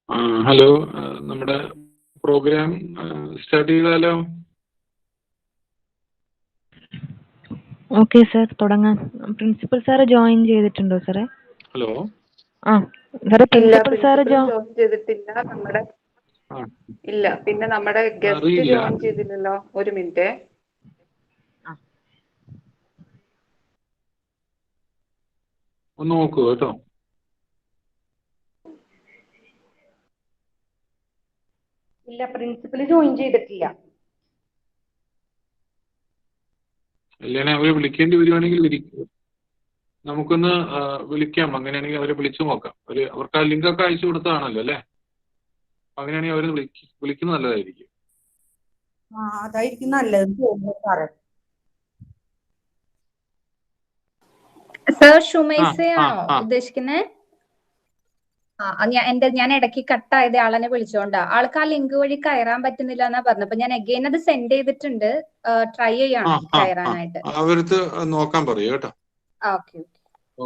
Hello, നമ്മുടെ programme start ചെയ്താലോ? Okay sir, തുടങ്ങാം. പ്രിൻസിപ്പൽ സാറ് ജോയിൻ ചെയ്തിട്ടുണ്ടോ സാറേ? ഹലോ. സാറേ, പ്രിൻസിപ്പൽ സാറ് ജോയിൻ ചെയ്തിട്ടില്ല. ഇല്ല. പിന്നെ നമ്മുടെ ഗസ്റ്റ് ജോയിൻ ചെയ്തില്ലല്ലോ. ഒരു മിനിറ്റ്. ഒന്ന് നോക്കൂ കേട്ടോ. ഇല്ല, പ്രിൻസിപ്പൽ ജോയിൻ ചെയ്തിട്ടില്ല. ഇല്ലെങ്കിൽ അവരെ വിളിക്കേണ്ടി വരുവാണെങ്കിൽ നമുക്കൊന്ന് വിളിക്കാം. അങ്ങനെയാണെങ്കിൽ അവരെ വിളിച്ചു നോക്കാം. അവർക്ക് ആ ലിങ്കൊക്കെ അയച്ചു കൊടുത്തതാണല്ലോ അല്ലേ? അങ്ങനെയാണെങ്കിൽ അവരെ വിളിക്കുന്നത് നല്ലതായിരിക്കും. അതായിരിക്കും നല്ലത് സാറേ. സർ, ഷുമൈസയാണോ ഉദ്ദേശിക്കുന്നത്? ഞാൻ ഇടയ്ക്ക് കട്ടായത് ആളെന്നെ വിളിച്ചോണ്ടാ. ആൾക്ക് ആ ലിങ്ക് വഴി കയറാൻ പറ്റുന്നില്ല എന്നാ പറഞ്ഞു. അപ്പൊ ഞാൻ അഗൈൻ അത് സെൻഡ് ചെയ്തിട്ടുണ്ട്. ട്രൈ ചെയ്യണം കയറാനായിട്ട്. അവരടുത്ത് നോക്കാൻ പറയൂ കേട്ടോ. Okay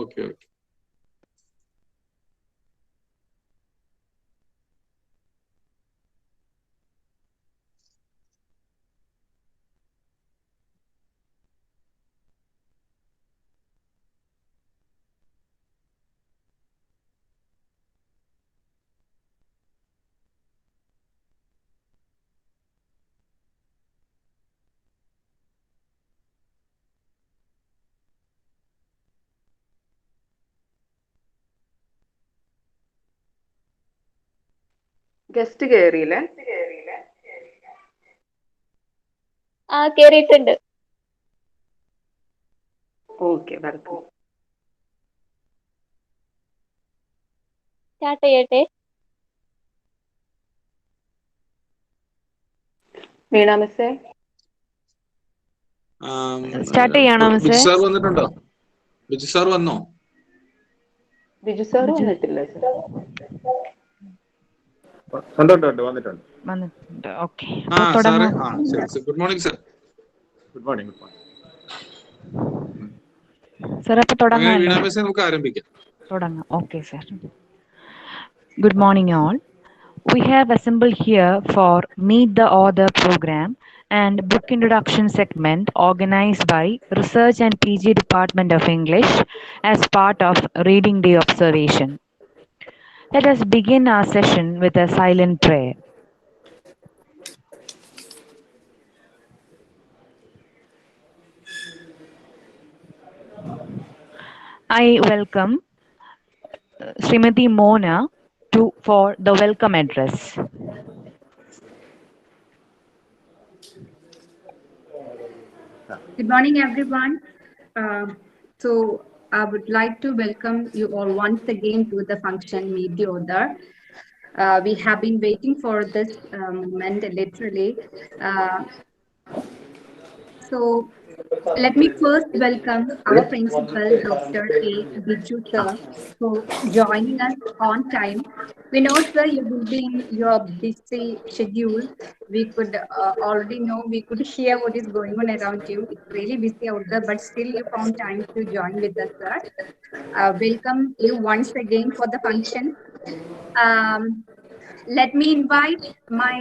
okay okay. ഗസ്റ്റ് കേറിയില്ലേ? കേറിയിട്ടുണ്ട്. Okay, welcome. സ്റ്റാർട്ട് ചെയ്യട്ടെ? വീണ മിസ്സേ സ്റ്റാർട്ട് ചെയ്യണോ മിസ്സേ? ബിജു സാർ വന്നിട്ടുണ്ടോ? ബിജു സാർ വന്നോ? ബിജു സാർ വന്നിട്ടില്ല. വന്നിട്ടുണ്ട്. ഓക്കെ, സാറേ. Good morning sir. Good morning. Sir, അപ്പൊ തുടങ്ങാം. നമുക്ക് ആരംഭിക്കാം. തുടങ്ങാം. Okay sir. Good morning all. We have assembled here for Meet the Author program and book introduction segment organized by Research and PG Department of English as part of Reading Day observation. Let us begin our session with a silent prayer. I welcome Srimati Mona for the welcome address. Good morning, everyone. So I would like to welcome you all once again to the function Meet the Author. We have been waiting for this moment literally. So let me first welcome our principal, Dr. A. Biju sir, for joining us on time. We know, sir, you will be in your busy schedule. We could already know, we could hear what is going on around you. It's really busy out there, but still you found time to join with us, sir. Welcome you once again for the function. Let me invite my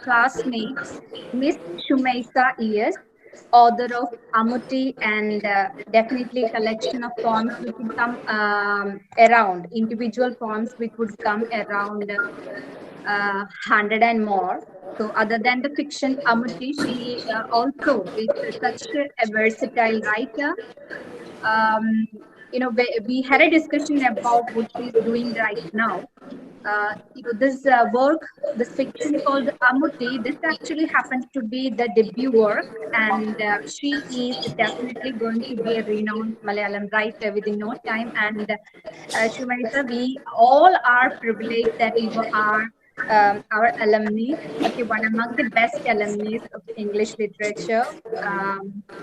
classmates, Miss Shumaisa E.S., author of Amuti, and definitely a collection of poems which would come around, individual poems which would come around 100 and more. So other than the fiction Amuti, she also is such a versatile writer. We had a discussion about what she's doing right now. This work, this fiction called Amuti, this actually happens to be the debut work, and she is definitely going to be a renowned Malayalam writer within no time. And Shumaisa, we all are privileged that you are our alumni, okay, one among the best alumni of English literature.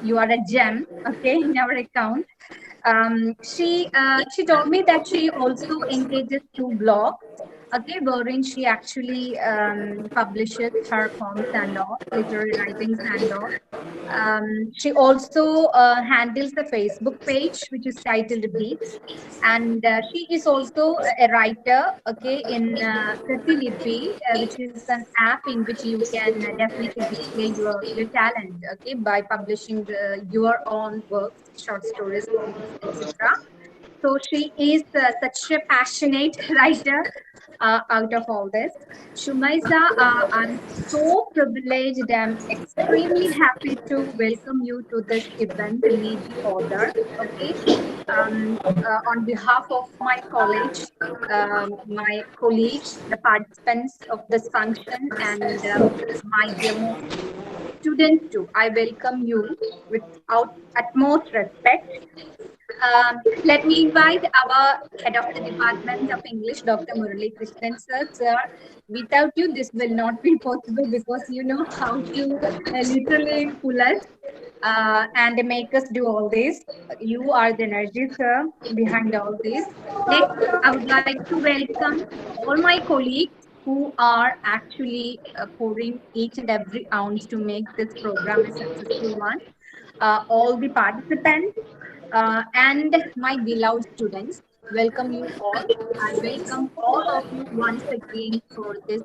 You are a gem, okay, in our account. She told me that she also engages through blogs. okay, wherein she actually publishes her poems and all, literary writings and all. She also handles the Facebook page, which is titled Beats, and she is also a writer, okay, in Pratilippi, which is an app in which you can definitely display your talent, okay, by publishing your own works, short stories, poems, etc. So she is such a passionate writer out of all this. Shumaisa, I'm so privileged. I'm extremely happy to welcome you to this event, Meet the Author. Okay. On behalf of my college, my colleagues, the participants of this function, and my dearmost students too, I welcome you with utmost respect. Let me invite our head of the Department of English, Dr. Murali Krishnan sir. Sir, without you, this will not be possible because you know how to literally pull us and make us do all this. You are the energy, sir, behind all this. Next, I would like to welcome all my colleagues who are actually pouring each and every ounce to make this program a successful one. All the participants and my beloved students, welcome you all. I welcome all of you once again for this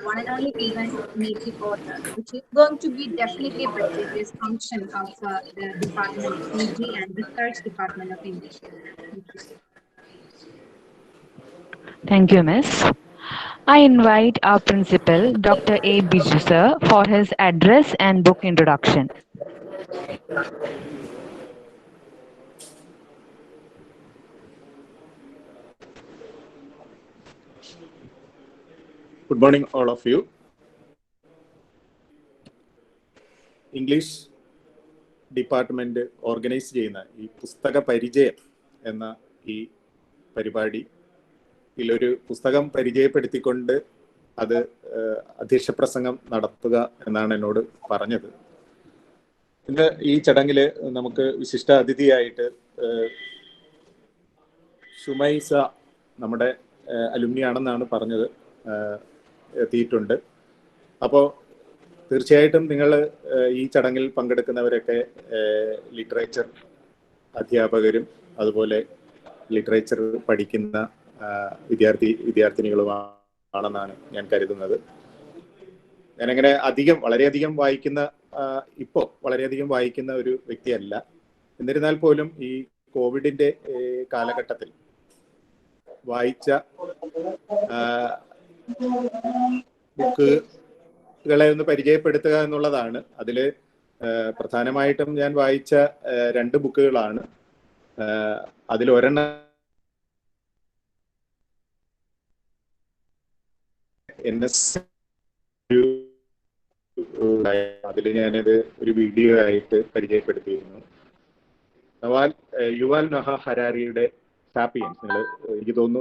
one and only event, Meet the Author, which is going to be definitely a prestigious function of the department, PG and Research Department of English. Thank you. Thank you, Miss. I invite our principal, Dr. A. Biju sir, for his address and book introduction. Good morning, all of you. English department organise ചെയ്യുന്ന ഈ പുസ്തക പരിചയം എന്ന ഈ പരിപാടി ഇതിലൊരു പുസ്തകം പരിചയപ്പെടുത്തിക്കൊണ്ട് അത് അധ്യക്ഷ പ്രസംഗം നടത്തുക എന്നാണ് എന്നോട് പറഞ്ഞത്. ഇന്ന് ഈ ചടങ്ങിൽ നമുക്ക് വിശിഷ്ട അതിഥിയായിട്ട് ഷുമൈസ, നമ്മുടെ അലുമിനി ആണെന്നാണ് പറഞ്ഞത്, എത്തിയിട്ടുണ്ട്. അപ്പോൾ തീർച്ചയായിട്ടും നിങ്ങൾ ഈ ചടങ്ങിൽ പങ്കെടുക്കുന്നവരൊക്കെ ലിറ്ററേച്ചർ അധ്യാപകരും അതുപോലെ ലിറ്ററേച്ചർ പഠിക്കുന്ന വിദ്യാർത്ഥിനികളുമാണെന്നാണ് ഞാൻ കരുതുന്നത്. ഞാനങ്ങനെ വളരെയധികം വായിക്കുന്ന ഒരു വ്യക്തിയല്ല. എന്നിരുന്നാൽ പോലും ഈ കോവിഡിന്റെ കാലഘട്ടത്തിൽ വായിച്ച ബുക്കുകളെ ഒന്ന് പരിചയപ്പെടുത്തുക എന്നുള്ളതാണ്. അതിൽ പ്രധാനമായിട്ടും ഞാൻ വായിച്ച 2 ബുക്കുകളാണ്. അതിലൊരെണ്ണം അതിൽ ഞാനത് ഒരു വീഡിയോ ആയിട്ട് പരിചയപ്പെടുത്തിയിരുന്നു. യുവാൽ നോഹ ഹരാരിയുടെ സാപ്പിയൻസ്. എനിക്ക് തോന്നുന്നു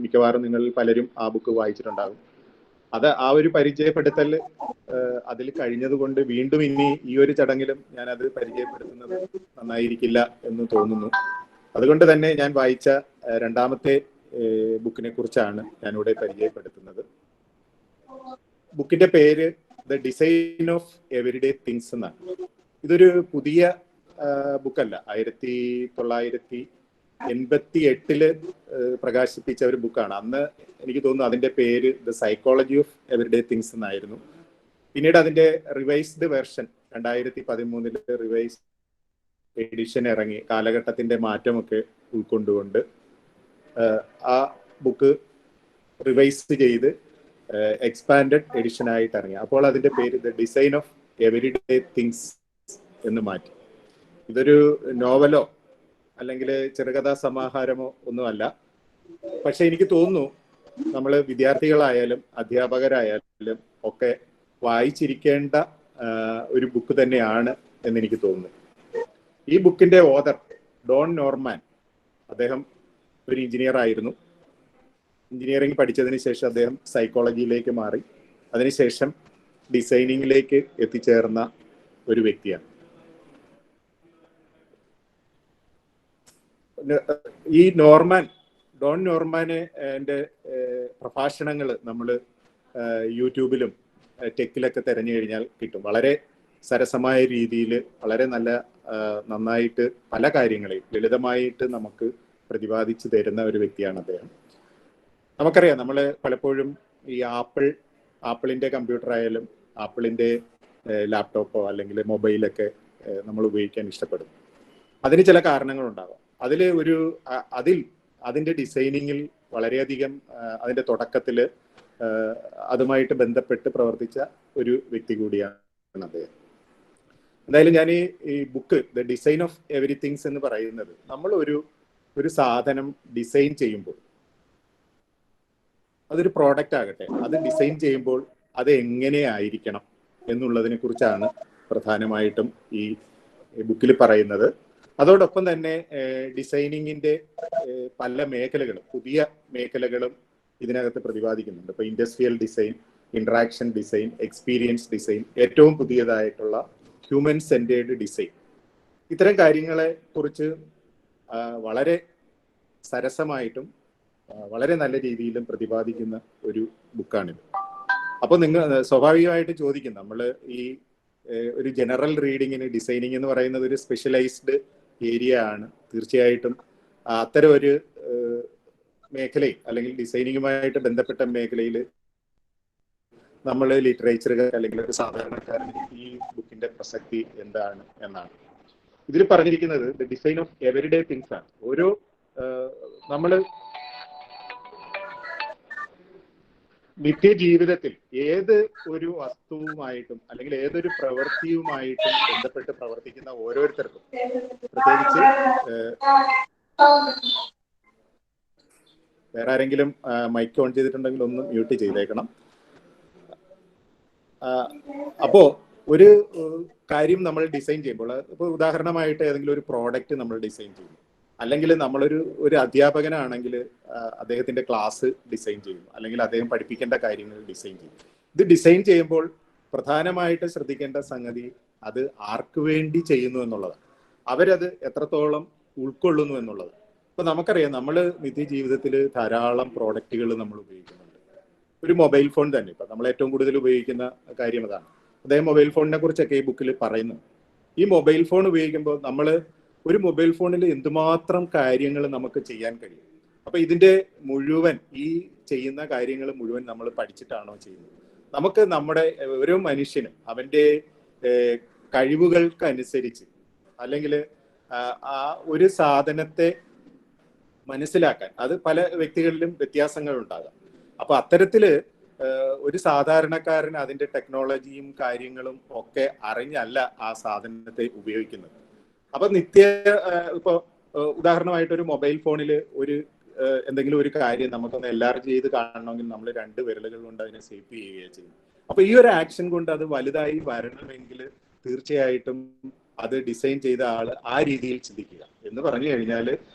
മിക്കവാറും നിങ്ങൾ പലരും ആ ബുക്ക് വായിച്ചിട്ടുണ്ടാകും. അത് ആ ഒരു പരിചയപ്പെടുത്തൽ അതിൽ കഴിഞ്ഞതുകൊണ്ട് വീണ്ടും ഇനി ഈ ഒരു ചടങ്ങിലും ഞാൻ അത് പരിചയപ്പെടുത്തുന്നത് നന്നായിരിക്കില്ല എന്ന് തോന്നുന്നു. അതുകൊണ്ട് തന്നെ ഞാൻ വായിച്ച 2ാമത്തെ ബുക്കിനെ കുറിച്ചാണ് ഞാനിവിടെ പരിചയപ്പെടുത്തുന്നത്. ബുക്കിന്റെ പേര് the design of everyday things എന്നാണ്. ഇതൊരു പുതിയ ബുക്കല്ല. 1988 പ്രകാശിപ്പിച്ച ഒരു ബുക്കാണ്. അന്ന് എനിക്ക് തോന്നുന്നു അതിന്റെ പേര് the psychology of everyday things എന്നായിരുന്നു. പിന്നീട് അതിന്റെ റിവൈസ്ഡ് വെർഷൻ 2013 റിവൈസ് എഡിഷൻ ഇറങ്ങി. കാലഘട്ടത്തിന്റെ മാറ്റമൊക്കെ ഉൾക്കൊണ്ടുകൊണ്ട് ആ ബുക്ക് റിവൈസ് ചെയ്ത് എക്സ്പാൻഡഡ് എഡിഷൻ ആയിട്ട് ഇറങ്ങി. അപ്പോൾ അതിന്റെ പേര് the design of everyday things എന്ന് മാറ്റി. ഇതൊരു നോവലോ അല്ലെങ്കിൽ ചെറുകഥാ സമാഹാരമോ ഒന്നുമല്ല. പക്ഷെ എനിക്ക് തോന്നുന്നു നമ്മൾ വിദ്യാർത്ഥികളായാലും അധ്യാപകരായാലും ഒക്കെ വായിച്ചിരിക്കേണ്ട ഒരു ബുക്ക് തന്നെയാണ് എന്നെനിക്ക് തോന്നുന്നു. ഈ ബുക്കിന്റെ ഓഥർ ഡോൺ നോർമാൻ, അദ്ദേഹം ഒരു എഞ്ചിനീയർ ആയിരുന്നു. എഞ്ചിനീയറിംഗ് പഠിച്ചതിന് ശേഷം അദ്ദേഹം സൈക്കോളജിയിലേക്ക് മാറി. അതിനുശേഷം ഡിസൈനിങ്ങിലേക്ക് എത്തിച്ചേർന്ന ഒരു വ്യക്തിയാണ്. ഈ ഡോൺ നോർമാനെ എൻ്റെ പ്രഭാഷണങ്ങൾ നമ്മൾ യൂട്യൂബിലും ടെക്കിലൊക്കെ തിരഞ്ഞു കഴിഞ്ഞാൽ കിട്ടും. വളരെ സരസമായ രീതിയിൽ വളരെ നന്നായിട്ട് പല കാര്യങ്ങളെയും ലളിതമായിട്ട് നമുക്ക് പ്രതിപാദിച്ചു തരുന്ന ഒരു വ്യക്തിയാണ് അദ്ദേഹം. നമുക്കറിയാം, നമ്മൾ പലപ്പോഴും ഈ ആപ്പിളിൻ്റെ കമ്പ്യൂട്ടർ ആയാലും ആപ്പിളിൻ്റെ ലാപ്ടോപ്പോ അല്ലെങ്കിൽ മൊബൈലൊക്കെ നമ്മൾ ഉപയോഗിക്കാൻ ഇഷ്ടപ്പെടും. അതിന് ചില കാരണങ്ങളുണ്ടാകാം. അതിൻ്റെ ഡിസൈനിങ്ങിൽ വളരെയധികം അതിൻ്റെ തുടക്കത്തിൽ അതുമായിട്ട് ബന്ധപ്പെട്ട് പ്രവർത്തിച്ച ഒരു വ്യക്തി കൂടിയാണ് അദ്ദേഹം. എന്തായാലും ഞാൻ ഈ ബുക്ക് ദ ഡിസൈൻ ഓഫ് എവരിതിങ്സ് എന്ന് പറയുന്നത്, നമ്മൾ ഒരു സാധനം ഡിസൈൻ ചെയ്യുമ്പോൾ, അതൊരു പ്രോഡക്റ്റ് ആകട്ടെ, അത് ഡിസൈൻ ചെയ്യുമ്പോൾ അത് എങ്ങനെയായിരിക്കണം എന്നുള്ളതിനെ കുറിച്ചാണ് പ്രധാനമായിട്ടും ഈ ബുക്കിൽ പറയുന്നത്. അതോടൊപ്പം തന്നെ ഡിസൈനിങ്ങിന്റെ പല മേഖലകളും, പുതിയ മേഖലകളും ഇതിനകത്ത് പ്രതിപാദിക്കുന്നുണ്ട്. ഇപ്പൊ industrial design, interaction design, experience design, ഏറ്റവും പുതിയതായിട്ടുള്ള ഹ്യൂമൻ സെന്റേർഡ് ഡിസൈൻ, ഇത്തരം കാര്യങ്ങളെ കുറിച്ച് വളരെ സരസമായിട്ടും വളരെ നല്ല രീതിയിലും പ്രതിപാദിക്കുന്ന ഒരു ബുക്കാണിത്. അപ്പോൾ നിങ്ങൾ സ്വാഭാവികമായിട്ട് ചോദിക്കും, നമ്മൾ ഈ ഒരു ജനറൽ റീഡിങ്ങിന് ഡിസൈനിങ് എന്ന് പറയുന്നത് ഒരു സ്പെഷ്യലൈസ്ഡ് ഏരിയ ആണ്. തീർച്ചയായിട്ടും അത്തരം ഒരു മേഖലയിൽ അല്ലെങ്കിൽ ഡിസൈനിങ്ങുമായിട്ട് ബന്ധപ്പെട്ട മേഖലയിൽ നമ്മൾ ലിറ്ററേച്ചറുകൾ അല്ലെങ്കിൽ ഒരു സാധാരണക്കാരന് ഈ ബുക്കിന്റെ പ്രസക്തി എന്താണ് എന്നാണ്. ഇതിൽ പറഞ്ഞിരിക്കുന്നത് the design of everyday things ആണ്. ഓരോ നമ്മൾ നിത്യജീവിതത്തിൽ ഏത് ഒരു വസ്തുവുമായിട്ടും അല്ലെങ്കിൽ ഏതൊരു പ്രവൃത്തിയുമായിട്ടും ബന്ധപ്പെട്ട് പ്രവർത്തിക്കുന്ന ഓരോരുത്തർക്കും, പ്രത്യേകിച്ച് വേറെ ആരെങ്കിലും മൈക്ക് ഓൺ ചെയ്തിട്ടുണ്ടെങ്കിൽ ഒന്ന് മ്യൂട്ട് ചെയ്തേക്കണം. അപ്പോ ഒരു കാര്യം നമ്മൾ ഡിസൈൻ ചെയ്യുമ്പോൾ, ഇപ്പോൾ ഉദാഹരണമായിട്ട് ഏതെങ്കിലും ഒരു പ്രോഡക്റ്റ് നമ്മൾ ഡിസൈൻ ചെയ്യും, അല്ലെങ്കിൽ നമ്മളൊരു അധ്യാപകനാണെങ്കിൽ അദ്ദേഹത്തിന്റെ ക്ലാസ് ഡിസൈൻ ചെയ്യും, അല്ലെങ്കിൽ അദ്ദേഹം പഠിപ്പിക്കേണ്ട കാര്യങ്ങൾ ഡിസൈൻ ചെയ്യും. ഇത് ഡിസൈൻ ചെയ്യുമ്പോൾ പ്രധാനമായിട്ട് ശ്രദ്ധിക്കേണ്ട സംഗതി അത് ആർക്ക് വേണ്ടി ചെയ്യുന്നു എന്നുള്ളതാണ്. അവരത് എത്രത്തോളം ഉൾക്കൊള്ളുന്നു എന്നുള്ളത്. ഇപ്പൊ നമുക്കറിയാം, നമ്മൾ നിത്യജീവിതത്തിൽ ധാരാളം പ്രോഡക്റ്റുകൾ നമ്മൾ ഉപയോഗിക്കുന്നുണ്ട്. ഒരു മൊബൈൽ ഫോൺ തന്നെ ഇപ്പൊ നമ്മൾ ഏറ്റവും കൂടുതൽ ഉപയോഗിക്കുന്ന കാര്യം അതാണ്. അദ്ദേഹം മൊബൈൽ ഫോണിനെ കുറിച്ചൊക്കെ ഈ ബുക്കിൽ പറയുന്നു. ഈ മൊബൈൽ ഫോൺ ഉപയോഗിക്കുമ്പോൾ നമ്മൾ ഒരു മൊബൈൽ ഫോണിൽ എന്തുമാത്രം കാര്യങ്ങൾ നമുക്ക് ചെയ്യാൻ കഴിയും. അപ്പൊ ഇതിന്റെ മുഴുവൻ, ഈ ചെയ്യുന്ന കാര്യങ്ങൾ മുഴുവൻ നമ്മൾ പഠിച്ചിട്ടാണോ ചെയ്യുന്നത്? നമുക്ക് നമ്മുടെ ഓരോ മനുഷ്യനും അവന്റെ കഴിവുകൾക്കനുസരിച്ച് അല്ലെങ്കിൽ ആ ഒരു സാധനത്തെ മനസ്സിലാക്കാൻ അത് പല വ്യക്തികളിലും വ്യത്യാസങ്ങൾ ഉണ്ടാകാം. അപ്പൊ അത്തരത്തില് ഒരു സാധാരണക്കാരൻ അതിന്റെ ടെക്നോളജിയും കാര്യങ്ങളും ഒക്കെ അറിഞ്ഞല്ല ആ സാധനത്തെ ഉപയോഗിക്കുന്നത്. അപ്പൊ ഇപ്പൊ ഉദാഹരണമായിട്ട് ഒരു മൊബൈൽ ഫോണിൽ എന്തെങ്കിലും ഒരു കാര്യം നമുക്കൊന്ന് എൻലാർജ് ചെയ്ത് കാണണമെങ്കിൽ നമ്മൾ 2 വിരലുകൾ കൊണ്ട് അതിനെ സേവ് ചെയ്യുകയാണ് ചെയ്യുന്നത്. അപ്പൊ ഈ ഒരു ആക്ഷൻ കൊണ്ട് അത് വലുതായി വരണമെങ്കിൽ തീർച്ചയായിട്ടും അത് ഡിസൈൻ ചെയ്ത ആള് ആ രീതിയിൽ ചിന്തിക്കുക. എന്ന് പറഞ്ഞു കഴിഞ്ഞാൽ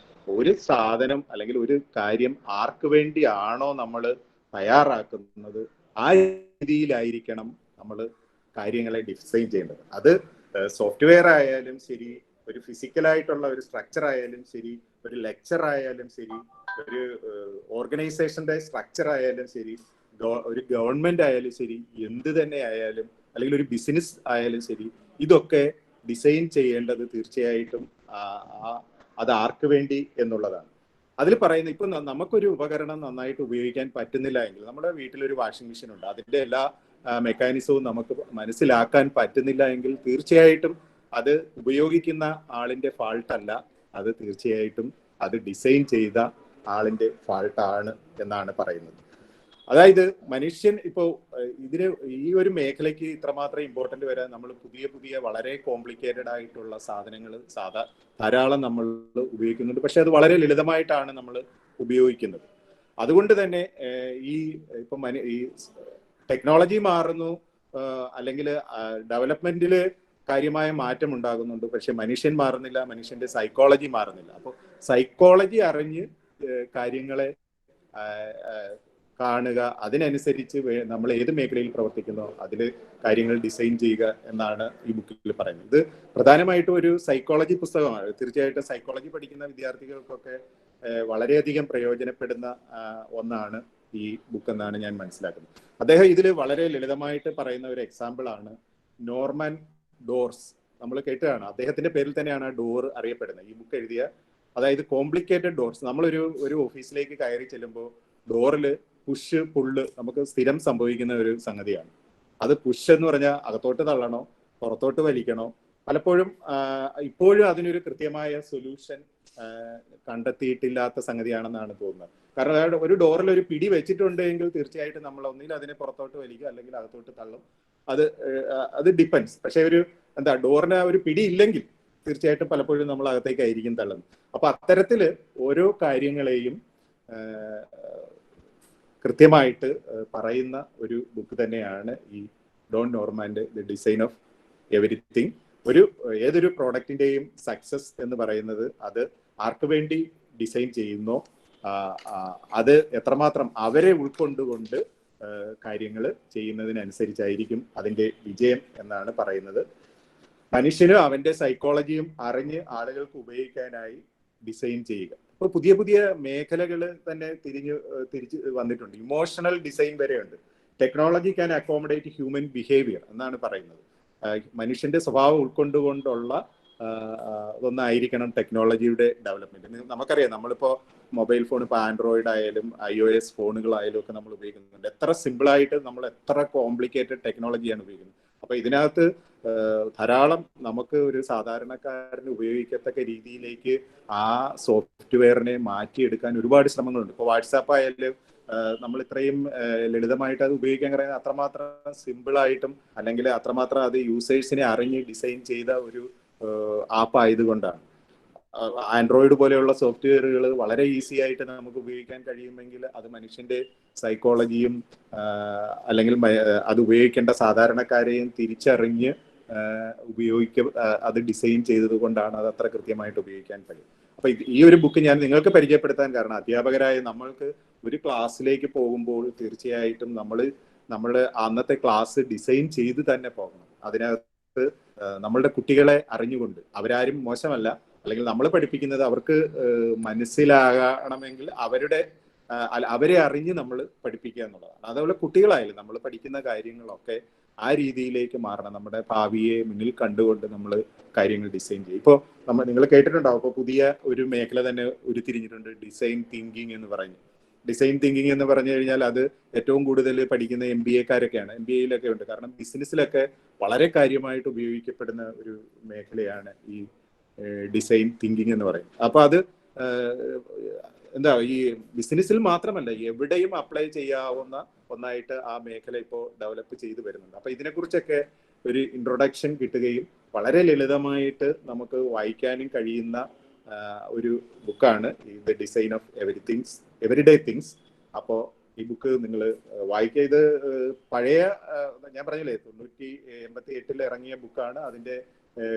ഒരു സാധനം അല്ലെങ്കിൽ ഒരു കാര്യം ആർക്ക് വേണ്ടിയാണോ നമ്മൾ തയ്യാറാക്കുന്നത് ആ രീതിയിലായിരിക്കണം നമ്മൾ കാര്യങ്ങളെ ഡിസൈൻ ചെയ്യേണ്ടത്. അത് സോഫ്റ്റ്വെയർ ആയാലും ശരി, ഒരു ഫിസിക്കലായിട്ടുള്ള ഒരു സ്ട്രക്ചർ ആയാലും ശരി, ഒരു ലെക്ചർ ആയാലും ശരി, ഒരു ഓർഗനൈസേഷന്റെ സ്ട്രക്ചർ ആയാലും ശരി, ഒരു ഗവൺമെന്റ് ആയാലും ശരി, എന്ത് തന്നെ ആയാലും, അല്ലെങ്കിൽ ഒരു ബിസിനസ് ആയാലും ശരി, ഇതൊക്കെ ഡിസൈൻ ചെയ്യേണ്ടത് തീർച്ചയായിട്ടും അത് ആർക്ക് വേണ്ടി എന്നുള്ളതാണ്. അതിൽ പറയുന്നത്, ഇപ്പൊ നമുക്കൊരു ഉപകരണം നന്നായിട്ട് ഉപയോഗിക്കാൻ പറ്റുന്നില്ല എങ്കിൽ, നമ്മുടെ വീട്ടിലൊരു വാഷിംഗ് മെഷീൻ ഉണ്ട്, അതിന്റെ എല്ലാ മെക്കാനിസവും നമുക്ക് മനസ്സിലാക്കാൻ പറ്റുന്നില്ല എങ്കിൽ തീർച്ചയായിട്ടും അത് ഉപയോഗിക്കുന്ന ആളിന്റെ ഫാൾട്ട് അല്ല, അത് തീർച്ചയായിട്ടും അത് ഡിസൈൻ ചെയ്ത ആളിന്റെ ഫാൾട്ടാണ് എന്നാണ് പറയുന്നത്. അതായത് മനുഷ്യൻ ഇപ്പോൾ ഈ ഒരു മേഖലയ്ക്ക് ഇത്രമാത്രം ഇമ്പോർട്ടന്റ് വരാൻ നമ്മൾ പുതിയ വളരെ കോംപ്ലിക്കേറ്റഡ് ആയിട്ടുള്ള സാധനങ്ങൾ ധാരാളം നമ്മൾ ഉപയോഗിക്കുന്നുണ്ട്. പക്ഷെ അത് വളരെ ലളിതമായിട്ടാണ് നമ്മൾ ഉപയോഗിക്കുന്നത്. അതുകൊണ്ട് തന്നെ ഈ ടെക്നോളജി മാറുന്നു, അല്ലെങ്കിൽ ഡെവലപ്മെന്റിൽ കാര്യമായ മാറ്റം ഉണ്ടാകുന്നുണ്ട്, പക്ഷെ മനുഷ്യൻ മാറുന്നില്ല, മനുഷ്യന്റെ സൈക്കോളജി മാറുന്നില്ല. അപ്പോൾ സൈക്കോളജി അറിഞ്ഞ് കാര്യങ്ങളെ കാണുക, അതിനനുസരിച്ച് നമ്മൾ ഏത് മേഖലയിൽ പ്രവർത്തിക്കുന്നോ അതിൽ കാര്യങ്ങൾ ഡിസൈൻ ചെയ്യുക എന്നാണ് ഈ ബുക്കിൽ പറയുന്നത്. ഇത് പ്രധാനമായിട്ടും ഒരു സൈക്കോളജി പുസ്തകമാണ്. തീർച്ചയായിട്ടും സൈക്കോളജി പഠിക്കുന്ന വിദ്യാർത്ഥികൾക്കൊക്കെ വളരെയധികം പ്രയോജനപ്പെടുന്ന ഒന്നാണ് ഈ ബുക്ക് എന്നാണ് ഞാൻ മനസ്സിലാക്കുന്നത്. അദ്ദേഹം ഇതിൽ വളരെ ലളിതമായിട്ട് പറയുന്ന ഒരു എക്സാമ്പിൾ ആണ് നോർമൻ ഡോർസ്. നമ്മൾ കേട്ടതാണ്, അദ്ദേഹത്തിന്റെ പേരിൽ തന്നെയാണ് ഡോർ അറിയപ്പെടുന്നത്. ഈ ബുക്ക് എഴുതിയ, അതായത് കോംപ്ലിക്കേറ്റഡ് ഡോർസ്. നമ്മളൊരു ഓഫീസിലേക്ക് കയറി ചെല്ലുമ്പോൾ ഡോറിൽ പുഷ് പുള്ള് നമുക്ക് സ്ഥിരം സംഭവിക്കുന്ന ഒരു സംഗതിയാണ്. അത് പുഷ് എന്ന് പറഞ്ഞാൽ അകത്തോട്ട് തള്ളണോ പുറത്തോട്ട് വലിക്കണോ, പലപ്പോഴും ഇപ്പോഴും അതിനൊരു കൃത്യമായ സൊല്യൂഷൻ കണ്ടെത്തിയിട്ടില്ലാത്ത സംഗതിയാണെന്നാണ് തോന്നുന്നത്. കാരണം ഒരു ഡോറിൽ ഒരു പിടി വെച്ചിട്ടുണ്ടെങ്കിൽ തീർച്ചയായിട്ടും നമ്മൾ ഒന്നിൽ അതിനെ പുറത്തോട്ട് വലിക്കുക അല്ലെങ്കിൽ അകത്തോട്ട് തള്ളും. അത് ഡിപ്പെൻസ്. പക്ഷെ ഡോറിന് ഒരു പിടി ഇല്ലെങ്കിൽ തീർച്ചയായിട്ടും പലപ്പോഴും നമ്മൾ അകത്തേക്കായിരിക്കും തള്ളുന്നത്. അപ്പൊ അത്തരത്തില് ഓരോ കാര്യങ്ങളെയും കൃത്യമായിട്ട് പറയുന്ന ഒരു ബുക്ക് തന്നെയാണ് ഈ ഡോൺ നോർമാന്റെ ദി ഡിസൈൻ ഓഫ് എവരിത്തിങ്. ഏതൊരു പ്രോഡക്റ്റിന്റെയും സക്സസ് എന്ന് പറയുന്നത് അത് ആർക്ക് വേണ്ടി ഡിസൈൻ ചെയ്യുന്നോ അത് എത്രമാത്രം അവരെ ഉൾക്കൊണ്ടുകൊണ്ട് കാര്യങ്ങൾ ചെയ്യുന്നതിനനുസരിച്ചായിരിക്കും അതിന്റെ വിജയം എന്നാണ് പറയുന്നത്. മനുഷ്യനും അവന്റെ സൈക്കോളജിയും അറിഞ്ഞ് ആളുകൾക്ക് ഉപയോഗിക്കാനായി ഡിസൈൻ ചെയ്യുക. ഇപ്പൊ പുതിയ പുതിയ മേഖലകൾ തന്നെ തിരിച്ച് വന്നിട്ടുണ്ട്. ഇമോഷണൽ ഡിസൈൻ വരെയുണ്ട്. Technology can accommodate human behaviour എന്നാണ് പറയുന്നത്. മനുഷ്യന്റെ സ്വഭാവം ഉൾക്കൊണ്ടുകൊണ്ടുള്ള ഒന്നായിരിക്കണം ടെക്നോളജിയുടെ ഡെവലപ്മെന്റ്. നമുക്കറിയാം, നമ്മളിപ്പോ മൊബൈൽ ഫോൺ, ഇപ്പോൾ ആൻഡ്രോയിഡ് ആയാലും iOS ഫോണുകളായാലും ഒക്കെ നമ്മൾ ഉപയോഗിക്കുന്നുണ്ട്. എത്ര സിമ്പിളായിട്ട് നമ്മൾ എത്ര കോംപ്ലിക്കേറ്റഡ് ടെക്നോളജിയാണ് ഉപയോഗിക്കുന്നത്. അപ്പൊ ഇതിനകത്ത് ധാരാളം നമുക്ക് ഒരു സാധാരണക്കാരന് ഉപയോഗിക്കത്തക്ക രീതിയിലേക്ക് ആ സോഫ്റ്റ്വെയറിനെ മാറ്റിയെടുക്കാൻ ഒരുപാട് ശ്രമങ്ങളുണ്ട്. ഇപ്പോൾ വാട്സാപ്പ് ആയാലും നമ്മൾ ഇത്രയും ലളിതമായിട്ട് അത് ഉപയോഗിക്കാൻ കഴിയുന്നത് അത്രമാത്രം സിമ്പിളായിട്ടും അല്ലെങ്കിൽ അത്രമാത്രം അത് യൂസേഴ്സിനെ അറിഞ്ഞ് ഡിസൈൻ ചെയ്ത ഒരു ആപ്പ് ആയതുകൊണ്ടാണ്. ആൻഡ്രോയിഡ് പോലെയുള്ള സോഫ്റ്റ്വെയറുകൾ വളരെ ഈസി ആയിട്ട് നമുക്ക് ഉപയോഗിക്കാൻ കഴിയുമെങ്കിൽ അത് മനുഷ്യന്റെ സൈക്കോളജിയും അല്ലെങ്കിൽ അത് ഉപയോഗിക്കേണ്ട സാധാരണക്കാരെയും തിരിച്ചറിഞ്ഞ് അത് ഡിസൈൻ ചെയ്തത് കൊണ്ടാണ് അത് അത്ര കൃത്യമായിട്ട് ഉപയോഗിക്കാൻ കഴിയും. അപ്പൊ ഈ ഒരു ബുക്ക് ഞാൻ നിങ്ങൾക്ക് പരിചയപ്പെടുത്താൻ കാരണം, അധ്യാപകരായ നമ്മൾക്ക് ഒരു ക്ലാസ്സിലേക്ക് പോകുമ്പോൾ തീർച്ചയായിട്ടും നമ്മൾ അന്നത്തെ ക്ലാസ് ഡിസൈൻ ചെയ്ത് തന്നെ പോകണം. അതിനകത്ത് നമ്മളുടെ കുട്ടികളെ അറിഞ്ഞുകൊണ്ട്, അവരാരും മോശമല്ല, അല്ലെങ്കിൽ നമ്മൾ പഠിപ്പിക്കുന്നത് അവർക്ക് മനസ്സിലാകണമെങ്കിൽ അവരെ അറിഞ്ഞ് നമ്മൾ പഠിപ്പിക്കുക എന്നുള്ളതാണ്. അതുപോലെ കുട്ടികളായാലും നമ്മൾ പഠിക്കുന്ന കാര്യങ്ങളൊക്കെ ആ രീതിയിലേക്ക് മാറണം. നമ്മുടെ ഭാവിയെ മുന്നിൽ കണ്ടുകൊണ്ട് നമ്മൾ കാര്യങ്ങൾ ഡിസൈൻ ചെയ്യും. ഇപ്പോൾ നിങ്ങൾ കേട്ടിട്ടുണ്ടാവും, ഇപ്പോൾ പുതിയ ഒരു മേഖല തന്നെ ഉരുത്തിരിഞ്ഞിട്ടുണ്ട്, ഡിസൈൻ തിങ്കിങ് എന്ന് പറഞ്ഞു. ഡിസൈൻ തിങ്കിങ് എന്ന് പറഞ്ഞു കഴിഞ്ഞാൽ അത് ഏറ്റവും കൂടുതൽ പഠിക്കുന്ന MBA-കാരൊക്കെയാണ്. MBA-യിലൊക്കെ ഉണ്ട്. കാരണം ബിസിനസ്സിലൊക്കെ വളരെ കാര്യമായിട്ട് ഉപയോഗിക്കപ്പെടുന്ന ഒരു മേഖലയാണ് ഈ ഡിസൈൻ തിങ്കിങ് എന്ന് പറയുന്നത്. അപ്പൊ അത് ഈ ബിസിനസ്സിൽ മാത്രമല്ല എവിടെയും അപ്ലൈ ചെയ്യാവുന്ന ഒന്നായിട്ട് ആ മേഖല ഇപ്പോൾ ഡെവലപ്പ് ചെയ്തു വരുന്നുണ്ട്. അപ്പൊ ഇതിനെക്കുറിച്ചൊക്കെ ഒരു ഇൻട്രൊഡക്ഷൻ കിട്ടുകയും വളരെ ലളിതമായിട്ട് നമുക്ക് വായിക്കാനും കഴിയുന്ന ഒരു ബുക്കാണ് ഈ the design of everyday things. അപ്പോൾ ഈ ബുക്ക് നിങ്ങൾ വായിക്കുക. ഇത് പഴയ, ഞാൻ പറഞ്ഞില്ലേ, 1988 ഇറങ്ങിയ ബുക്കാണ്. അതിന്റെ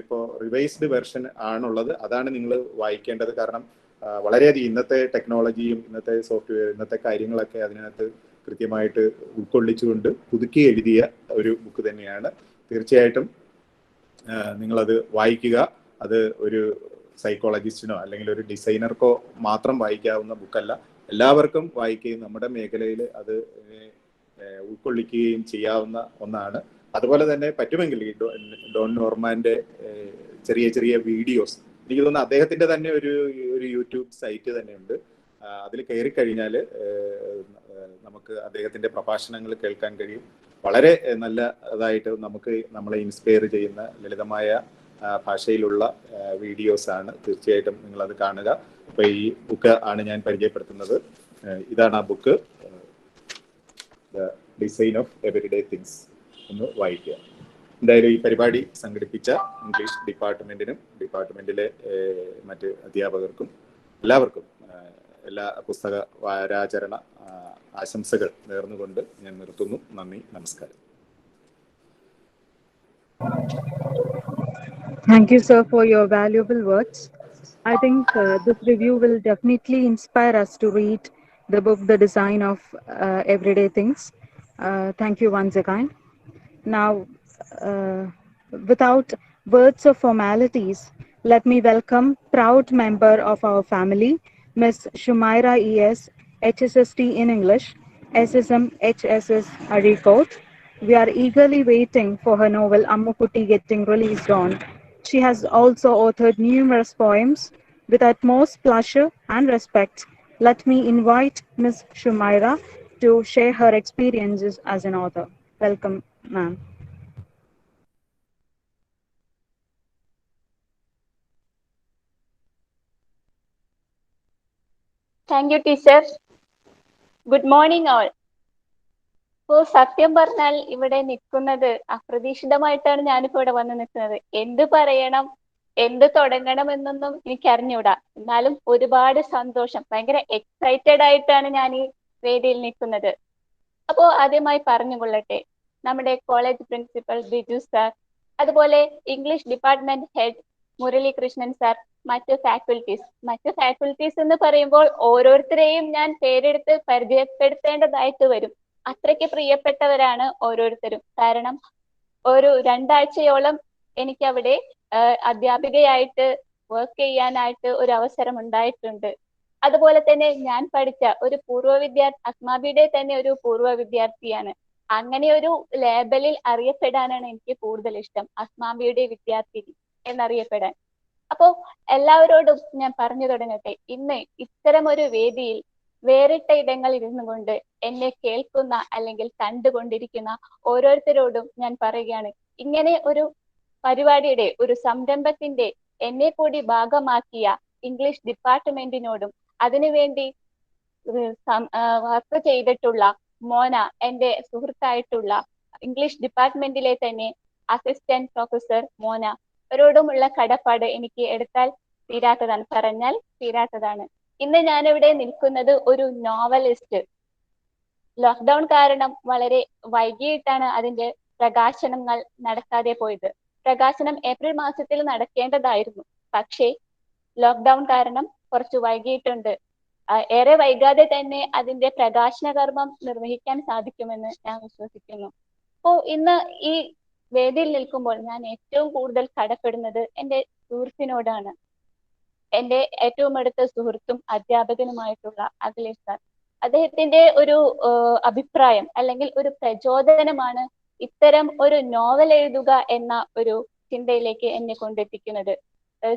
ഇപ്പോൾ റിവൈസ്ഡ് വെർഷൻ ആണുള്ളത്. അതാണ് നിങ്ങൾ വായിക്കേണ്ടത്. കാരണം വളരെയധികം ഇന്നത്തെ ടെക്നോളജിയും ഇന്നത്തെ സോഫ്റ്റ്വെയർ, ഇന്നത്തെ കാര്യങ്ങളൊക്കെ അതിനകത്ത് കൃത്യമായിട്ട് ഉൾക്കൊള്ളിച്ചുകൊണ്ട് പുതുക്കി എഴുതിയ ഒരു ബുക്ക് തന്നെയാണ്. തീർച്ചയായിട്ടും നിങ്ങളത് വായിക്കുക. അത് ഒരു സൈക്കോളജിസ്റ്റിനോ അല്ലെങ്കിൽ ഒരു ഡിസൈനർക്കോ മാത്രം വായിക്കാവുന്ന ബുക്കല്ല, എല്ലാവർക്കും വായിക്കുകയും നമ്മുടെ മേഖലയിൽ അത് ഉൾക്കൊള്ളിക്കുകയും ചെയ്യാവുന്ന ഒന്നാണ്. അതുപോലെ തന്നെ പറ്റുമെങ്കിൽ ഈ ഡോൺ നോർമാന്റെ ചെറിയ ചെറിയ വീഡിയോസ്, എനിക്ക് തോന്നുന്നു അദ്ദേഹത്തിന്റെ തന്നെ ഒരു യൂട്യൂബ് സൈറ്റ് തന്നെയുണ്ട്. അതിൽ കയറി കഴിഞ്ഞാൽ നമുക്ക് അദ്ദേഹത്തിന്റെ പ്രഭാഷണങ്ങൾ കേൾക്കാൻ കഴിയും. വളരെ നല്ലതായിട്ട് നമ്മളെ ഇൻസ്പയർ ചെയ്യുന്ന ലളിതമായ ഭാഷയിലുള്ള വീഡിയോസ് ആണ്. തീർച്ചയായിട്ടും നിങ്ങളത് കാണുക. അപ്പൊ ഈ ബുക്ക് ആണ് ഞാൻ പരിചയപ്പെടുത്തുന്നത്. ഇതാണ് ആ book, the design of everyday things. ഒന്ന് വായിക്കുക. എന്തായാലും ഈ പരിപാടി സംഘടിപ്പിച്ച ഇംഗ്ലീഷ് ഡിപ്പാർട്ട്മെന്റിനും ഡിപ്പാർട്ട്മെന്റിലെ മറ്റ് അധ്യാപകർക്കും എല്ലാവർക്കും എല്ലാ പുസ്തക വാരാചരണ ആശംസകൾ നേർന്നുകൊണ്ട് ഞാൻ നിർത്തുന്നു. നന്ദി, നമസ്കാരം. Thank you, sir, for your valuable words. I think this review will definitely inspire us to read the book, The Design of Everyday Things. Thank you once again. Now, without words or formalities, let me welcome proud member of our family, Ms. Shumaira E.S., HSST in English, SSM HSS Arikot. We are eagerly waiting for her novel Ammukutti getting released on. She has also authored numerous poems. With utmost pleasure and respect, let me invite Ms. Shumaira to share her experiences as an author. Welcome, ma'am. Thank you, teacher. Good morning, all. ഇപ്പോൾ സത്യം പറഞ്ഞാൽ ഇവിടെ നിൽക്കുന്നത് അപ്രതീക്ഷിതമായിട്ടാണ് ഞാനിപ്പോ ഇവിടെ വന്ന് നിൽക്കുന്നത്. എന്ത് പറയണം, എന്ത് തുടങ്ങണം എന്നൊന്നും എനിക്ക് അറിഞ്ഞൂടാ. എന്നാലും ഒരുപാട് സന്തോഷം, ഭയങ്കര എക്സൈറ്റഡ് ആയിട്ടാണ് ഞാൻ ഈ വേദിയിൽ നിൽക്കുന്നത്. അപ്പോ ആദ്യമായി പറഞ്ഞുകൊള്ളട്ടെ, നമ്മുടെ കോളേജ് പ്രിൻസിപ്പൽ ബിജു സാർ, അതുപോലെ English department head Muralikrishnan sir, മറ്റ് ഫാക്കൽറ്റീസ് എന്ന് പറയുമ്പോൾ ഓരോരുത്തരെയും ഞാൻ പേരെടുത്ത് പരിചയപ്പെടുത്തേണ്ടതായിട്ട് വരും. അത്രയ്ക്ക് പ്രിയപ്പെട്ടവരാണ് ഓരോരുത്തരും. കാരണം ഒരു 2 ആഴ്ചയോളം എനിക്ക് അവിടെ അധ്യാപികയായിട്ട് വർക്ക് ചെയ്യാനായിട്ട് ഒരു അവസരം ഉണ്ടായിട്ടുണ്ട്. അതുപോലെ തന്നെ ഞാൻ പഠിച്ച ഒരു അസ്മാബിയുടെ തന്നെ ഒരു പൂർവ്വ വിദ്യാർത്ഥിയാണ്. അങ്ങനെ ഒരു ലേബലിൽ അറിയപ്പെടാനാണ് എനിക്ക് കൂടുതൽ ഇഷ്ടം, അസ്മാബിയുടെ വിദ്യാർത്ഥി എന്നറിയപ്പെടാൻ. അപ്പോ എല്ലാവരോടും ഞാൻ പറഞ്ഞു തുടങ്ങട്ടെ, ഇന്ന് ഇത്തരം ഒരു വേദിയിൽ വേറിട്ട ഇടങ്ങളിൽ ഇരുന്നു കൊണ്ട് എന്നെ കേൾക്കുന്ന അല്ലെങ്കിൽ കണ്ടുകൊണ്ടിരിക്കുന്ന ഓരോരുത്തരോടും ഞാൻ പറയുകയാണ്, ഇങ്ങനെ ഒരു പരിപാടിയുടെ ഒരു സംരംഭത്തിന്റെ എന്നെ കൂടി ഭാഗമാക്കിയ ഇംഗ്ലീഷ് ഡിപ്പാർട്ട്മെന്റിനോടും അതിനുവേണ്ടി വർക്ക് ചെയ്തിട്ടുള്ള മോന, എന്റെ സുഹൃത്തായിട്ടുള്ള ഇംഗ്ലീഷ് ഡിപ്പാർട്ട്മെന്റിലെ തന്നെ അസിസ്റ്റന്റ് പ്രൊഫസർ മോന, അവരോടുമുള്ള കടപ്പാട് എനിക്ക് എടുത്താൽ തീരാത്തതാണ്, പറഞ്ഞാൽ തീരാത്തതാണ്. ഇന്ന് ഞാനിവിടെ നിൽക്കുന്നത് ഒരു നോവലിസ്റ്റ്. ലോക്ക്ഡൌൺ കാരണം വളരെ വൈകിട്ടാണ് അതിന്റെ പ്രകാശനങ്ങൾ നടക്കാതെ പോയത്. പ്രകാശനം ഏപ്രിൽ മാസത്തിൽ നടക്കേണ്ടതായിരുന്നു, പക്ഷേ ലോക്ക്ഡൌൺ കാരണം കുറച്ച് വൈകിയിട്ടുണ്ട്. ഏറെ വൈകാതെ തന്നെ അതിന്റെ പ്രകാശന കർമ്മം നിർവഹിക്കാൻ സാധിക്കുമെന്ന് ഞാൻ വിശ്വസിക്കുന്നു. അപ്പോ ഇന്ന് ഈ വേദിയിൽ നിൽക്കുമ്പോൾ ഞാൻ ഏറ്റവും കൂടുതൽ കടപ്പെടുന്നത് എൻ്റെ സുഹൃത്തിനോടാണ്. എൻ്റെ ഏറ്റവും അടുത്ത സുഹൃത്തും അധ്യാപകനുമായിട്ടുള്ള അഖിലേഷ് സാർ. അദ്ദേഹത്തിന്റെ ഒരു അഭിപ്രായം അല്ലെങ്കിൽ ഒരു പ്രചോദനമാണ് ഇത്തരം ഒരു നോവൽ എഴുതുക എന്ന ഒരു ചിന്തയിലേക്ക് എന്നെ കൊണ്ടെത്തിക്കുന്നത്.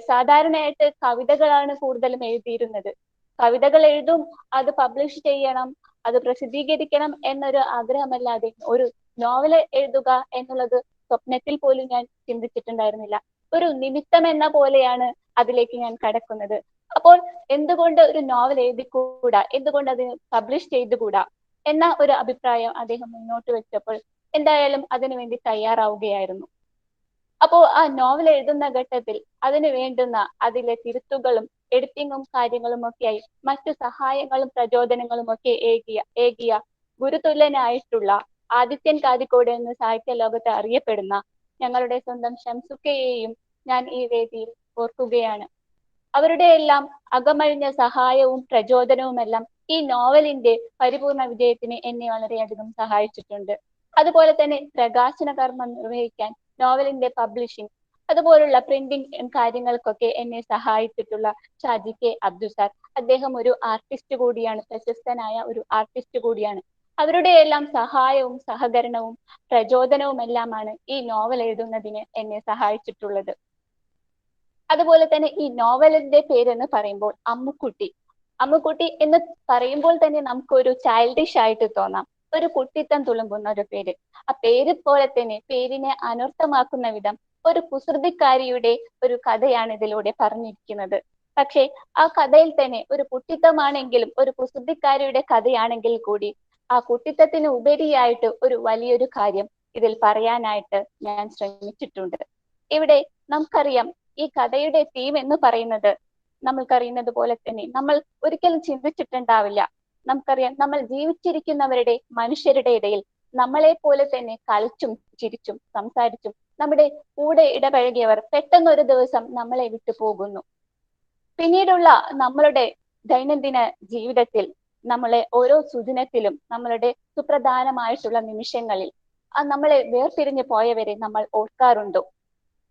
സാധാരണയായിട്ട് കവിതകളാണ് കൂടുതലും എഴുതിയിരുന്നത്. കവിതകൾ എഴുതും, അത് പബ്ലിഷ് ചെയ്യണം, അത് പ്രസിദ്ധീകരിക്കണം എന്നൊരു ആഗ്രഹമല്ലാതെ ഒരു നോവൽ എഴുതുക എന്നുള്ളത് സ്വപ്നത്തിൽ പോലും ഞാൻ ചിന്തിച്ചിട്ടുണ്ടായിരുന്നില്ല. ഒരു നിമിത്തം എന്ന പോലെയാണ് അതിലേക്ക് ഞാൻ കടക്കുന്നത്. അപ്പോൾ എന്തുകൊണ്ട് ഒരു നോവൽ എഴുതിക്കൂടാ, എന്തുകൊണ്ട് അത് പബ്ലിഷ് ചെയ്തുകൂടാ എന്ന ഒരു അഭിപ്രായം അദ്ദേഹം മുന്നോട്ട് വെച്ചപ്പോൾ എന്തായാലും അതിനുവേണ്ടി തയ്യാറാവുകയായിരുന്നു. അപ്പോ ആ നോവൽ എഴുതുന്ന ഘട്ടത്തിൽ അതിന് വേണ്ടുന്ന അതിലെ തിരുത്തുകളും എഡിറ്റിങ്ങും കാര്യങ്ങളും ഒക്കെയായി മറ്റു സഹായങ്ങളും പ്രചോദനങ്ങളും ഒക്കെ ഏകിയ ഗുരുതുല്യനായിട്ടുള്ള ആദിത്യൻ കാതിക്കോട് എന്ന് സാഹിത്യ ലോകത്ത് അറിയപ്പെടുന്ന ഞങ്ങളുടെ സ്വന്തം ഷംസുക്കയെയും ഞാൻ ഈ വേദിയിൽ ഓർക്കുകയാണ്. അവരുടെ എല്ലാം അകമഴിഞ്ഞ സഹായവും പ്രചോദനവുമെല്ലാം ഈ നോവലിന്റെ പരിപൂർണ വിജയത്തിന് എന്നെ വളരെയധികം സഹായിച്ചിട്ടുണ്ട്. അതുപോലെ തന്നെ പ്രകാശന കർമ്മം നിർവഹിക്കാൻ, നോവലിന്റെ പബ്ലിഷിംഗ്, അതുപോലുള്ള പ്രിന്റിംഗ് കാര്യങ്ങൾക്കൊക്കെ എന്നെ സഹായിച്ചിട്ടുള്ള ഷാജി കെ അബ്ദു സാർ. അദ്ദേഹം ഒരു ആർട്ടിസ്റ്റ് കൂടിയാണ്, പ്രശസ്തനായ ഒരു ആർട്ടിസ്റ്റ് കൂടിയാണ്. അവരുടെ എല്ലാം സഹായവും സഹകരണവും പ്രചോദനവും എല്ലാമാണ് ഈ നോവൽ എഴുതുന്നതിന് എന്നെ സഹായിച്ചിട്ടുള്ളത്. അതുപോലെ തന്നെ ഈ നോവലിന്റെ പേരെന്ന് പറയുമ്പോൾ അമ്മുക്കുട്ടി എന്ന് പറയുമ്പോൾ തന്നെ നമുക്കൊരു ചൈൽഡിഷ് ആയിട്ട് തോന്നാം, ഒരു കുട്ടിത്തം തുളുമ്പുന്ന ഒരു പേര്. ആ പേര് പോലെ തന്നെ പേരിനെ അനർത്ഥമാക്കുന്ന വിധം ഒരു കുസൃതിക്കാരിയുടെ ഒരു കഥയാണ് ഇതിലൂടെ പറഞ്ഞിരിക്കുന്നത്. പക്ഷേ ആ കഥയിൽ തന്നെ ഒരു കുട്ടിത്തമാണെങ്കിലും ഒരു കുസൃതിക്കാരിയുടെ കഥയാണെങ്കിൽ കൂടി ആ കുട്ടിത്തത്തിന് ഉപരിയായിട്ട് ഒരു വലിയൊരു കാര്യം ഇതിൽ പറയാനായിട്ട് ഞാൻ ശ്രമിച്ചിട്ടുണ്ട്. ഇവിടെ നമുക്കറിയാം, ഈ കഥയുടെ തീം എന്ന് പറയുന്നത് നമ്മൾക്കറിയുന്നത് പോലെ തന്നെ നമ്മൾ ഒരിക്കലും ചിന്തിച്ചിട്ടുണ്ടാവില്ല. നമുക്കറിയാം, നമ്മൾ ജീവിച്ചിരിക്കുന്നവരുടെ മനുഷ്യരുടെ ഇടയിൽ നമ്മളെ പോലെ തന്നെ കളിച്ചും ചിരിച്ചും സംസാരിച്ചും നമ്മുടെ കൂടെ ഇടപഴകിയവർ പെട്ടെന്ന് ഒരു ദിവസം നമ്മളെ വിട്ടു പോകുന്നു. പിന്നീടുള്ള നമ്മളുടെ ദൈനംദിന ജീവിതത്തിൽ നമ്മളെ ഓരോ സുദിനത്തിലും നമ്മളുടെ സുപ്രധാനമായിട്ടുള്ള നിമിഷങ്ങളിൽ നമ്മളെ വേർപിരിഞ്ഞു പോയവരെ നമ്മൾ ഓർക്കാറുണ്ടോ?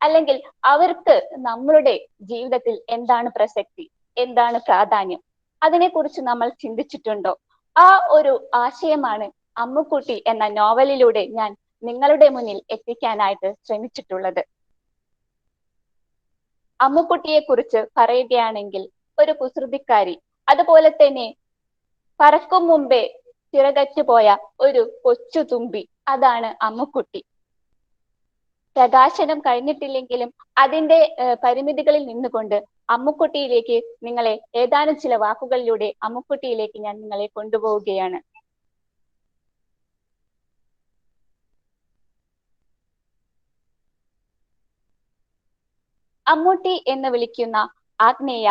അല്ലെങ്കിൽ അവർക്ക് നമ്മളുടെ ജീവിതത്തിൽ എന്താണ് പ്രസക്തി, എന്താണ് പ്രാധാന്യം, അതിനെക്കുറിച്ച് നമ്മൾ ചിന്തിച്ചിട്ടുണ്ടോ? ആ ഒരു ആശയമാണ് അമ്മുക്കുട്ടി എന്ന നോവലിലൂടെ ഞാൻ നിങ്ങളുടെ മുന്നിൽ എത്തിക്കാനായിട്ട് ശ്രമിച്ചിട്ടുള്ളത്. അമ്മുക്കുട്ടിയെ കുറിച്ച് പറയുകയാണെങ്കിൽ ഒരു കുസൃതിക്കാരി, അതുപോലെ തന്നെ പറക്കും മുമ്പേ ചിറകറ്റുപോയ ഒരു കൊച്ചു തുമ്പി, അതാണ് അമ്മുക്കുട്ടി. പ്രകാശനം കഴിഞ്ഞിട്ടില്ലെങ്കിലും അതിന്റെ പരിമിതികളിൽ നിന്നുകൊണ്ട് അമ്മുക്കുട്ടിയിലേക്ക് നിങ്ങളെ ഏതാനും ചില വാക്കുകളിലൂടെ അമ്മുക്കുട്ടിയിലേക്ക് ഞാൻ നിങ്ങളെ കൊണ്ടുപോവുകയാണ്. അമ്മൂട്ടി എന്ന് വിളിക്കുന്ന ആഗ്നേയ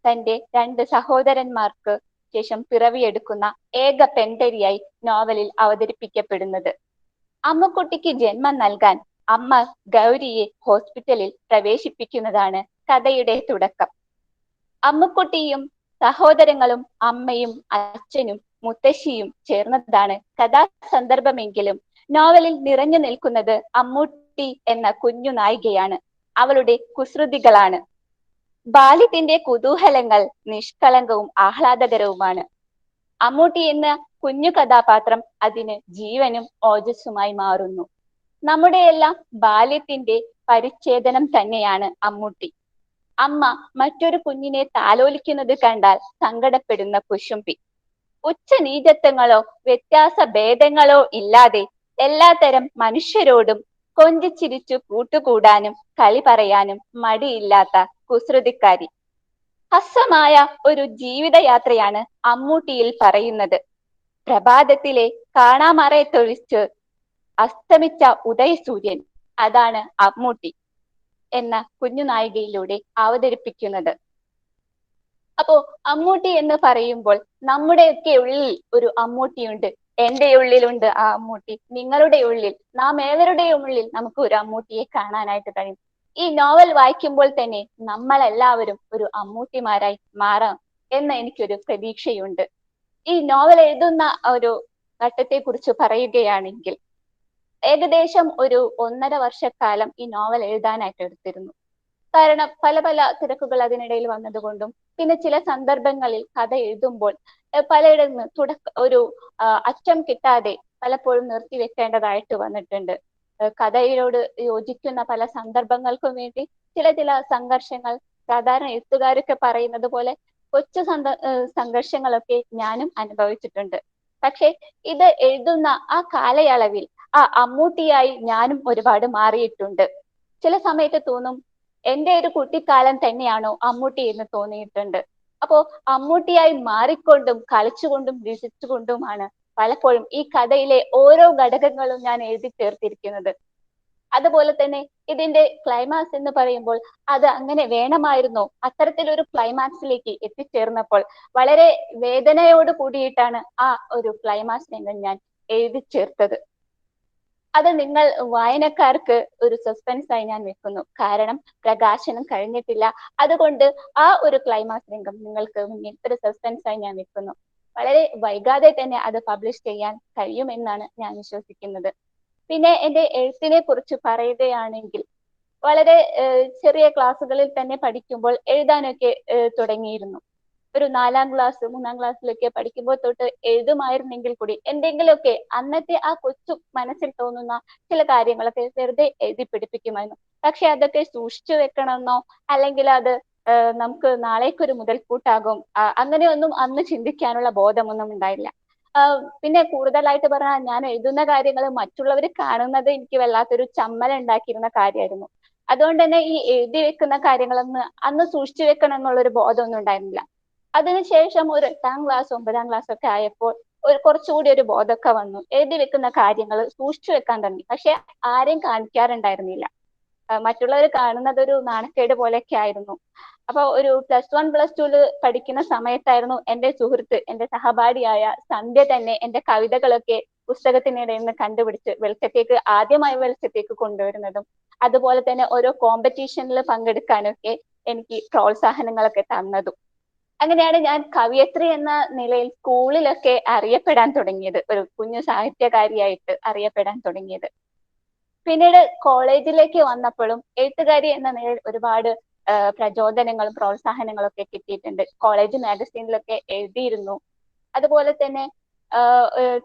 തന്റെ 2 സഹോദരന്മാർക്ക് ശേഷം പിറവിയെടുക്കുന്ന ഏക പെൺതരിയായി നോവലിൽ അവതരിപ്പിക്കപ്പെടുന്നത്. അമ്മുക്കുട്ടിക്ക് ജന്മം നൽകാൻ അമ്മ ഗൗരിയെ ഹോസ്പിറ്റലിൽ പ്രവേശിപ്പിക്കുന്നതാണ് കഥയുടെ തുടക്കം. അമ്മുക്കുട്ടിയും സഹോദരങ്ങളും അമ്മയും അച്ഛനും മുത്തശ്ശിയും ചേർന്നതാണ് കഥാസന്ദർഭമെങ്കിലും നോവലിൽ നിറഞ്ഞു നിൽക്കുന്നത് അമ്മൂട്ടി എന്ന കുഞ്ഞു നായികയാണ്, അവളുടെ കുസൃതികളാണ്. ബാല്യത്തിന്റെ കുതൂഹലങ്ങൾ നിഷ്കളങ്കവും ആഹ്ലാദകരവുമാണ്. അമ്മൂട്ടി എന്ന കുഞ്ഞു കഥാപാത്രം അതിന് ജീവനും ഓജസ്സുമായി മാറുന്നു. നമ്മുടെയെല്ലാം ബാല്യത്തിന്റെ പരിച്ഛേദനം തന്നെയാണ് അമ്മൂട്ടി. അമ്മ മറ്റൊരു കുഞ്ഞിനെ താലോലിക്കുന്നത് കണ്ടാൽ സങ്കടപ്പെടുന്ന കുശുമ്പി. ഉച്ചനീചത്വങ്ങളോ വ്യത്യാസ ഭേദങ്ങളോ ഇല്ലാതെ എല്ലാത്തരം മനുഷ്യരോടും കൊഞ്ചിച്ചിരിച്ചു കൂട്ടുകൂടാനും കളി പറയാനും മടിയില്ലാത്ത കുസൃതിക്കാരി. ഹസ്സമായ ഒരു ജീവിതയാത്രയാണ് അമ്മൂട്ടിയിൽ പറയുന്നത്. പ്രഭാതത്തിലെ കാണാമറയത്തൊഴിച്ച് അസ്തമിച്ച ഉദയസൂര്യൻ, അതാണ് അമ്മൂട്ടി എന്ന കുഞ്ഞു നായികയിലൂടെ അവതരിപ്പിക്കുന്നത്. അപ്പോ അമ്മൂട്ടി എന്ന് പറയുമ്പോൾ നമ്മുടെയൊക്കെ ഉള്ളിൽ ഒരു അമ്മൂട്ടിയുണ്ട്. എന്റെ ഉള്ളിലുണ്ട് ആ അമ്മൂട്ടി, നിങ്ങളുടെ ഉള്ളിൽ, നാം ഏവരുടെയും ഉള്ളിൽ നമുക്ക് ഒരു അമ്മൂട്ടിയെ കാണാനായിട്ട് കഴിയും. ഈ നോവൽ വായിക്കുമ്പോൾ തന്നെ നമ്മളെല്ലാവരും ഒരു അമ്മൂട്ടിമാരായി മാറാം എന്ന് എനിക്കൊരു പ്രതീക്ഷയുണ്ട്. ഈ നോവൽ എഴുതുന്ന ഒരു ഘട്ടത്തെ കുറിച്ച് പറയുകയാണെങ്കിൽ ഏകദേശം ഒരു 1.5 വർഷക്കാലം ഈ നോവൽ എഴുതാനായിട്ട് എടുത്തിരുന്നു. കാരണം പല പല തിരക്കുകൾ അതിനിടയിൽ വന്നതുകൊണ്ടും പിന്നെ ചില സന്ദർഭങ്ങളിൽ കഥ എഴുതുമ്പോൾ പലയിടത്തും ഒരു അറ്റം കിട്ടാതെ പലപ്പോഴും നിർത്തിവെക്കേണ്ടതായിട്ട് വന്നിട്ടുണ്ട്. കഥയോട് യോജിക്കുന്ന പല സന്ദർഭങ്ങൾക്കും വേണ്ടി ചില സംഘർഷങ്ങൾ, സാധാരണ എഴുത്തുകാരൊക്കെ പറയുന്നത് പോലെ കൊച്ചു സംഘർഷങ്ങളൊക്കെ ഞാനും അനുഭവിച്ചിട്ടുണ്ട്. പക്ഷെ ഇത് എഴുതുന്ന ആ കാലയളവിൽ ആ അമ്മൂട്ടിയായി ഞാനും ഒരുപാട് മാറിയിട്ടുണ്ട്. ചില സമയത്ത് തോന്നും എന്റെ ഒരു കുട്ടിക്കാലം തന്നെയാണോ അമ്മൂട്ടി എന്ന് തോന്നിയിട്ടുണ്ട്. അപ്പോ അമ്മൂട്ടിയായി മാറിക്കൊണ്ടും കളിച്ചുകൊണ്ടും രസിച്ചുകൊണ്ടുമാണ് പലപ്പോഴും ഈ കഥയിലെ ഓരോ ഘടകങ്ങളും ഞാൻ എഴുതി ചേർത്തിരിക്കുന്നത്. അതുപോലെ തന്നെ ഇതിന്റെ ക്ലൈമാക്സ് എന്ന് പറയുമ്പോൾ അത് അങ്ങനെ വേണമായിരുന്നോ, അത്തരത്തിലൊരു ക്ലൈമാക്സിലേക്ക് എത്തിച്ചേർന്നപ്പോൾ വളരെ വേദനയോട് കൂടിയിട്ടാണ് ആ ഒരു ക്ലൈമാക്സ് രംഗം ഞാൻ എഴുതി ചേർത്തത്. അത് നിങ്ങൾ വായനക്കാർക്ക് ഒരു സസ്പെൻസ് ആയി ഞാൻ വെക്കുന്നു. കാരണം പ്രകാശനം കഴിഞ്ഞിട്ടില്ല, അതുകൊണ്ട് ആ ഒരു ക്ലൈമാക്സ് രംഗം നിങ്ങൾക്ക് മുന്നിൽ ഒരു സസ്പെൻസ് ആയി ഞാൻ വെക്കുന്നു. വളരെ വൈകാതെ തന്നെ അത് പബ്ലിഷ് ചെയ്യാൻ കഴിയുമെന്നാണ് ഞാൻ വിശ്വസിക്കുന്നത്. പിന്നെ എന്റെ എഴുത്തിനെ കുറിച്ച് പറയുകയാണെങ്കിൽ വളരെ ചെറിയ ക്ലാസ്സുകളിൽ തന്നെ പഠിക്കുമ്പോൾ എഴുതാനൊക്കെ തുടങ്ങിയിരുന്നു. ഒരു 4ാം ക്ലാസ് 3ാം ക്ലാസ്സിലൊക്കെ പഠിക്കുമ്പോൾ തൊട്ട് എഴുതുമായിരുന്നെങ്കിൽ കൂടി എന്തെങ്കിലുമൊക്കെ അന്നത്തെ ആ കൊച്ചു മനസ്സിൽ തോന്നുന്ന ചില കാര്യങ്ങളൊക്കെ വെറുതെ എഴുതി പിടിപ്പിക്കുമായിരുന്നു. പക്ഷെ അതൊക്കെ സൂക്ഷിച്ചു വെക്കണമെന്നോ അല്ലെങ്കിൽ അത് നമുക്ക് നാളേക്കൊരു മുതൽക്കൂട്ടാകും അങ്ങനെയൊന്നും അന്ന് ചിന്തിക്കാനുള്ള ബോധമൊന്നും ഉണ്ടായില്ല. പിന്നെ കൂടുതലായിട്ട് പറഞ്ഞാൽ ഞാൻ എഴുതുന്ന കാര്യങ്ങൾ മറ്റുള്ളവർ കാണുന്നത് എനിക്ക് വല്ലാത്തൊരു ചമ്മൽ ഉണ്ടാക്കിയിരുന്ന കാര്യമായിരുന്നു. അതുകൊണ്ട് തന്നെ ഈ എഴുതി വെക്കുന്ന കാര്യങ്ങളൊന്ന് അന്ന് സൂക്ഷിച്ചു വെക്കണം എന്നുള്ളൊരു ബോധമൊന്നും ഉണ്ടായിരുന്നില്ല. അതിനുശേഷം ഒരു 8ാം ക്ലാസ് 9ാം ക്ലാസ് ഒക്കെ ആയപ്പോൾ കുറച്ചുകൂടി ഒരു ബോധമൊക്കെ വന്നു. എഴുതി വെക്കുന്ന കാര്യങ്ങൾ സൂക്ഷിച്ചു വെക്കാൻ തുടങ്ങി. പക്ഷെ ആരെയും കാണിക്കാറുണ്ടായിരുന്നില്ല. മറ്റുള്ളവർ കാണുന്നത് ഒരു നാണക്കേട് പോലെയൊക്കെ ആയിരുന്നു. അപ്പൊ ഒരു +1 +2 പഠിക്കുന്ന സമയത്തായിരുന്നു എന്റെ സുഹൃത്ത്, എന്റെ സഹപാഠിയായ സന്ധ്യ തന്നെ എന്റെ കവിതകളൊക്കെ പുസ്തകത്തിനിടയിൽ നിന്ന് കണ്ടുപിടിച്ച് ആദ്യമായി വെളിച്ചത്തേക്ക് കൊണ്ടുവരുന്നതും അതുപോലെ തന്നെ ഓരോ കോമ്പറ്റീഷനിൽ പങ്കെടുക്കാനൊക്കെ എനിക്ക് പ്രോത്സാഹനങ്ങളൊക്കെ തന്നതും. അങ്ങനെയാണ് ഞാൻ കവിയത്രി എന്ന നിലയിൽ സ്കൂളിലൊക്കെ അറിയപ്പെടാൻ തുടങ്ങിയത്, ഒരു കുഞ്ഞു സാഹിത്യകാരിയായിട്ട് അറിയപ്പെടാൻ തുടങ്ങിയത്. പിന്നീട് കോളേജിലേക്ക് വന്നപ്പോഴും എഴുത്തുകാരി എന്ന നിലയിൽ ഒരുപാട് പ്രചോദനങ്ങളും പ്രോത്സാഹനങ്ങളും ഒക്കെ കിട്ടിയിട്ടുണ്ട്. കോളേജ് മാഗസീനിലൊക്കെ എഴുതിയിരുന്നു. അതുപോലെ തന്നെ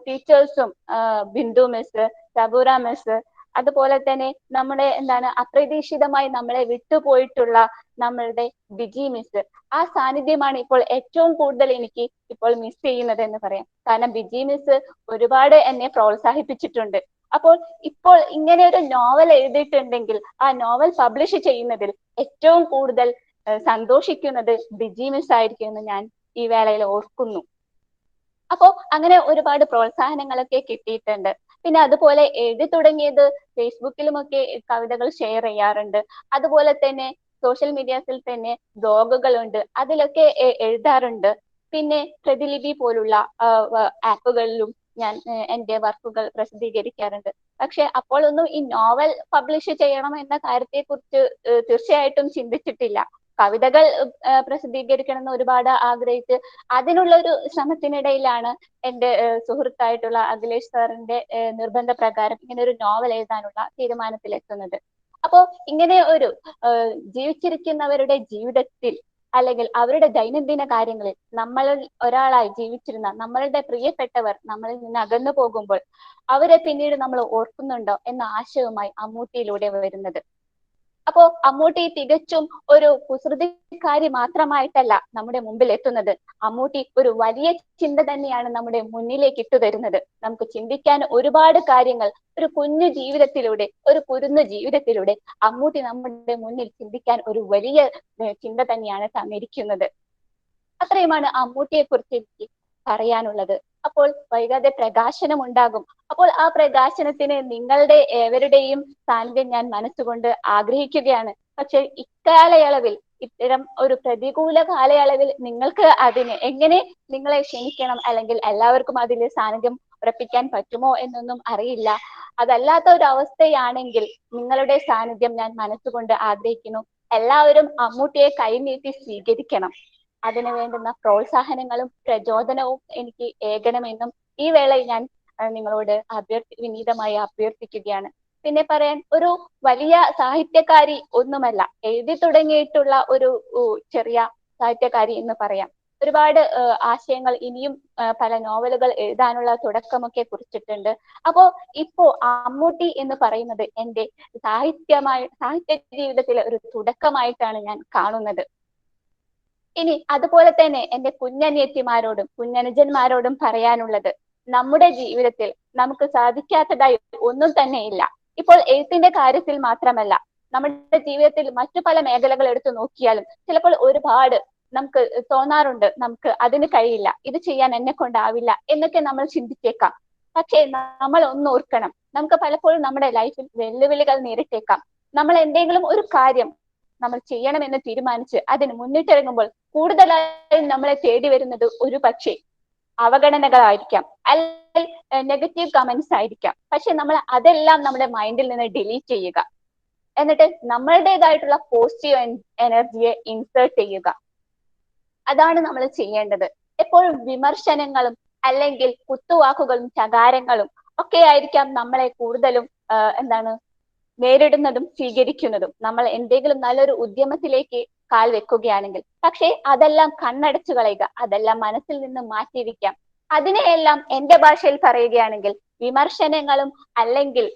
ടീച്ചേഴ്സും ബിന്ദു മിസ്, സബൂറ മിസ്, അതുപോലെ തന്നെ നമ്മുടെ അപ്രതീക്ഷിതമായി നമ്മളെ വിട്ടുപോയിട്ടുള്ള നമ്മളുടെ ബിജി മിസ്, ആ സാന്നിധ്യമാണ് ഇപ്പോൾ ഏറ്റവും കൂടുതൽ എനിക്ക് ഇപ്പോൾ മിസ് ചെയ്യുന്നത് എന്ന് പറയാം. കാരണം ബിജി മിസ് ഒരുപാട് എന്നെ പ്രോത്സാഹിപ്പിച്ചിട്ടുണ്ട്. അപ്പോൾ ഇപ്പോൾ ഇങ്ങനെ ഒരു നോവൽ എഴുതിയിട്ടുണ്ടെങ്കിൽ ആ നോവൽ പബ്ലിഷ് ചെയ്യുന്നതിൽ ഏറ്റവും കൂടുതൽ സന്തോഷിക്കുന്നത് ബിജി മിസ് ആയിരിക്കും എന്ന് ഞാൻ ഈ വേളയിൽ ഓർക്കുന്നു. അപ്പോ അങ്ങനെ ഒരുപാട് പ്രോത്സാഹനങ്ങളൊക്കെ കിട്ടിയിട്ടുണ്ട്. പിന്നെ അതുപോലെ എഴുതി തുടങ്ങിയത് ഫേസ്ബുക്കിലുമൊക്കെ കവിതകൾ ഷെയർ ചെയ്യാറുണ്ട്. അതുപോലെ തന്നെ സോഷ്യൽ മീഡിയാസിൽ തന്നെ ബ്ലോഗുകളുണ്ട്, അതിലൊക്കെ എഴുതാറുണ്ട്. പിന്നെ പ്രതിലിപി പോലുള്ള ആപ്പുകളിലും ഞാൻ എന്റെ വർക്കുകൾ പ്രസിദ്ധീകരിക്കാറുണ്ട്. പക്ഷെ അപ്പോഴൊന്നും ഈ നോവൽ പബ്ലിഷ് ചെയ്യണം എന്ന കാര്യത്തെക്കുറിച്ച് തീർച്ചയായിട്ടും ചിന്തിച്ചിട്ടില്ല. കവിതകൾ പ്രസിദ്ധീകരിക്കണം എന്ന് ഒരുപാട് ആഗ്രഹിച്ച് അതിനുള്ള ഒരു ശ്രമത്തിനിടയിലാണ് എന്റെ സുഹൃത്തായിട്ടുള്ള അഖിലേഷ് സാറിന്റെ നിർബന്ധ പ്രകാരം ഇങ്ങനെ ഒരു നോവൽ എഴുതാനുള്ള തീരുമാനത്തിലെത്തുന്നത്. അപ്പോ ഇങ്ങനെ ഒരു ജീവിച്ചിരിക്കുന്നവരുടെ ജീവിതത്തിൽ അല്ലെങ്കിൽ അവരുടെ ദൈനംദിന കാര്യങ്ങളിൽ നമ്മളിൽ ഒരാളായി ജീവിച്ചിരുന്ന നമ്മളുടെ പ്രിയപ്പെട്ടവർ നമ്മളിൽ നിന്ന് അകന്നു പോകുമ്പോൾ അവരെ പിന്നീട് നമ്മൾ ഓർക്കുന്നുണ്ടോ എന്ന ആശയവുമായി അമ്മൂട്ടിയിലൂടെ വരുന്നത്. അപ്പോ അമ്മൂട്ടി തികച്ചും ഒരു കുസൃതിക്കാരി മാത്രമായിട്ടല്ല നമ്മുടെ മുമ്പിൽ എത്തുന്നത്. അമ്മൂട്ടി ഒരു വലിയ ചിന്ത തന്നെയാണ് നമ്മുടെ മുന്നിലേക്ക് ഇട്ടുതരുന്നത്. നമുക്ക് ചിന്തിക്കാൻ ഒരുപാട് കാര്യങ്ങൾ ഒരു കുഞ്ഞു ജീവിതത്തിലൂടെ, ഒരു കുരുന്നു ജീവിതത്തിലൂടെ അമ്മൂട്ടി നമ്മുടെ മുന്നിൽ ചിന്തിക്കാൻ ഒരു വലിയ ചിന്ത തന്നെയാണ് തന്നിരിക്കുന്നത്. അത്രയുമാണ് അമ്മൂട്ടിയെ കുറിച്ച് എനിക്ക് പറയാനുള്ളത്. അപ്പോൾ വൈകാതെ പ്രകാശനം ഉണ്ടാകും. അപ്പോൾ ആ പ്രകാശനത്തിന് നിങ്ങളുടെ ഏവരുടെയും സാന്നിധ്യം ഞാൻ മനസ്സുകൊണ്ട് ആഗ്രഹിക്കുകയാണ്. പക്ഷെ ഇക്കാലയളവിൽ, ഇത്തരം ഒരു പ്രതികൂല കാലയളവിൽ നിങ്ങൾക്ക് അതിന് എങ്ങനെ നിങ്ങളെ ക്ഷണിക്കണം അല്ലെങ്കിൽ എല്ലാവർക്കും അതിൽ സാന്നിധ്യം ഉറപ്പിക്കാൻ പറ്റുമോ എന്നൊന്നും അറിയില്ല. അതല്ലാത്ത ഒരു അവസ്ഥയാണെങ്കിൽ നിങ്ങളുടെ സാന്നിധ്യം ഞാൻ മനസ്സുകൊണ്ട് ആഗ്രഹിക്കുന്നു. എല്ലാവരും അമ്മൂട്ടിയെ കൈനീട്ടി സ്വീകരിക്കണം. അതിനു വേണ്ടുന്ന പ്രോത്സാഹനങ്ങളും പ്രചോദനവും എനിക്ക് ഏകണമെന്നും ഈ വേളയിൽ ഞാൻ നിങ്ങളോട് വിനീതമായി അഭ്യർത്ഥിക്കുകയാണ്. പിന്നെ പറയാൻ, ഒരു വലിയ സാഹിത്യകാരി ഒന്നുമല്ല, എഴുതി തുടങ്ങിയിട്ടുള്ള ഒരു ചെറിയ സാഹിത്യകാരി എന്ന് പറയാം. ഒരുപാട് ആശയങ്ങൾ ഇനിയും പല നോവലുകൾ എഴുതാനുള്ള തുടക്കമൊക്കെ കുറിച്ചിട്ടുണ്ട്. അപ്പോ ഇപ്പോ അമ്മൂട്ടി എന്ന് പറയുന്നത് എന്റെ സാഹിത്യ ജീവിതത്തിലെ ഒരു തുടക്കമായിട്ടാണ് ഞാൻ കാണുന്നത്. ഇനി അതുപോലെ തന്നെ എന്റെ കുഞ്ഞനിയത്തിമാരോടും കുഞ്ഞനുജന്മാരോടും പറയാനുള്ളത്, നമ്മുടെ ജീവിതത്തിൽ നമുക്ക് സാധിക്കാത്തതായി ഒന്നും തന്നെ ഇല്ല. ഇപ്പോൾ എഴുത്തിന്റെ കാര്യത്തിൽ മാത്രമല്ല, നമ്മുടെ ജീവിതത്തിൽ മറ്റു പല മേഖലകൾ എടുത്തു നോക്കിയാലും ചിലപ്പോൾ ഒരുപാട് നമുക്ക് തോന്നാറുണ്ട്, നമുക്ക് അതിന് കഴിയില്ല, ഇത് ചെയ്യാൻ എന്നെ കൊണ്ടാവില്ല എന്നൊക്കെ നമ്മൾ ചിന്തിച്ചേക്കാം. പക്ഷേ നമ്മൾ ഒന്ന് ഓർക്കണം, നമുക്ക് പലപ്പോഴും നമ്മുടെ ലൈഫിൽ വെല്ലുവിളികൾ നേരിട്ടേക്കാം. നമ്മൾ എന്തെങ്കിലും ഒരു കാര്യം നമ്മൾ ചെയ്യണമെന്ന് തീരുമാനിച്ച് അതിന് മുന്നിട്ടിറങ്ങുമ്പോൾ കൂടുതലായും നമ്മളെ തേടി വരുന്നത് ഒരു പക്ഷേ അവഗണനകളായിരിക്കാം, അല്ലെങ്കിൽ നെഗറ്റീവ് കമന്റ്സ് ആയിരിക്കാം. പക്ഷെ നമ്മൾ അതെല്ലാം നമ്മുടെ മൈൻഡിൽ നിന്ന് ഡിലീറ്റ് ചെയ്യുക. എന്നിട്ട് നമ്മളുടേതായിട്ടുള്ള പോസിറ്റീവ് എനർജിയെ ഇൻസേർട്ട് ചെയ്യുക. അതാണ് നമ്മൾ ചെയ്യേണ്ടത്. എപ്പോഴും വിമർശനങ്ങളും അല്ലെങ്കിൽ കുത്തുവാക്കുകളും ശകാരങ്ങളും ഒക്കെ ആയിരിക്കാം നമ്മളെ കൂടുതലും നേരിടുന്നതും സ്വീകരിക്കുന്നതും. നമ്മൾ എന്തെങ്കിലും നല്ലൊരു ഉദ്യമത്തിലേക്ക് കാൽ വെക്കുകയാണെങ്കിൽ. പക്ഷേ അതെല്ലാം കണ്ണടച്ചു കളയുക, അതെല്ലാം മനസ്സിൽ നിന്ന് മാറ്റിയിരിക്കാം. അതിനെയെല്ലാം എന്റെ ഭാഷയിൽ പറയുകയാണെങ്കിൽ വിമർശനങ്ങളും അല്ലെങ്കിൽ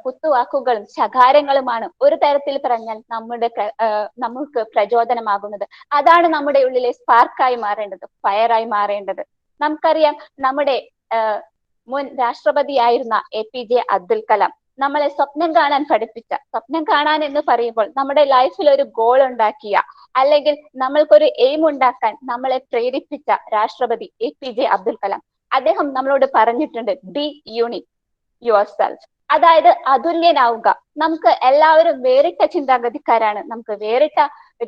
കുത്തുവാക്കുകളും ശകാരങ്ങളുമാണ് ഒരു തരത്തിൽ പറഞ്ഞാൽ നമുക്ക് പ്രചോദനമാകുന്നത്. അതാണ് നമ്മുടെ ഉള്ളിലെ സ്പാർക്കായി മാറേണ്ടത്, ഫയറായി മാറേണ്ടത്. നമുക്കറിയാം, നമ്മുടെ മുൻ രാഷ്ട്രപതിയായിരുന്ന APJ അബ്ദുൽ കലാം നമ്മളെ സ്വപ്നം കാണാൻ പഠിപ്പിച്ച, സ്വപ്നം കാണാൻ എന്ന് പറയുമ്പോൾ നമ്മുടെ ലൈഫിൽ ഒരു ഗോൾ ഉണ്ടാക്കിയ, അല്ലെങ്കിൽ നമ്മൾക്കൊരു എയിം ഉണ്ടാക്കാൻ നമ്മളെ പ്രേരിപ്പിച്ച രാഷ്ട്രപതി APJ അബ്ദുൽ കലാം, അദ്ദേഹം നമ്മളോട് പറഞ്ഞിട്ടുണ്ട്, ബി യൂണിക് യുവർ സെൽഫ്. അതായത് അതുല്യനാവുക. നമുക്ക് എല്ലാവരും വേറിട്ട ചിന്താഗതിക്കാരാണ്. നമുക്ക് വേറിട്ട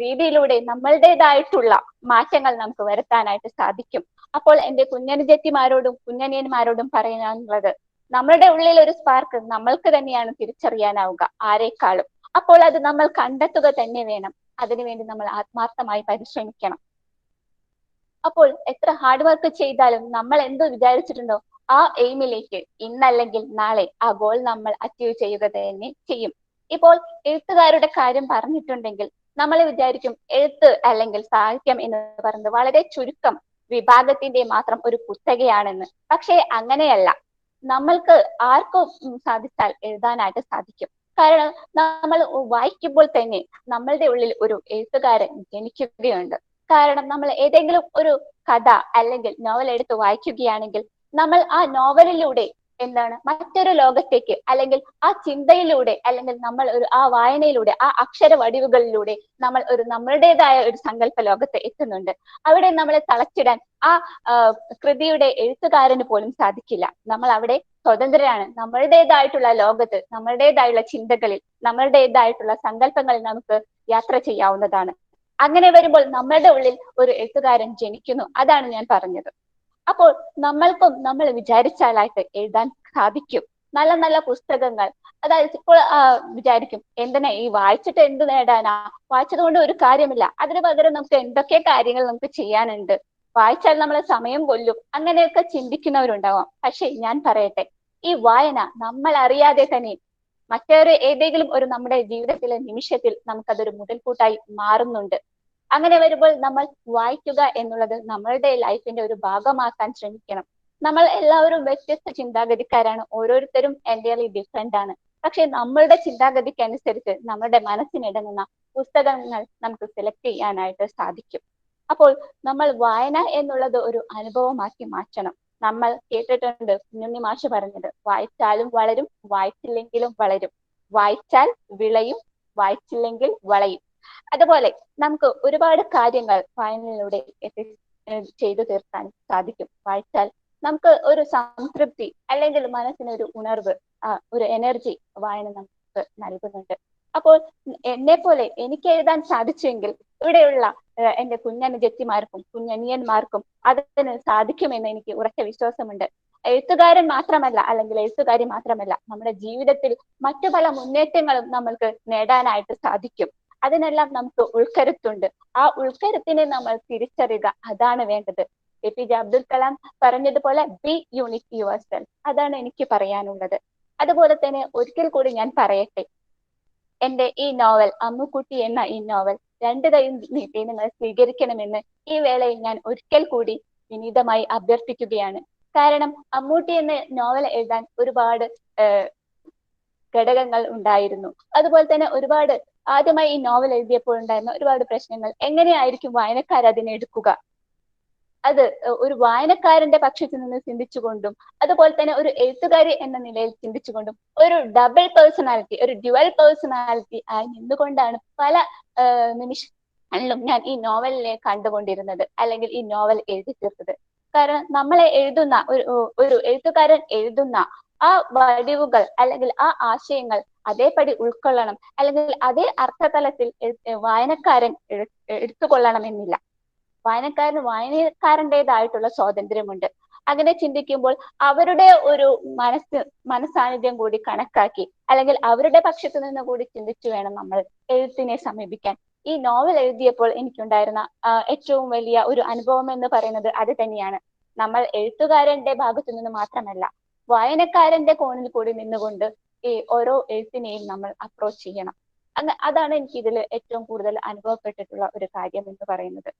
രീതിയിലൂടെ നമ്മളുടേതായിട്ടുള്ള മാറ്റങ്ങൾ നമുക്ക് വരുത്താനായിട്ട് സാധിക്കും. അപ്പോൾ എന്റെ കുഞ്ഞനുജത്തിമാരോടും കുഞ്ഞനിയന്മാരോടും പറയാനുള്ളത്, നമ്മളുടെ ഉള്ളിൽ ഒരു സ്പാർക്ക് നമ്മൾക്ക് തന്നെയാണ് തിരിച്ചറിയാനാവുക, ആരെക്കാളും. അപ്പോൾ അത് നമ്മൾ കണ്ടെത്തുക തന്നെ വേണം. അതിനുവേണ്ടി നമ്മൾ ആത്മാർത്ഥമായി പരിശ്രമിക്കണം. അപ്പോൾ എത്ര ഹാർഡ് വർക്ക് ചെയ്താലും നമ്മൾ എന്ത് വിചാരിച്ചിട്ടുണ്ടോ ആ എയിമിലേക്ക് ഇന്നല്ലെങ്കിൽ നാളെ ആ ഗോൾ നമ്മൾ അച്ചീവ് ചെയ്യുക തന്നെ ചെയ്യും. ഇപ്പോൾ എഴുത്തുകാരുടെ കാര്യം പറഞ്ഞിട്ടുണ്ടെങ്കിൽ നമ്മൾ വിചാരിക്കും എഴുത്ത് അല്ലെങ്കിൽ സാഹിത്യം എന്ന് പറയുന്നത് വളരെ ചുരുക്കം വിഭാഗത്തിന്റെ മാത്രം ഒരു കുത്തകയാണെന്ന്. പക്ഷേ അങ്ങനെയല്ല. നമ്മൾക്ക് ആർക്കും സാധിച്ചാൽ എഴുതാനായിട്ട് സാധിക്കും. കാരണം നമ്മൾ വായിക്കുമ്പോൾ തന്നെ നമ്മളുടെ ഉള്ളിൽ ഒരു എഴുത്തുകാരൻ ജനിക്കുകയുണ്ട്. കാരണം നമ്മൾ ഏതെങ്കിലും ഒരു കഥ അല്ലെങ്കിൽ നോവൽ എടുത്ത് വായിക്കുകയാണെങ്കിൽ നമ്മൾ ആ നോവലിലൂടെ എന്താണ് മറ്റൊരു ലോകത്തേക്ക് അല്ലെങ്കിൽ ആ ചിന്തയിലൂടെ അല്ലെങ്കിൽ നമ്മൾ ആ വായനയിലൂടെ ആ അക്ഷര വടിവുകളിലൂടെ നമ്മൾ നമ്മളുടേതായ ഒരു സങ്കല്പ ലോകത്ത് എത്തുന്നുണ്ട്. അവിടെ നമ്മളെ തളച്ചിടാൻ ആ കൃതിയുടെ എഴുത്തുകാരന് പോലും സാധിക്കില്ല. നമ്മൾ അവിടെ സ്വതന്ത്രരാണ്. നമ്മളുടേതായിട്ടുള്ള ലോകത്ത് നമ്മളുടേതായുള്ള ചിന്തകളിൽ നമ്മളുടേതായിട്ടുള്ള സങ്കല്പങ്ങളിൽ നമുക്ക് യാത്ര ചെയ്യാവുന്നതാണ്. അങ്ങനെ വരുമ്പോൾ നമ്മളുടെ ഉള്ളിൽ ഒരു എഴുത്തുകാരൻ ജനിക്കുന്നു. അതാണ് ഞാൻ പറഞ്ഞത്. അപ്പോൾ നമ്മൾക്കും നമ്മൾ വിചാരിച്ചാലായിട്ട് എഴുതാൻ സാധിക്കും. നല്ല നല്ല പുസ്തകങ്ങൾ, അതായത് ഇപ്പോൾ വിചാരിക്കും എന്തിനാ ഈ വായിച്ചിട്ട് എന്ത് നേടാനാ, വായിച്ചത് കൊണ്ട് ഒരു കാര്യമില്ല, അതിന് പകരം നമുക്ക് എന്തൊക്കെ കാര്യങ്ങൾ നമുക്ക് ചെയ്യാനുണ്ട്, വായിച്ചാൽ നമ്മളെ സമയം കൊല്ലും, അങ്ങനെയൊക്കെ ചിന്തിക്കുന്നവരുണ്ടാവാം. പക്ഷെ ഞാൻ പറയട്ടെ, ഈ വായന നമ്മൾ അറിയാതെ തന്നെ ഏതെങ്കിലും ഒരു നമ്മുടെ ജീവിതത്തിലെ നിമിഷത്തിൽ നമുക്കതൊരു മുതൽക്കൂട്ടായി മാറുന്നുണ്ട്. അങ്ങനെ വരുമ്പോൾ നമ്മൾ വായിക്കുക എന്നുള്ളത് നമ്മളുടെ ലൈഫിന്റെ ഒരു ഭാഗമാക്കാൻ ശ്രമിക്കണം. നമ്മൾ എല്ലാവരും വ്യത്യസ്ത ചിന്താഗതിക്കാരാണ്. ഓരോരുത്തരും എൻ്റയർലി ഡിഫറെന്റ് ആണ്. പക്ഷെ നമ്മളുടെ ചിന്താഗതിക്ക് അനുസരിച്ച് നമ്മുടെ മനസ്സിനിടങ്ങുന്ന പുസ്തകങ്ങൾ നമുക്ക് സെലക്ട് ചെയ്യാനായിട്ട് സാധിക്കും. അപ്പോൾ നമ്മൾ വായന എന്നുള്ളത് ഒരു അനുഭവമാക്കി മാറ്റണം. നമ്മൾ കേട്ടിട്ടുണ്ട് കുഞ്ഞുണ്ണി മാഷ് പറഞ്ഞത്, വായിച്ചാലും വളരും, വായിച്ചില്ലെങ്കിലും വളരും, വായിച്ചാൽ വിളയും, വായിച്ചില്ലെങ്കിൽ വളയും. അതുപോലെ നമുക്ക് ഒരുപാട് കാര്യങ്ങൾ വായനയിലൂടെ ചെയ്തു തീർക്കാൻ സാധിക്കും. വായിച്ചാൽ നമുക്ക് ഒരു സംതൃപ്തി അല്ലെങ്കിൽ മനസ്സിനൊരു ഉണർവ്, ഒരു എനർജി വായന നമുക്ക് നൽകുന്നുണ്ട്. അപ്പോൾ എന്നെ പോലെ എനിക്ക് എഴുതാൻ സാധിച്ചെങ്കിൽ ഇവിടെയുള്ള എന്റെ കുഞ്ഞനുജത്തിമാർക്കും കുഞ്ഞനിയന്മാർക്കും അതിന് സാധിക്കുമെന്ന് എനിക്ക് ഉറച്ച വിശ്വാസമുണ്ട്. എഴുത്തുകാരൻ മാത്രമല്ല അല്ലെങ്കിൽ എഴുത്തുകാരി മാത്രമല്ല, നമ്മുടെ ജീവിതത്തിൽ മറ്റു പല മുന്നേറ്റങ്ങളും നമ്മൾക്ക് നേടാനായിട്ട് സാധിക്കും. അതിനെല്ലാം നമുക്ക് ഉൾക്കരുത്തുണ്ട്. ആ ഉൾക്കരുത്തിനെ നമ്മൾ തിരിച്ചറിയുക, അതാണ് വേണ്ടത്. APJ അബ്ദുൽ കലാം പറഞ്ഞതുപോലെ ബി യൂണിറ്റ് യുവർ സെൽഫ്, അതാണ് എനിക്ക് പറയാനുള്ളത്. അതുപോലെ തന്നെ ഒരിക്കൽ കൂടി ഞാൻ പറയട്ടെ, എന്റെ ഈ നോവൽ അമ്മുക്കുട്ടി എന്ന ഈ നോവൽ 2 കൈ നീട്ടി നിങ്ങൾ സ്വീകരിക്കണമെന്ന് ഈ വേളയിൽ ഞാൻ ഒരിക്കൽ കൂടി വിനീതമായി അഭ്യർത്ഥിക്കുകയാണ്. കാരണം അമ്മൂട്ടി എന്ന നോവൽ എഴുതാൻ ഒരുപാട് ഘടകങ്ങൾ ഉണ്ടായിരുന്നു. അതുപോലെ തന്നെ ഒരുപാട് ആദ്യമായി ഈ നോവൽ എഴുതിയപ്പോൾ ഉണ്ടായിരുന്ന ഒരുപാട് പ്രശ്നങ്ങൾ. എങ്ങനെയായിരിക്കും വായനക്കാർ അതിനെ എടുക്കുക? അത് ഒരു വായനക്കാരന്റെ പക്ഷത്ത് നിന്ന് ചിന്തിച്ചുകൊണ്ടും അതുപോലെ തന്നെ ഒരു എഴുത്തുകാരി എന്ന നിലയിൽ ചിന്തിച്ചുകൊണ്ടും ഒരു ഡബിൾ പേഴ്സണാലിറ്റി, ഒരു ഡ്യുവൽ പേഴ്സണാലിറ്റി ആയി നിന്നുകൊണ്ടാണ് പല നിമിഷങ്ങളിലും ഞാൻ ഈ നോവലിനെ കണ്ടുകൊണ്ടിരുന്നത് അല്ലെങ്കിൽ ഈ നോവൽ എഴുതി തീർത്തത്. കാരണം നമ്മളെ എഴുതുന്ന ഒരു എഴുത്തുകാരൻ എഴുതുന്ന ആ വടിവുകൾ അല്ലെങ്കിൽ ആ ആശയങ്ങൾ അതേപടി ഉൾക്കൊള്ളണം അല്ലെങ്കിൽ അതേ അർത്ഥതലത്തിൽ വായനക്കാരൻ എടുത്തുകൊള്ളണമെന്നില്ല. വായനക്കാരൻ്റെതായിട്ടുള്ള സ്വാതന്ത്ര്യമുണ്ട്. അങ്ങനെ ചിന്തിക്കുമ്പോൾ അവരുടെ ഒരു മനസാന്നിധ്യം കൂടി കണക്കാക്കി അല്ലെങ്കിൽ അവരുടെ പക്ഷത്തു നിന്ന് കൂടി ചിന്തിച്ചു വേണം നമ്മൾ എഴുത്തിനെ സമീപിക്കാൻ. ഈ നോവൽ എഴുതിയപ്പോൾ എനിക്കുണ്ടായിരുന്ന ഏറ്റവും വലിയ ഒരു അനുഭവം എന്ന് പറയുന്നത് അത് തന്നെയാണ്. നമ്മൾ എഴുത്തുകാരന്റെ ഭാഗത്തു നിന്ന് മാത്രമല്ല, വായനക്കാരന്റെ കോണിൽ കൂടി നിന്നുകൊണ്ട് ഈ ഓരോ എഴുത്തിനെയും നമ്മൾ അപ്രോച്ച് ചെയ്യണം. അതാണ് എനിക്ക് ഇതിൽ ഏറ്റവും കൂടുതൽ അനുഭവപ്പെട്ടിട്ടുള്ള ഒരു കാര്യം എന്ന് പറയുന്നത്.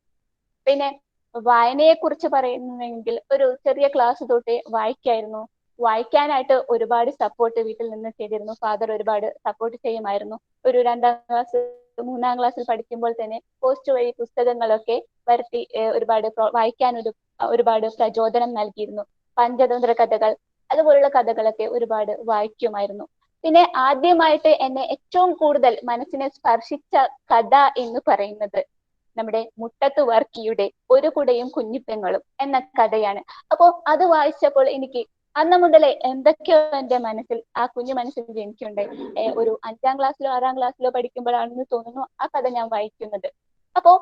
പിന്നെ വായനയെ കുറിച്ച് പറയുന്നെങ്കിൽ ഒരു ചെറിയ ക്ലാസ് തൊട്ടേ വായിക്കായിരുന്നു. വായിക്കാനായിട്ട് ഒരുപാട് സപ്പോർട്ട് വീട്ടിൽ നിന്ന് ചെയ്തിരുന്നു. ഫാദർ ഒരുപാട് സപ്പോർട്ട് ചെയ്യുമായിരുന്നു. ഒരു 2ാം ക്ലാസ് 3ാം ക്ലാസ്സിൽ പഠിക്കുമ്പോൾ തന്നെ പോസ്റ്റ് വഴി പുസ്തകങ്ങളൊക്കെ വരുത്തി വായിക്കാൻ ഒരുപാട് പ്രചോദനം നൽകിയിരുന്നു. പഞ്ചതന്ത്ര കഥകൾ അതുപോലുള്ള കഥകളൊക്കെ ഒരുപാട് വായിക്കുമായിരുന്നു. പിന്നെ ആദ്യമായിട്ട് എന്നെ ഏറ്റവും കൂടുതൽ മനസ്സിനെ സ്പർശിച്ച കഥ എന്ന് പറയുന്നത് നമ്മുടെ മുട്ടത്ത് വർക്കിയുടെ ഒരു കുടയും കുഞ്ഞിപ്പെങ്ങളും എന്ന കഥയാണ്. അപ്പോ അത് വായിച്ചപ്പോൾ എനിക്ക് അന്ന് മുതലേ എന്തൊക്കെയോ എന്റെ മനസ്സിൽ ആ കുഞ്ഞു മനസ്സിൽ ജനിക്കുണ്ടായി. ഒരു 5ാം ക്ലാസ്സിലോ 6ാം ക്ലാസ്സിലോ പഠിക്കുമ്പോഴാണെന്ന് തോന്നുന്നു ആ കഥ ഞാൻ വായിക്കുന്നത്. അപ്പോ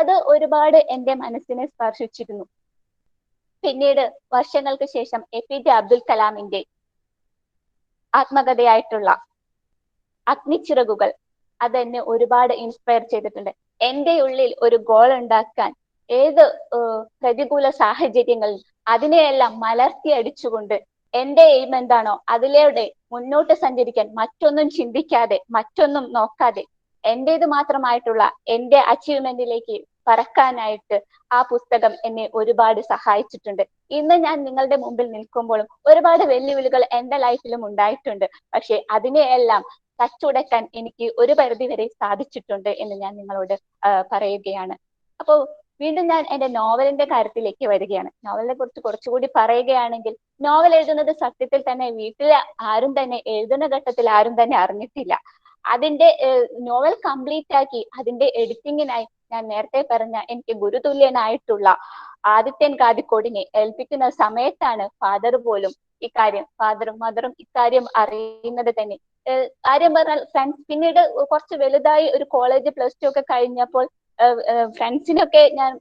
അത് ഒരുപാട് എന്റെ മനസ്സിനെ സ്പർശിച്ചിരുന്നു. പിന്നീട് വർഷങ്ങൾക്ക് ശേഷം APJ അബ്ദുൽ കലാമിന്റെ ആത്മകഥയായിട്ടുള്ള അഗ്നിച്ചിറകുകൾ അതെന്നെ ഒരുപാട് ഇൻസ്പയർ ചെയ്തിട്ടുണ്ട്. എന്റെ ഉള്ളിൽ ഒരു ഗോൾ ഉണ്ടാക്കാൻ ഏത് പ്രതികൂല സാഹചര്യങ്ങളിൽ അതിനെയെല്ലാം മലർത്തി അടിച്ചുകൊണ്ട് എന്റെ എയിം എന്താണോ അതിലൂടെ മുന്നോട്ട് സഞ്ചരിക്കാൻ, മറ്റൊന്നും ചിന്തിക്കാതെ മറ്റൊന്നും നോക്കാതെ എന്റേത് മാത്രമായിട്ടുള്ള എന്റെ അച്ചീവ്മെന്റിലേക്ക് പറക്കാനായിട്ട് ആ പുസ്തകം എന്നെ ഒരുപാട് സഹായിച്ചിട്ടുണ്ട്. ഇന്ന് ഞാൻ നിങ്ങളുടെ മുമ്പിൽ നിൽക്കുമ്പോഴും ഒരുപാട് വെല്ലുവിളികൾ എന്റെ ലൈഫിലും ഉണ്ടായിട്ടുണ്ട്. പക്ഷെ അതിനെയെല്ലാം തച്ചുടക്കാൻ എനിക്ക് ഒരു പരിധി വരെ സാധിച്ചിട്ടുണ്ട് എന്ന് ഞാൻ നിങ്ങളോട് പറയുകയാണ്. അപ്പോ വീണ്ടും ഞാൻ എന്റെ നോവലിന്റെ കാര്യത്തിലേക്ക് വരികയാണ്. നോവലിനെ കുറിച്ച് കുറച്ചുകൂടി പറയുകയാണെങ്കിൽ, നോവൽ എഴുതുന്നത് സത്യത്തിൽ തന്നെ വീട്ടിലെ ആരും തന്നെ എഴുതുന്ന ഘട്ടത്തിൽ ആരും തന്നെ അറിഞ്ഞിട്ടില്ല. അതിന്റെ നോവൽ കംപ്ലീറ്റ് ആക്കി അതിന്റെ എഡിറ്റിങ്ങിനായി ഞാൻ നേരത്തെ പറഞ്ഞ എനിക്ക് ഗുരുതുല്യനായിട്ടുള്ള ആദിത്യൻ കാതിക്കോടിനെ ഏൽപ്പിക്കുന്ന സമയത്താണ് ഫാദറും മദറും ഇക്കാര്യം അറിയുന്നത് തന്നെ. കാര്യം പറഞ്ഞാൽ ഫ്രണ്ട്സ് പിന്നീട് കുറച്ച് വലുതായി ഒരു കോളേജ് +2 ഒക്കെ കഴിഞ്ഞപ്പോൾ ഫ്രണ്ട്സിനൊക്കെ ഞാൻ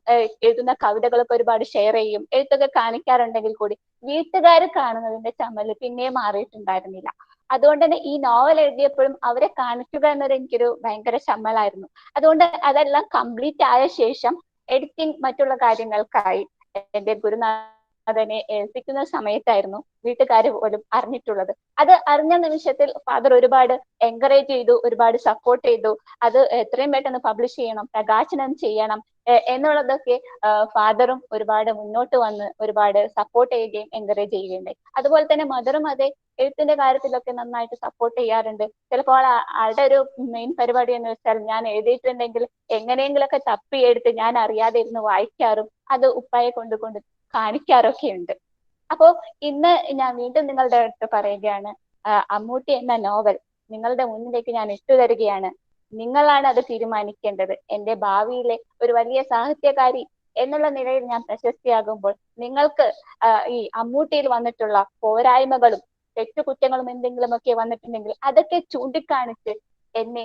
എഴുതുന്ന കവിതകളൊക്കെ ഒരുപാട് ഷെയർ ചെയ്യും, എഴുത്തൊക്കെ കാണിക്കാറുണ്ടെങ്കിൽ കൂടി വീട്ടുകാർ കാണുന്നതിന്റെ ചമ്മല് പിന്നെ മാറിയിട്ടുണ്ടായിരുന്നില്ല. അതുകൊണ്ട് തന്നെ ഈ നോവൽ എഴുതിയപ്പോഴും അവരെ കാണിക്കുക എന്നത് എനിക്കൊരു ഭയങ്കര ചമ്മലായിരുന്നു. അതുകൊണ്ട് അതെല്ലാം കംപ്ലീറ്റ് ആയ ശേഷം എഡിറ്റിംഗ് മറ്റുള്ള കാര്യങ്ങൾക്കായി എന്റെ ഗുരുനാഥനെ ഏൽപ്പിക്കുന്ന സമയത്തായിരുന്നു വീട്ടുകാർ പോലും അറിഞ്ഞിട്ടുള്ളത്. അത് അറിഞ്ഞ നിമിഷത്തിൽ ഫാദർ ഒരുപാട് എൻകറേജ് ചെയ്തു, ഒരുപാട് സപ്പോർട്ട് ചെയ്തു. അത് എത്രയും പെട്ടെന്ന് പബ്ലിഷ് ചെയ്യണം, പ്രകാശനം ചെയ്യണം എന്നുള്ളതൊക്കെ ഫാദറും ഒരുപാട് മുന്നോട്ട് വന്ന് ഒരുപാട് സപ്പോർട്ട് ചെയ്യുകയും എൻകറേജ് ചെയ്യുകയും ഉണ്ടായി. അതുപോലെ തന്നെ മദറും അതെ എഴുത്തിന്റെ കാര്യത്തിലൊക്കെ നന്നായിട്ട് സപ്പോർട്ട് ചെയ്യാറുണ്ട്. ചിലപ്പോൾ ആളുടെ ഒരു മെയിൻ പരിപാടി എന്ന് വെച്ചാൽ ഞാൻ എഴുതിയിട്ടുണ്ടെങ്കിൽ എങ്ങനെയെങ്കിലൊക്കെ തപ്പിയെടുത്ത് ഞാൻ അറിയാതെ ഇരുന്ന് വായിക്കാറും അത് ഉപ്പായെ കൊണ്ട് കാണിക്കാറൊക്കെ ഉണ്ട്. അപ്പോ ഇന്ന് ഞാൻ വീണ്ടും നിങ്ങളുടെ അടുത്ത് പറയുകയാണ്, അമ്മൂട്ടി എന്ന നോവൽ നിങ്ങളുടെ മുന്നിലേക്ക് ഞാൻ ഇട്ടുതരികയാണ്. നിങ്ങളാണ് അത് തീരുമാനിക്കേണ്ടത്. എന്റെ ഭാവിയിലെ ഒരു വലിയ സാഹിത്യകാരി എന്നുള്ള നിലയിൽ ഞാൻ പ്രശസ്തിയാകുമ്പോൾ നിങ്ങൾക്ക് ഈ അമ്മൂട്ടിയിൽ വന്നിട്ടുള്ള പോരായ്മകളും തെറ്റുകുറ്റങ്ങളും എന്തെങ്കിലുമൊക്കെ വന്നിട്ടുണ്ടെങ്കിൽ അതൊക്കെ ചൂണ്ടിക്കാണിച്ച് എന്നെ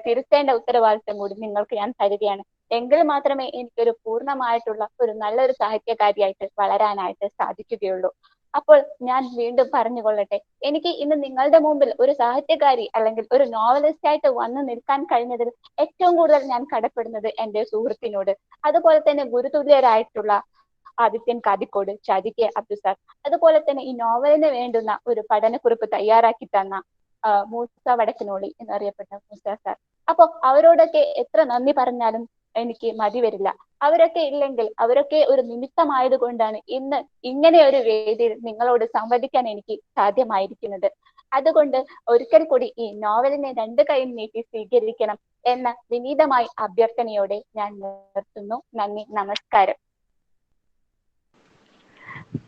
തിരുത്തേണ്ട ഉത്തരവാദിത്വം കൂടി നിങ്ങൾക്ക് ഞാൻ തരികയാണ്. എങ്കിൽ മാത്രമേ എനിക്കൊരു പൂർണ്ണമായിട്ടുള്ള ഒരു നല്ലൊരു സാഹിത്യകാരിയായിട്ട് വളരാനായിട്ട് സാധിക്കുകയുള്ളൂ. അപ്പോൾ ഞാൻ വീണ്ടും പറഞ്ഞുകൊള്ളട്ടെ, എനിക്ക് ഇന്ന് നിങ്ങളുടെ മുമ്പിൽ ഒരു സാഹിത്യകാരി അല്ലെങ്കിൽ ഒരു നോവലിസ്റ്റ് ആയിട്ട് വന്നു നിൽക്കാൻ കഴിഞ്ഞതിൽ ഏറ്റവും കൂടുതൽ ഞാൻ കടപ്പെടുന്നത് എന്റെ സുഹൃത്തിനോട്, അതുപോലെ തന്നെ ഗുരുതുല്യരായിട്ടുള്ള ആദിത്യൻ കാതിക്കോട്, ഷാജിക്ക് അബ്ദുസാർ, അതുപോലെ തന്നെ ഈ നോവലിന് വേണ്ടുന്ന ഒരു പഠനക്കുറിപ്പ് തയ്യാറാക്കി തന്ന മൂസ വടക്കിനോളി എന്നറിയപ്പെട്ട മൂസ സാർ. അപ്പൊ അവരോടൊക്കെ എത്ര നന്ദി പറഞ്ഞാലും എനിക്ക് മതി വരില്ല. അവരൊക്കെ ഇല്ലെങ്കിൽ, അവരൊക്കെ ഒരു നിമിത്തമായത് കൊണ്ടാണ് ഇന്ന് ഇങ്ങനെ ഒരു വേദിയിൽ നിങ്ങളോട് സംവദിക്കാൻ എനിക്ക് സാധ്യമായിരിക്കുന്നത്. അതുകൊണ്ട് ഒരിക്കൽ കൂടി ഈ നോവലിനെ 2 കൈയും നീട്ടി സ്വീകരിക്കണം എന്ന വിനീതമായ അഭ്യർത്ഥനയോടെ ഞാൻ നിർത്തുന്നു. നന്ദി, നമസ്കാരം.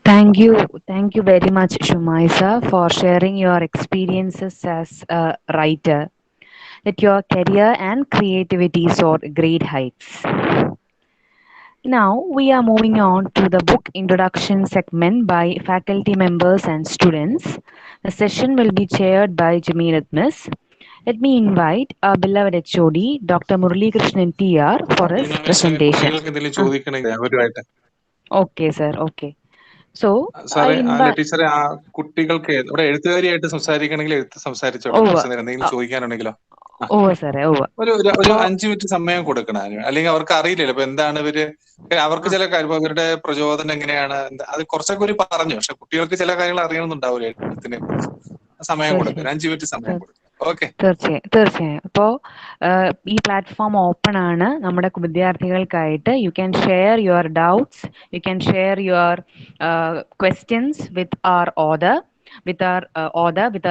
Thank you very much, Shumaisa, for sharing your experiences as a writer. That your career and creativity soared great heights. Now we are moving on to the book introduction segment by faculty members and students. The session will be chaired by Jameel Admis. Let me invite our beloved HOD, Dr. Murali Krishnan TR, for his presentation. Okay, sir. Okay. So, സാറേ ടീച്ചറെ ആ കുട്ടികൾക്ക് ഇവിടെ എഴുത്തുകാരിയായിട്ട് സംസാരിക്കണമെങ്കിൽ സംസാരിച്ചോട്ടെ. എന്തെങ്കിലും ചോദിക്കാനുണ്ടെങ്കിലോ ഒരു 5 minute സമയം കൊടുക്കണം. അല്ലെങ്കിൽ അവർക്ക് അറിയില്ലല്ലോ ഇപ്പൊ എന്താണ് അവർക്ക് ചില കാര്യം അവരുടെ പ്രചോദനം എങ്ങനെയാണ് അത് കുറച്ചൊക്കെ ഒരു പറഞ്ഞു. പക്ഷെ കുട്ടികൾക്ക് ചില കാര്യങ്ങൾ അറിയണമെന്നുണ്ടാവില്ല എഴുത്തിനെ കുറിച്ച്. സമയം കൊടുക്കുക, 5 മിനിറ്റ് സമയം കൊടുക്കുക. ഓക്കെ, തീർച്ചയായും. അപ്പോ ഈ പ്ലാറ്റ്ഫോം ഓപ്പൺ ആണ് നമ്മുടെ വിദ്യാർത്ഥികൾക്കായിട്ട്. You can share your doubts, you can share your questions with our author, with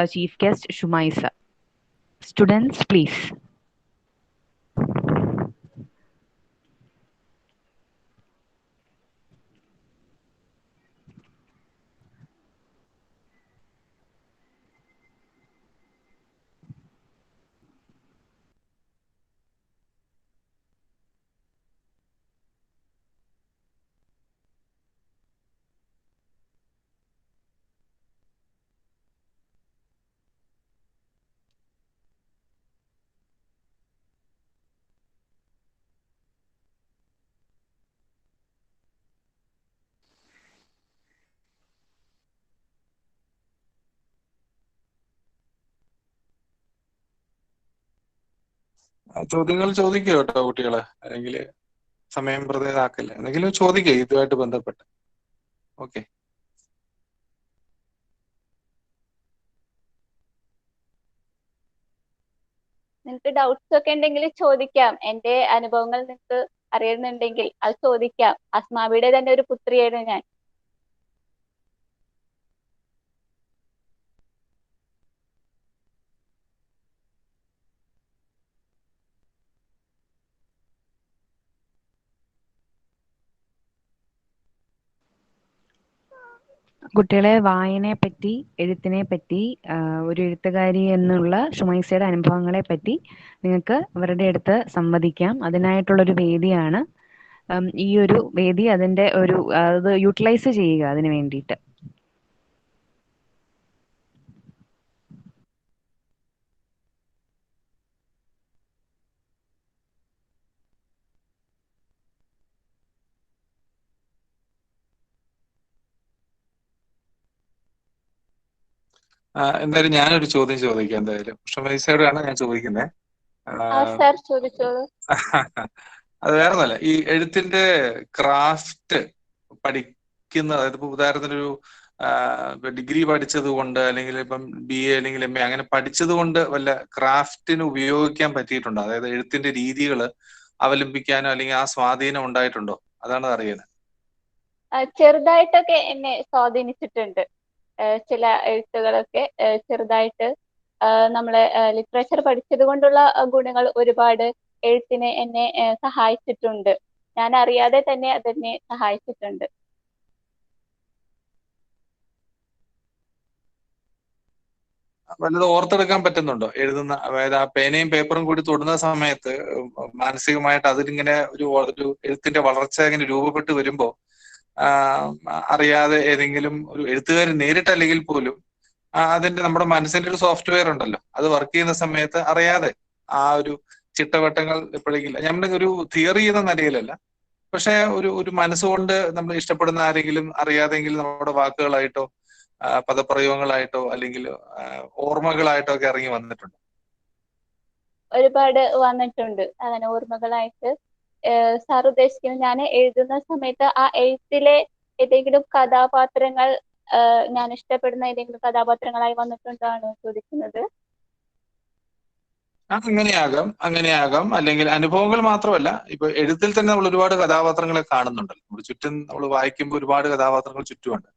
our chief guest Shumaisa. Students, please. ചോദ്യങ്ങൾ ചോദിക്കുക കേട്ടോ കുട്ടികളെ, അല്ലെങ്കിൽ സമയം വെറുതെ ഇതാക്കില്ല. എന്തെങ്കിലും ചോദിക്കുക ഇതുമായിട്ട് ബന്ധപ്പെട്ട്. ഓക്കെ, നിങ്ങൾക്ക് ഡൗട്ട്സ് ഒക്കെ ഉണ്ടെങ്കിൽ ചോദിക്കാം. എന്റെ അനുഭവങ്ങൾ നിങ്ങൾക്ക് അറിയുന്നുണ്ടെങ്കിൽ അത് ചോദിക്കാം. അസ്മാബിയുടെ തന്നെ ഒരു പുത്രിയാണ് ഞാൻ. കുട്ടികളെ വായനയെ പറ്റി, എഴുത്തിനെ പറ്റി, ഒരു എഴുത്തുകാരി എന്നുള്ള ഷുമൈസയുടെ അനുഭവങ്ങളെ പറ്റി നിങ്ങൾക്ക് അവരുടെ അടുത്ത് സംവദിക്കാം. അതിനായിട്ടുള്ളൊരു വേദിയാണ് ഈ ഒരു വേദി. അതിന്റെ ഒരു അത് യൂട്ടിലൈസ് ചെയ്യുക അതിന് വേണ്ടിയിട്ട്. എന്തായാലും ഞാനൊരു ചോദ്യം ചോദിക്കാം. എന്തായാലും ഷുമൈസയോടാണ് ഞാൻ ചോദിക്കുന്നത്. സാർ ചോദിച്ചോളൂ. അത് വേറെ ഒന്നല്ല, ഈ എഴുത്തിന്റെ ക്രാഫ്റ്റ് പഠിക്കുന്ന, അതായത് ഇപ്പൊ ഉദാഹരണത്തിനൊരു ഡിഗ്രി പഠിച്ചത് കൊണ്ട് അല്ലെങ്കിൽ ഇപ്പം BA അല്ലെങ്കിൽ MA അങ്ങനെ പഠിച്ചത് കൊണ്ട് വല്ല ക്രാഫ്റ്റിന് ഉപയോഗിക്കാൻ പറ്റിയിട്ടുണ്ടോ? അതായത് എഴുത്തിന്റെ രീതികൾ അവലംബിക്കാനോ അല്ലെങ്കിൽ ആ സ്വാധീനം ഉണ്ടായിട്ടുണ്ടോ? അതാണ് അറിയുന്നത്. ചെറുതായിട്ടൊക്കെ എന്നെ സ്വാധീനിച്ചിട്ടുണ്ട്. ചില എഴുത്തുകളൊക്കെ ചെറുതായിട്ട് നമ്മളെ ലിറ്ററേച്ചർ പഠിച്ചത് കൊണ്ടുള്ള ഗുണങ്ങൾ ഒരുപാട് എഴുത്തിനെ എന്നെ സഹായിച്ചിട്ടുണ്ട്. ഞാൻ അറിയാതെ തന്നെ അതെന്നെ സഹായിച്ചിട്ടുണ്ട്. വല്ലതും ഓർത്തെടുക്കാൻ പറ്റുന്നുണ്ടോ എഴുതുന്ന? അതായത് ആ പേനയും പേപ്പറും കൂടി തൊടുന്ന സമയത്ത് മാനസികമായിട്ട് അതിലിങ്ങനെ ഒരു എഴുത്തിന്റെ വളർച്ച ഇങ്ങനെ രൂപപ്പെട്ട് വരുമ്പോ അറിയാതെ ഏതെങ്കിലും ഒരു എഴുത്തുകാരൻ നേരിട്ടല്ലെങ്കിൽ പോലും അതിന്റെ നമ്മുടെ മനസ്സിന്റെ ഒരു സോഫ്റ്റ്വെയർ ഉണ്ടല്ലോ, അത് വർക്ക് ചെയ്യുന്ന സമയത്ത് അറിയാതെ ആ ഒരു ചിട്ടവട്ടങ്ങൾ എപ്പോഴെങ്കിലും, നമ്മുടെ ഒരു തിയറി ചെയ്യുന്ന നിലയിലല്ല, പക്ഷെ ഒരു മനസ്സുകൊണ്ട് നമ്മൾ ഇഷ്ടപ്പെടുന്ന ആരെങ്കിലും അറിയാതെങ്കിലും നമ്മുടെ വാക്കുകളായിട്ടോ പദപ്രയോഗങ്ങളായിട്ടോ അല്ലെങ്കിൽ ഓർമ്മകളായിട്ടോ ഒക്കെ ഇറങ്ങി വന്നിട്ടുണ്ട്? ഒരുപാട് വന്നിട്ടുണ്ട് അങ്ങനെ ഓർമ്മകളായിട്ട്. സാർ ഉദ്ദേശിക്കുന്നത് ഞാൻ എഴുതുന്ന സമയത്ത് ആ എഴുത്തിലെ ഏതെങ്കിലും കഥാപാത്രങ്ങൾ ഞാൻ ഇഷ്ടപ്പെടുന്ന ഏതെങ്കിലും കഥാപാത്രങ്ങളായി വന്നിട്ടുണ്ടാണോ ചോദിക്കുന്നത്? അങ്ങനെയാകാം. അല്ലെങ്കിൽ അനുഭവങ്ങൾ മാത്രമല്ല, ഇപ്പൊ എഴുത്തിൽ തന്നെ നമ്മൾ ഒരുപാട് കഥാപാത്രങ്ങളെ കാണുന്നുണ്ടല്ലോ. നമ്മൾ ചുറ്റും നമ്മൾ വായിക്കുമ്പോൾ ഒരുപാട് കഥാപാത്രങ്ങൾ ചുറ്റുമുണ്ട്.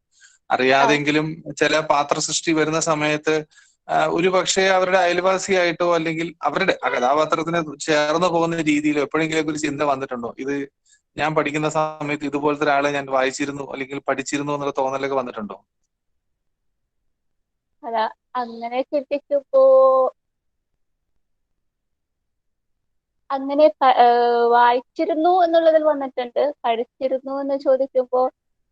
അറിയാതെങ്കിലും ചില പാത്ര സൃഷ്ടി വരുന്ന സമയത്ത് ഒരു പക്ഷേ അവരുടെ അയൽവാസിയായിട്ടോ അല്ലെങ്കിൽ അവരുടെ ആ കഥാപാത്രത്തിന് ചേർന്ന് പോകുന്ന രീതിയിലോ എപ്പോഴെങ്കിലും ഒരു ചിന്ത വന്നിട്ടുണ്ടോ? ഇത് ഞാൻ പഠിക്കുന്ന സമയത്ത് ഇതുപോലത്തെ ഒരാളെ ഞാൻ വായിച്ചിരുന്നു അല്ലെങ്കിൽ പഠിച്ചിരുന്നു എന്നുള്ള തോന്നലൊക്കെ വന്നിട്ടുണ്ടോ? അതാ അങ്ങനെ ചിന്തിക്കുമ്പോ അങ്ങനെ വായിച്ചിരുന്നു എന്നുള്ളതിൽ വന്നിട്ടുണ്ട്. പഠിച്ചിരുന്നു എന്ന് ചോദിക്കുമ്പോ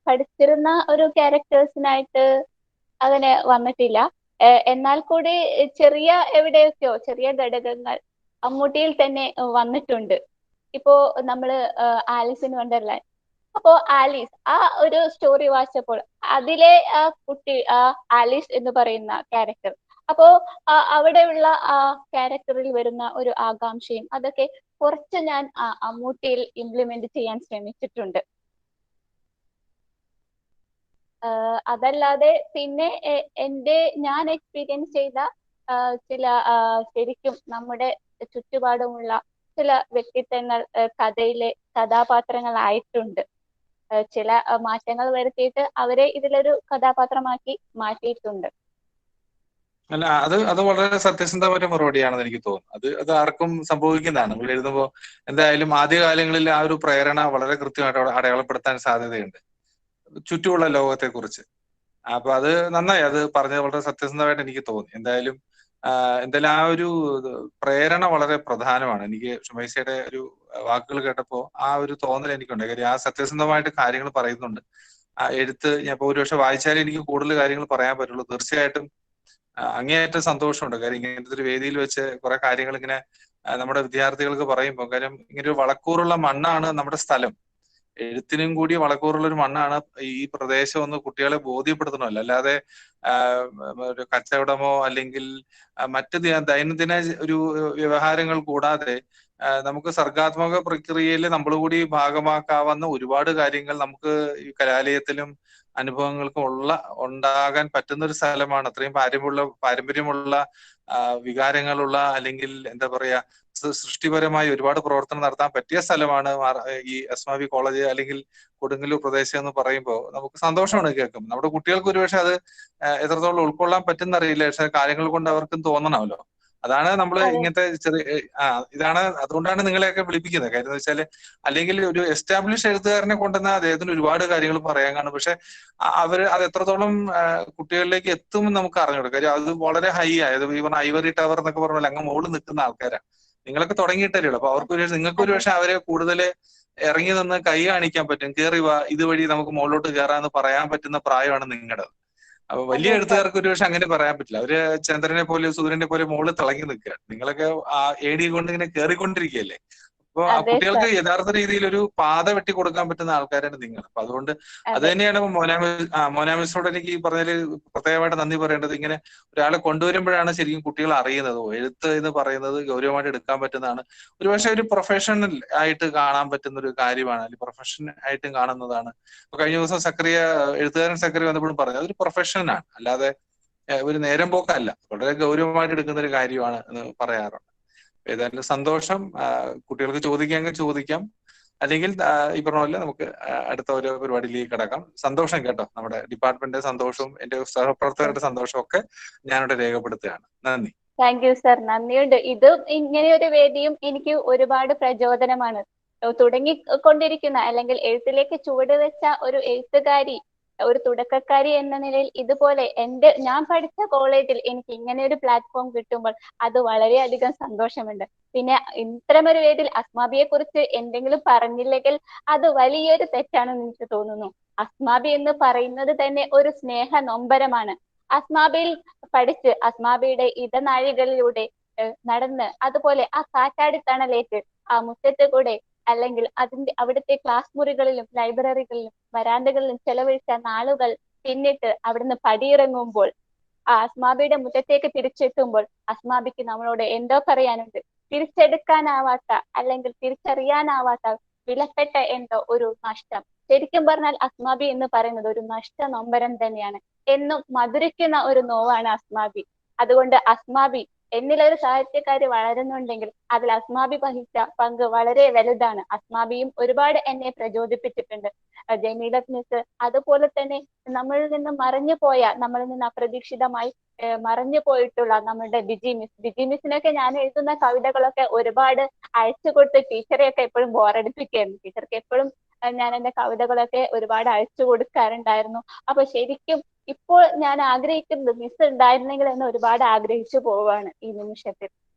പഠിച്ചിരുന്ന ഒരു ക്യാരക്ടേഴ്സിനായിട്ട് അങ്ങനെ വന്നിട്ടില്ല. എന്നാൽ കൂടി ചെറിയ എവിടെയൊക്കെയോ ചെറിയ ഘടകങ്ങൾ മമ്മൂട്ടിയിൽ തന്നെ വന്നിട്ടുണ്ട്. ഇപ്പോ നമ്മള് ആലിസ് ഇൻ വണ്ടർലാൻഡ്, അപ്പോ ആലീസ് ആ ഒരു സ്റ്റോറി വായിച്ചപ്പോൾ അതിലെ ആ കുട്ടി, ആ ആലീസ് എന്ന് പറയുന്ന ക്യാരക്ടർ, അപ്പോ അവിടെയുള്ള ആ ക്യാരക്ടറിൽ വരുന്ന ഒരു ആകാംക്ഷയും അതൊക്കെ കുറച്ച് ഞാൻ മമ്മൂട്ടിയിൽ ഇംപ്ലിമെന്റ് ചെയ്യാൻ ശ്രമിച്ചിട്ടുണ്ട്. അതല്ലാതെ പിന്നെ ഞാൻ എക്സ്പീരിയൻസ് ചെയ്ത ചില ശരിക്കും നമ്മുടെ ചുറ്റുപാടുമുള്ള ചില വ്യക്തിത്വങ്ങൾ കഥയിലെ കഥാപാത്രങ്ങളായിട്ടുണ്ട്. ചില മാറ്റങ്ങൾ വരുത്തിയിട്ട് അവരെ ഇതിലൊരു കഥാപാത്രമാക്കി മാറ്റിയിട്ടുണ്ട്. അല്ല, അത് വളരെ സത്യസന്ധമായ മറുപടിയാണെന്ന് എനിക്ക് തോന്നുന്നു. അത് ആർക്കും സംഭവിക്കുന്നതാണ്. നമ്മൾ എഴുതുമ്പോൾ എന്തായാലും ആദ്യകാലങ്ങളിൽ ആ ഒരു പ്രേരണ വളരെ കൃത്യമായിട്ട് അടയാളപ്പെടുത്താൻ സാധ്യതയുണ്ട് ചുറ്റുമുള്ള ലോകത്തെ കുറിച്ച്. അപ്പൊ അത് നന്നായി, അത് പറഞ്ഞത് വളരെ സത്യസന്ധമായിട്ട് എനിക്ക് തോന്നി. എന്തായാലും ആ ഒരു പ്രേരണ വളരെ പ്രധാനമാണ്. എനിക്ക് ഷുമൈസയുടെ ഒരു വാക്കുകൾ കേട്ടപ്പോ ആ ഒരു തോന്നൽ എനിക്കുണ്ട്. കാര്യം ആ സത്യസന്ധമായിട്ട് കാര്യങ്ങൾ പറയുന്നുണ്ട്. ആ എഴുത്ത് ഞാൻ ഇപ്പൊ ഒരുപക്ഷെ വായിച്ചാലേ എനിക്ക് കൂടുതൽ കാര്യങ്ങൾ പറയാൻ പറ്റുള്ളൂ. തീർച്ചയായിട്ടും അങ്ങേയറ്റം സന്തോഷമുണ്ട്. കാര്യം ഇങ്ങനത്തെ ഒരു വേദിയിൽ വെച്ച് കുറെ കാര്യങ്ങൾ ഇങ്ങനെ നമ്മുടെ വിദ്യാർത്ഥികൾക്ക് പറയുമ്പോൾ, കാര്യം ഇങ്ങനെ ഒരു വളക്കൂറുള്ള മണ്ണാണ് നമ്മുടെ സ്ഥലം, എഴുത്തിനും കൂടി വളക്കൂറുള്ള ഒരു മണ്ണാണ് ഈ പ്രദേശം എന്ന് കുട്ടികളെ ബോധ്യപ്പെടുത്തണമല്ലോ. അല്ലാതെ ഒരു കച്ചവടമോ അല്ലെങ്കിൽ മറ്റ് ദൈനംദിന ഒരു വ്യവഹാരങ്ങൾ കൂടാതെ നമുക്ക് സർഗാത്മക പ്രക്രിയയിൽ നമ്മൾ കൂടി ഭാഗമാക്കാവുന്ന ഒരുപാട് കാര്യങ്ങൾ നമുക്ക് ഈ കലാലയത്തിലും അനുഭവങ്ങൾക്കും ഉണ്ടാകാൻ പറ്റുന്ന ഒരു സ്ഥലമാണ്. അത്രയും പാരമ്പര്യമുള്ള വികാരങ്ങളുള്ള അല്ലെങ്കിൽ എന്താ പറയാ സൃഷ്ടിപരമായി ഒരുപാട് പ്രവർത്തനം നടത്താൻ പറ്റിയ സ്ഥലമാണ് ഈ അസ്മാബി കോളേജ് അല്ലെങ്കിൽ കൊടുങ്ങല്ലൂർ പ്രദേശം എന്ന് പറയുമ്പോൾ നമുക്ക് സന്തോഷമാണ് കേൾക്കും. നമ്മുടെ കുട്ടികൾക്ക് ഒരുപക്ഷെ അത് എത്രത്തോളം ഉൾക്കൊള്ളാൻ പറ്റുന്നറിയില്ല, പക്ഷെ കാര്യങ്ങൾ കൊണ്ട് അവർക്കും തോന്നണമല്ലോ. അതാണ് നമ്മൾ ഇങ്ങനത്തെ ഇതാണ്, അതുകൊണ്ടാണ് നിങ്ങളെയൊക്കെ വിളിപ്പിക്കുന്നത്. കാര്യം എന്ന് വെച്ചാല് അല്ലെങ്കിൽ ഒരു എസ്റ്റാബ്ലിഷ് എഴുത്തുകാരനെ കൊണ്ടുവന്നാൽ അദ്ദേഹത്തിന് ഒരുപാട് കാര്യങ്ങൾ പറയാൻ കാണും, പക്ഷെ അത് എത്രത്തോളം കുട്ടികളിലേക്ക് എത്തുമെന്ന് നമുക്ക് അറിഞ്ഞൂടാ. കാര്യം അത് വളരെ ഹൈ ആയത് ഈ പറഞ്ഞ ഐവറി ടവർ എന്നൊക്കെ പറഞ്ഞാൽ അങ്ങ് മുകളിൽ നിൽക്കുന്ന ആൾക്കാരാണ്. നിങ്ങളൊക്കെ തുടങ്ങിയിട്ടല്ലേ ഉള്ളൂ. അപ്പൊ നിങ്ങൾക്ക് ഒരു പക്ഷെ അവരെ കൂടുതൽ ഇറങ്ങി നിന്ന് കൈ കാണിക്കാൻ പറ്റും. കയറി വാ, ഇതുവഴി നമുക്ക് മുകളിലോട്ട് കയറാന്ന് പറയാൻ പറ്റുന്ന പ്രായമാണ് നിങ്ങളുടെ. അപ്പൊ വലിയ എഴുത്തുകാർക്ക് ഒരു പക്ഷെ അങ്ങനെ പറയാൻ പറ്റില്ല. അവര് ചന്ദ്രനെ പോലെ സൂര്യനെ പോലെ മുകളിൽ തിളങ്ങി നിൽക്കുക. നിങ്ങളൊക്കെ ആ ഏടി കൊണ്ട് ഇങ്ങനെ കയറിക്കൊണ്ടിരിക്കുകയല്ലേ. അപ്പൊ ആ കുട്ടികൾക്ക് യഥാർത്ഥ രീതിയിൽ ഒരു പാത വെട്ടി കൊടുക്കാൻ പറ്റുന്ന ആൾക്കാരാണ് നിങ്ങൾ. അപ്പൊ അതുകൊണ്ട് അത് തന്നെയാണ് മോനാമിസിനോട് എനിക്ക് ഈ പറഞ്ഞതിൽ പ്രത്യേകമായിട്ട് നന്ദി പറയേണ്ടത്. ഇങ്ങനെ ഒരാളെ കൊണ്ടുവരുമ്പോഴാണ് ശരിക്കും കുട്ടികൾ അറിയുന്നത് എഴുത്ത് എന്ന് പറയുന്നത് ഗൗരവമായിട്ട് എടുക്കാൻ പറ്റുന്നതാണ്. ഒരുപക്ഷെ ഒരു പ്രൊഫഷണൽ ആയിട്ട് കാണാൻ പറ്റുന്ന ഒരു കാര്യമാണ്, അല്ലെങ്കിൽ പ്രൊഫഷൻ ആയിട്ടും കാണുന്നതാണ്. ഇപ്പൊ കഴിഞ്ഞ ദിവസം എഴുത്തുകാരൻ സക്രിയ വന്നപ്പോഴും പറഞ്ഞു അതൊരു പ്രൊഫഷനാണ്, അല്ലാതെ ഒരു നേരം പോക്കല്ല, വളരെ ഗൗരവമായിട്ട് എടുക്കുന്ന ഒരു കാര്യമാണ് എന്ന് പറയാറുണ്ട്. ഏതായാലും സന്തോഷം. കുട്ടികൾക്ക് ചോദിക്കാം, അല്ലെങ്കിൽ ഈ പറഞ്ഞ പോലെ നമുക്ക് അടുത്ത ഓരോ പരിപാടിയിലേക്ക് കിടക്കാം. സന്തോഷം കേട്ടോ. നമ്മുടെ ഡിപ്പാർട്ട്മെന്റിന്റെ സന്തോഷവും എന്റെ സഹപ്രവർത്തകരുടെ സന്തോഷവും ഒക്കെ ഞാനിവിടെ രേഖപ്പെടുത്തുകയാണ്. നന്ദി. താങ്ക് യു സർ, നന്ദിയുണ്ട്. ഇതും ഇങ്ങനെയൊരു വേദിയും എനിക്ക് ഒരുപാട് പ്രചോദനമാണ്. തുടങ്ങിക്കൊണ്ടിരിക്കുന്ന അല്ലെങ്കിൽ എഴുത്തിലേക്ക് ചുവടുവെച്ച ഒരു എഴുത്തുകാരി, ഒരു തുടക്കക്കാരി എന്ന നിലയിൽ ഇതുപോലെ ഞാൻ പഠിച്ച കോളേജിൽ എനിക്ക് ഇങ്ങനെ ഒരു പ്ലാറ്റ്ഫോം കിട്ടുമ്പോൾ അത് വളരെയധികം സന്തോഷമുണ്ട്. പിന്നെ ഇത്തരമൊരു വേദിയിൽ അസ്മാബിയെ കുറിച്ച് എന്തെങ്കിലും പറഞ്ഞില്ലെങ്കിൽ അത് വലിയൊരു തെറ്റാണെന്ന് എനിക്ക് തോന്നുന്നു. അസ്മാബി എന്ന് പറയുന്നത് തന്നെ ഒരു സ്നേഹ നൊമ്പരമാണ്. അസ്മാബിയിൽ പഠിച്ച് അസ്മാബിയുടെ ഇടനാഴികളിലൂടെ നടന്ന് അതുപോലെ ആ കാറ്റാടിത്തണലേക്ക് ആ മുറ്റത്ത് കൂടെ അല്ലെങ്കിൽ അവിടുത്തെ ക്ലാസ് മുറികളിലും ലൈബ്രറികളിലും വരാന്തകളിലും ചെലവഴിച്ച നാളുകൾ പിന്നിട്ട് അവിടുന്ന് പടിയിറങ്ങുമ്പോൾ ആ അസ്മാബിയുടെ മുറ്റത്തേക്ക് തിരിച്ചെത്തുമ്പോൾ അസ്മാബിക്ക് നമ്മളോട് എന്തോ പറയാനുണ്ട്. തിരിച്ചെടുക്കാനാവാത്ത അല്ലെങ്കിൽ തിരിച്ചറിയാനാവാത്ത വിലപ്പെട്ട എന്തോ ഒരു നഷ്ടം. ശരിക്കും പറഞ്ഞാൽ അസ്മാബി എന്ന് പറയുന്നത് ഒരു നഷ്ട നൊമ്പരം തന്നെയാണ്. എന്നും മധുരിക്കുന്ന ഒരു നോവാണ് അസ്മാബി. അതുകൊണ്ട് അസ്മാബി എന്നിലൊരു സാഹിത്യകാരി വളരുന്നുണ്ടെങ്കിൽ അതിൽ അസ്മാബി വഹിച്ച പങ്ക് വളരെ വലുതാണ്. അസ്മാബിയും ഒരുപാട് എന്നെ പ്രചോദിപ്പിച്ചിട്ടുണ്ട്. ജമീലത്ത് മിസ്, അതുപോലെ തന്നെ നമ്മളിൽ നിന്ന് നമ്മളിൽ നിന്ന് അപ്രതീക്ഷിതമായി മറഞ്ഞു പോയിട്ടുള്ള നമ്മുടെ ബിജി മിസ്സിനൊക്കെ ഞാൻ എഴുതുന്ന കവിതകളൊക്കെ ഒരുപാട് അയച്ചു കൊടുത്ത് ടീച്ചറെയൊക്കെ എപ്പോഴും ബോറടിപ്പിക്കുകയായിരുന്നു. ടീച്ചർക്ക് എപ്പോഴും ഞാൻ എന്റെ കവിതകളൊക്കെ ഒരുപാട് അയച്ചു കൊടുക്കാറുണ്ടായിരുന്നു. അപ്പൊ ശരിക്കും ഇപ്പോൾ ഞാൻ ആഗ്രഹിക്കുന്നത് മിസ് ഉണ്ടായിരുന്നെങ്കിൽ എന്ന് ഒരുപാട് ആഗ്രഹിച്ചു പോവാണ് ഈ നിമിഷത്തിൽ.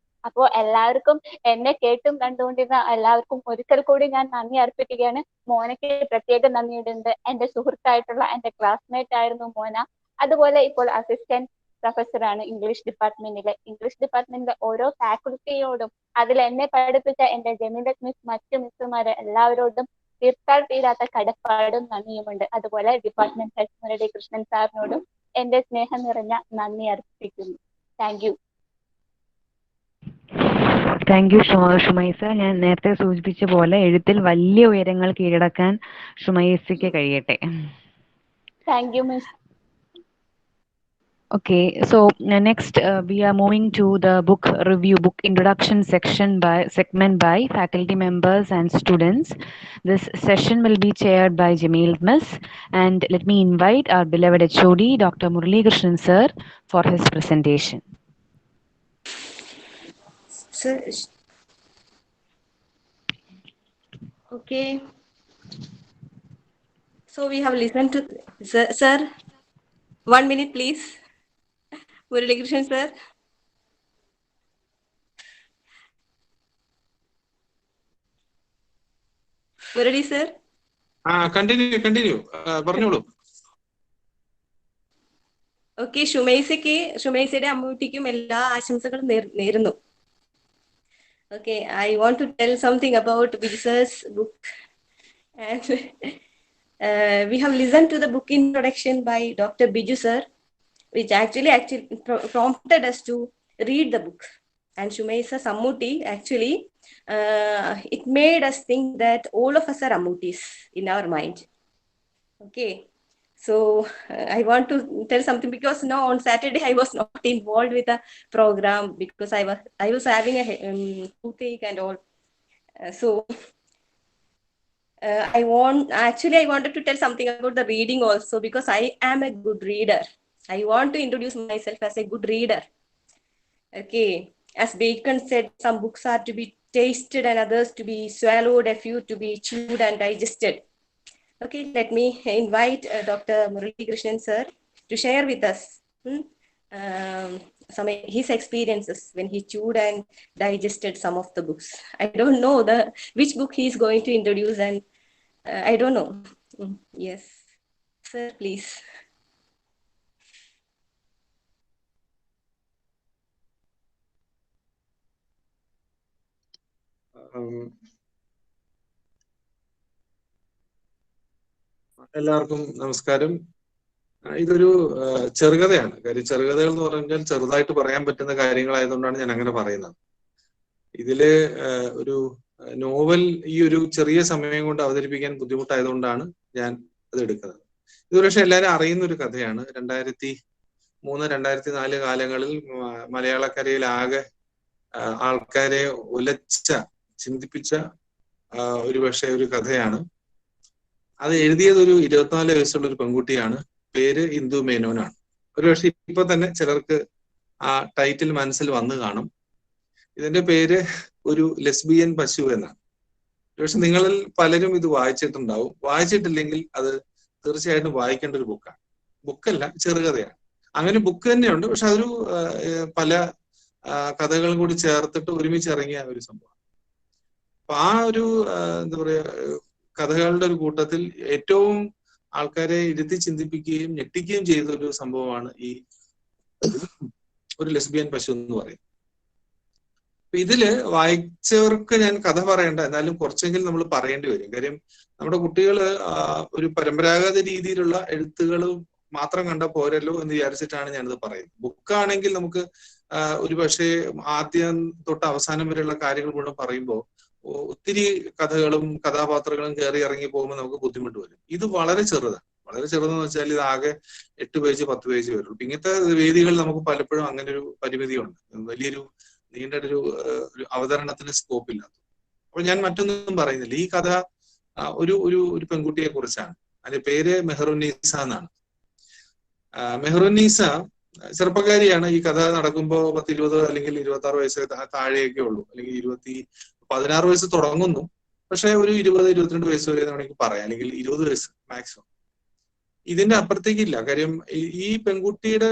അപ്പോ എല്ലാവർക്കും എന്നെ കേട്ടും കണ്ടുകൊണ്ടിരുന്ന എല്ലാവർക്കും ഒരിക്കൽ കൂടി ഞാൻ നന്ദി അർപ്പിക്കുകയാണ്. മോനയ്ക്ക് പ്രത്യേക നന്ദിയുണ്ട്. എന്റെ സുഹൃത്തായിട്ടുള്ള എന്റെ ക്ലാസ്മേറ്റ് ആയിരുന്നു മോന. അതുപോലെ ഇപ്പോൾ അസിസ്റ്റന്റ് പ്രൊഫസറാണ് ഇംഗ്ലീഷ് ഡിപ്പാർട്ട്മെന്റിലെ ഓരോ ഫാക്കൽറ്റിയോടും അതിൽ എന്നെ പഠിപ്പിച്ച എന്റെ ജമീലത്ത് മിസ്, മറ്റു മിസ്സുമാരെ എല്ലാവരോടും തീർത്താൽ തീരാത്ത കടപ്പാടും നന്ദിയുമുണ്ട്. അതുപോലെ ഡിപ്പാർട്ട്മെന്റ് ഹെഡ് മുരളി കൃഷ്ണൻ സാറിനോടും എന്റെ സ്നേഹം നിറഞ്ഞ നന്ദി അർപ്പിക്കുന്നു. Thank you. Thank you Shumaisa. ഞാൻ നേരത്തെ സൂചിപ്പിച്ച പോലെ എഴുത്തിൽ വലിയ ഉയരങ്ങൾ കീഴടക്കാൻ ഷുമൈസയ്ക്ക് കഴിയട്ടെ. Thank you miss. Okay, so next we are moving to the book introduction segment by faculty members and students. This session will be chaired by Jamil Miss, and let me invite our beloved HOD Dr. Murali Krishnan sir for his presentation. Sir, okay. So we have listened to sir. 1 minute, please. Murali Krishnan sir. Murali sir. Continue പറഞ്ഞോളൂ. Okay, ഷുമൈസയുടെ അമ്മൂട്ടിക്കും എല്ലാ ആശംസകളും നേരുന്നു. Okay, I want to tell something about Biju sir's book. And we have listened to the book introduction by Dr. Biju sir. which actually prompted us to read the book. And Shumesa Sammuti actually, it made us think that all of us are Ammutis in our mind. Okay. So I want to tell something, because now on Saturday I was not involved with the program because I was having a toothache and all. So I wanted to tell something about the reading also, because I am a good reader. I want to introduce myself as a good reader. Okay. As Bacon said, some books are to be tasted and others to be swallowed, a few to be chewed and digested. Okay, let me invite Dr. Murali Krishnan sir to share with us some his experiences when he chewed and digested some of the books. I don't know which book he is going to introduce, and I don't know. Yes, sir, please. എല്ലാവർക്കും നമസ്കാരം. ഇതൊരു ചെറുകഥയാണ്. കാര്യം ചെറുകഥകൾ എന്ന് പറഞ്ഞാൽ ചെറുതായിട്ട് പറയാൻ പറ്റുന്ന കാര്യങ്ങളായതുകൊണ്ടാണ് ഞാൻ അങ്ങനെ പറയുന്നത്. ഇതില് ഒരു നോവൽ ഈ ഒരു ചെറിയ സമയം കൊണ്ട് അവതരിപ്പിക്കാൻ ബുദ്ധിമുട്ടായതുകൊണ്ടാണ് ഞാൻ അത് എടുക്കുന്നത്. ഇത് പക്ഷെ എല്ലാവരും അറിയുന്ന ഒരു കഥയാണ്. 2003-2004 കാലങ്ങളിൽ മലയാളക്കരയിൽ ആകെ ആൾക്കാരെ ചിന്തിപ്പിച്ച ഒരു കഥയാണ്. അത് എഴുതിയത് ഒരു 24 വയസ്സുള്ള ഒരു പെൺകുട്ടിയാണ്. പേര് ഇന്ദു മേനോനാണ്. ഒരുപക്ഷെ ഇപ്പൊ തന്നെ ചിലർക്ക് ആ ടൈറ്റിൽ മനസ്സിൽ വന്നു കാണും. ഇതിന്റെ പേര് ഒരു ലെസ്ബിയൻ പശു എന്നാണ്. പക്ഷെ നിങ്ങളിൽ പലരും ഇത് വായിച്ചിട്ടുണ്ടാവും. വായിച്ചിട്ടില്ലെങ്കിൽ അത് തീർച്ചയായിട്ടും വായിക്കേണ്ട ഒരു ബുക്കാണ്. ബുക്കല്ല, ചെറുകഥയാണ്. അങ്ങനെ ബുക്ക് തന്നെയുണ്ട്, പക്ഷെ അതൊരു പല കഥകളും കൂടി ചേർത്തിട്ട് ഒരുമിച്ചിറങ്ങിയ ഒരു സംഭവം. അപ്പൊ ആ ഒരു എന്താ പറയാ, കഥകളുടെ ഒരു കൂട്ടത്തിൽ ഏറ്റവും ആൾക്കാരെ ഇരുത്തി ചിന്തിപ്പിക്കുകയും ഞെട്ടിക്കുകയും ചെയ്ത ഒരു സംഭവമാണ് ഈ ഒരു ലെസ്ബിയൻ പശു എന്ന് പറയും. അപ്പൊ ഇതില് വായിച്ചവർക്ക് ഞാൻ കഥ പറയണ്ട, എന്നാലും കുറച്ചെങ്കിലും നമ്മൾ പറയേണ്ടി വരും. കാര്യം നമ്മുടെ കുട്ടികള് ഒരു പരമ്പരാഗത രീതിയിലുള്ള എഴുത്തുകൾ മാത്രം കണ്ട പോരല്ലോ എന്ന് വിചാരിച്ചിട്ടാണ് ഞാനിത് പറയുന്നത്. ബുക്കാണെങ്കിൽ നമുക്ക് ഒരു പക്ഷേ ആദ്യം തൊട്ട് അവസാനം വരെയുള്ള കാര്യങ്ങൾ മുഴുവൻ പറയുമ്പോൾ ഒത്തിരി കഥകളും കഥാപാത്രങ്ങളും കയറി ഇറങ്ങി പോകുമ്പോൾ നമുക്ക് ബുദ്ധിമുട്ട് വരും. ഇത് വളരെ ചെറുതാണ്. വളരെ ചെറുതെന്ന് വെച്ചാൽ ഇത് ആകെ 8 പേജ് 10 പേജ് വരുള്ളൂ. ഇങ്ങനത്തെ വേദികൾ നമുക്ക് പലപ്പോഴും അങ്ങനെ ഒരു പരിമിതിയുണ്ട്. വലിയൊരു നീണ്ടൊരു അവതരണത്തിന് സ്കോപ്പില്ല. അപ്പോൾ ഞാൻ മറ്റൊന്നും പറയുന്നില്ല. ഈ കഥ ഒരു പെൺകുട്ടിയെ കുറിച്ചാണ്. അതിന്റെ പേര് മെഹറുന്നീസ എന്നാണ്. മെഹറുന്നീസ ചെറുപ്പക്കാരിയാണ്. ഈ കഥ നടക്കുമ്പോൾ 10-20 അല്ലെങ്കിൽ 26 വയസ്സ് താഴെയൊക്കെ ഉള്ളൂ. അല്ലെങ്കിൽ 16 വയസ്സ് തുടങ്ങുന്നു. പക്ഷെ ഒരു 20-22 വയസ്സ് വരെ വേണമെങ്കിൽ പറയാം, അല്ലെങ്കിൽ 20 വയസ്സ് മാക്സിമം. ഇതിന്റെ അപ്പുറത്തേക്കില്ല. കാര്യം ഈ പെൺകുട്ടിയുടെ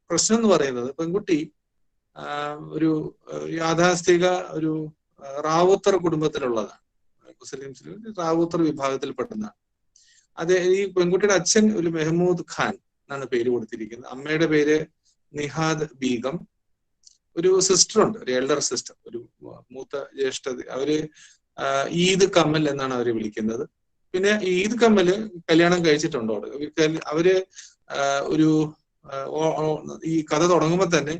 പ്രശ്നം എന്ന് പറയുന്നത്, പെൺകുട്ടി ഒരു യാഥാസ്ഥിക ഒരു റാവുത്തർ കുടുംബത്തിലുള്ളതാണ്. മുസ്ലിംസിൽ റാവുത്തർ വിഭാഗത്തിൽപ്പെടുന്നതാണ്. അത് ഈ പെൺകുട്ടിയുടെ അച്ഛൻ ഒരു മെഹമ്മൂദ് ഖാൻ എന്നാണ് പേര് കൊടുത്തിരിക്കുന്നത്. അമ്മയുടെ പേര് നിഹാദ് ബീഗം. ഒരു സിസ്റ്റർ ഉണ്ട്, ഒരു എൽഡർ സിസ്റ്റർ, ഒരു മൂത്ത ജ്യേഷ്ഠത. അവര് ഈദ് കമൽ എന്നാണ് അവരെ വിളിക്കുന്നത്. പിന്നെ ഈദ് കമല് കല്യാണം കഴിച്ചിട്ടുണ്ടോ? അവര് ഈ കഥ തുടങ്ങുമ്പോൾ തന്നെ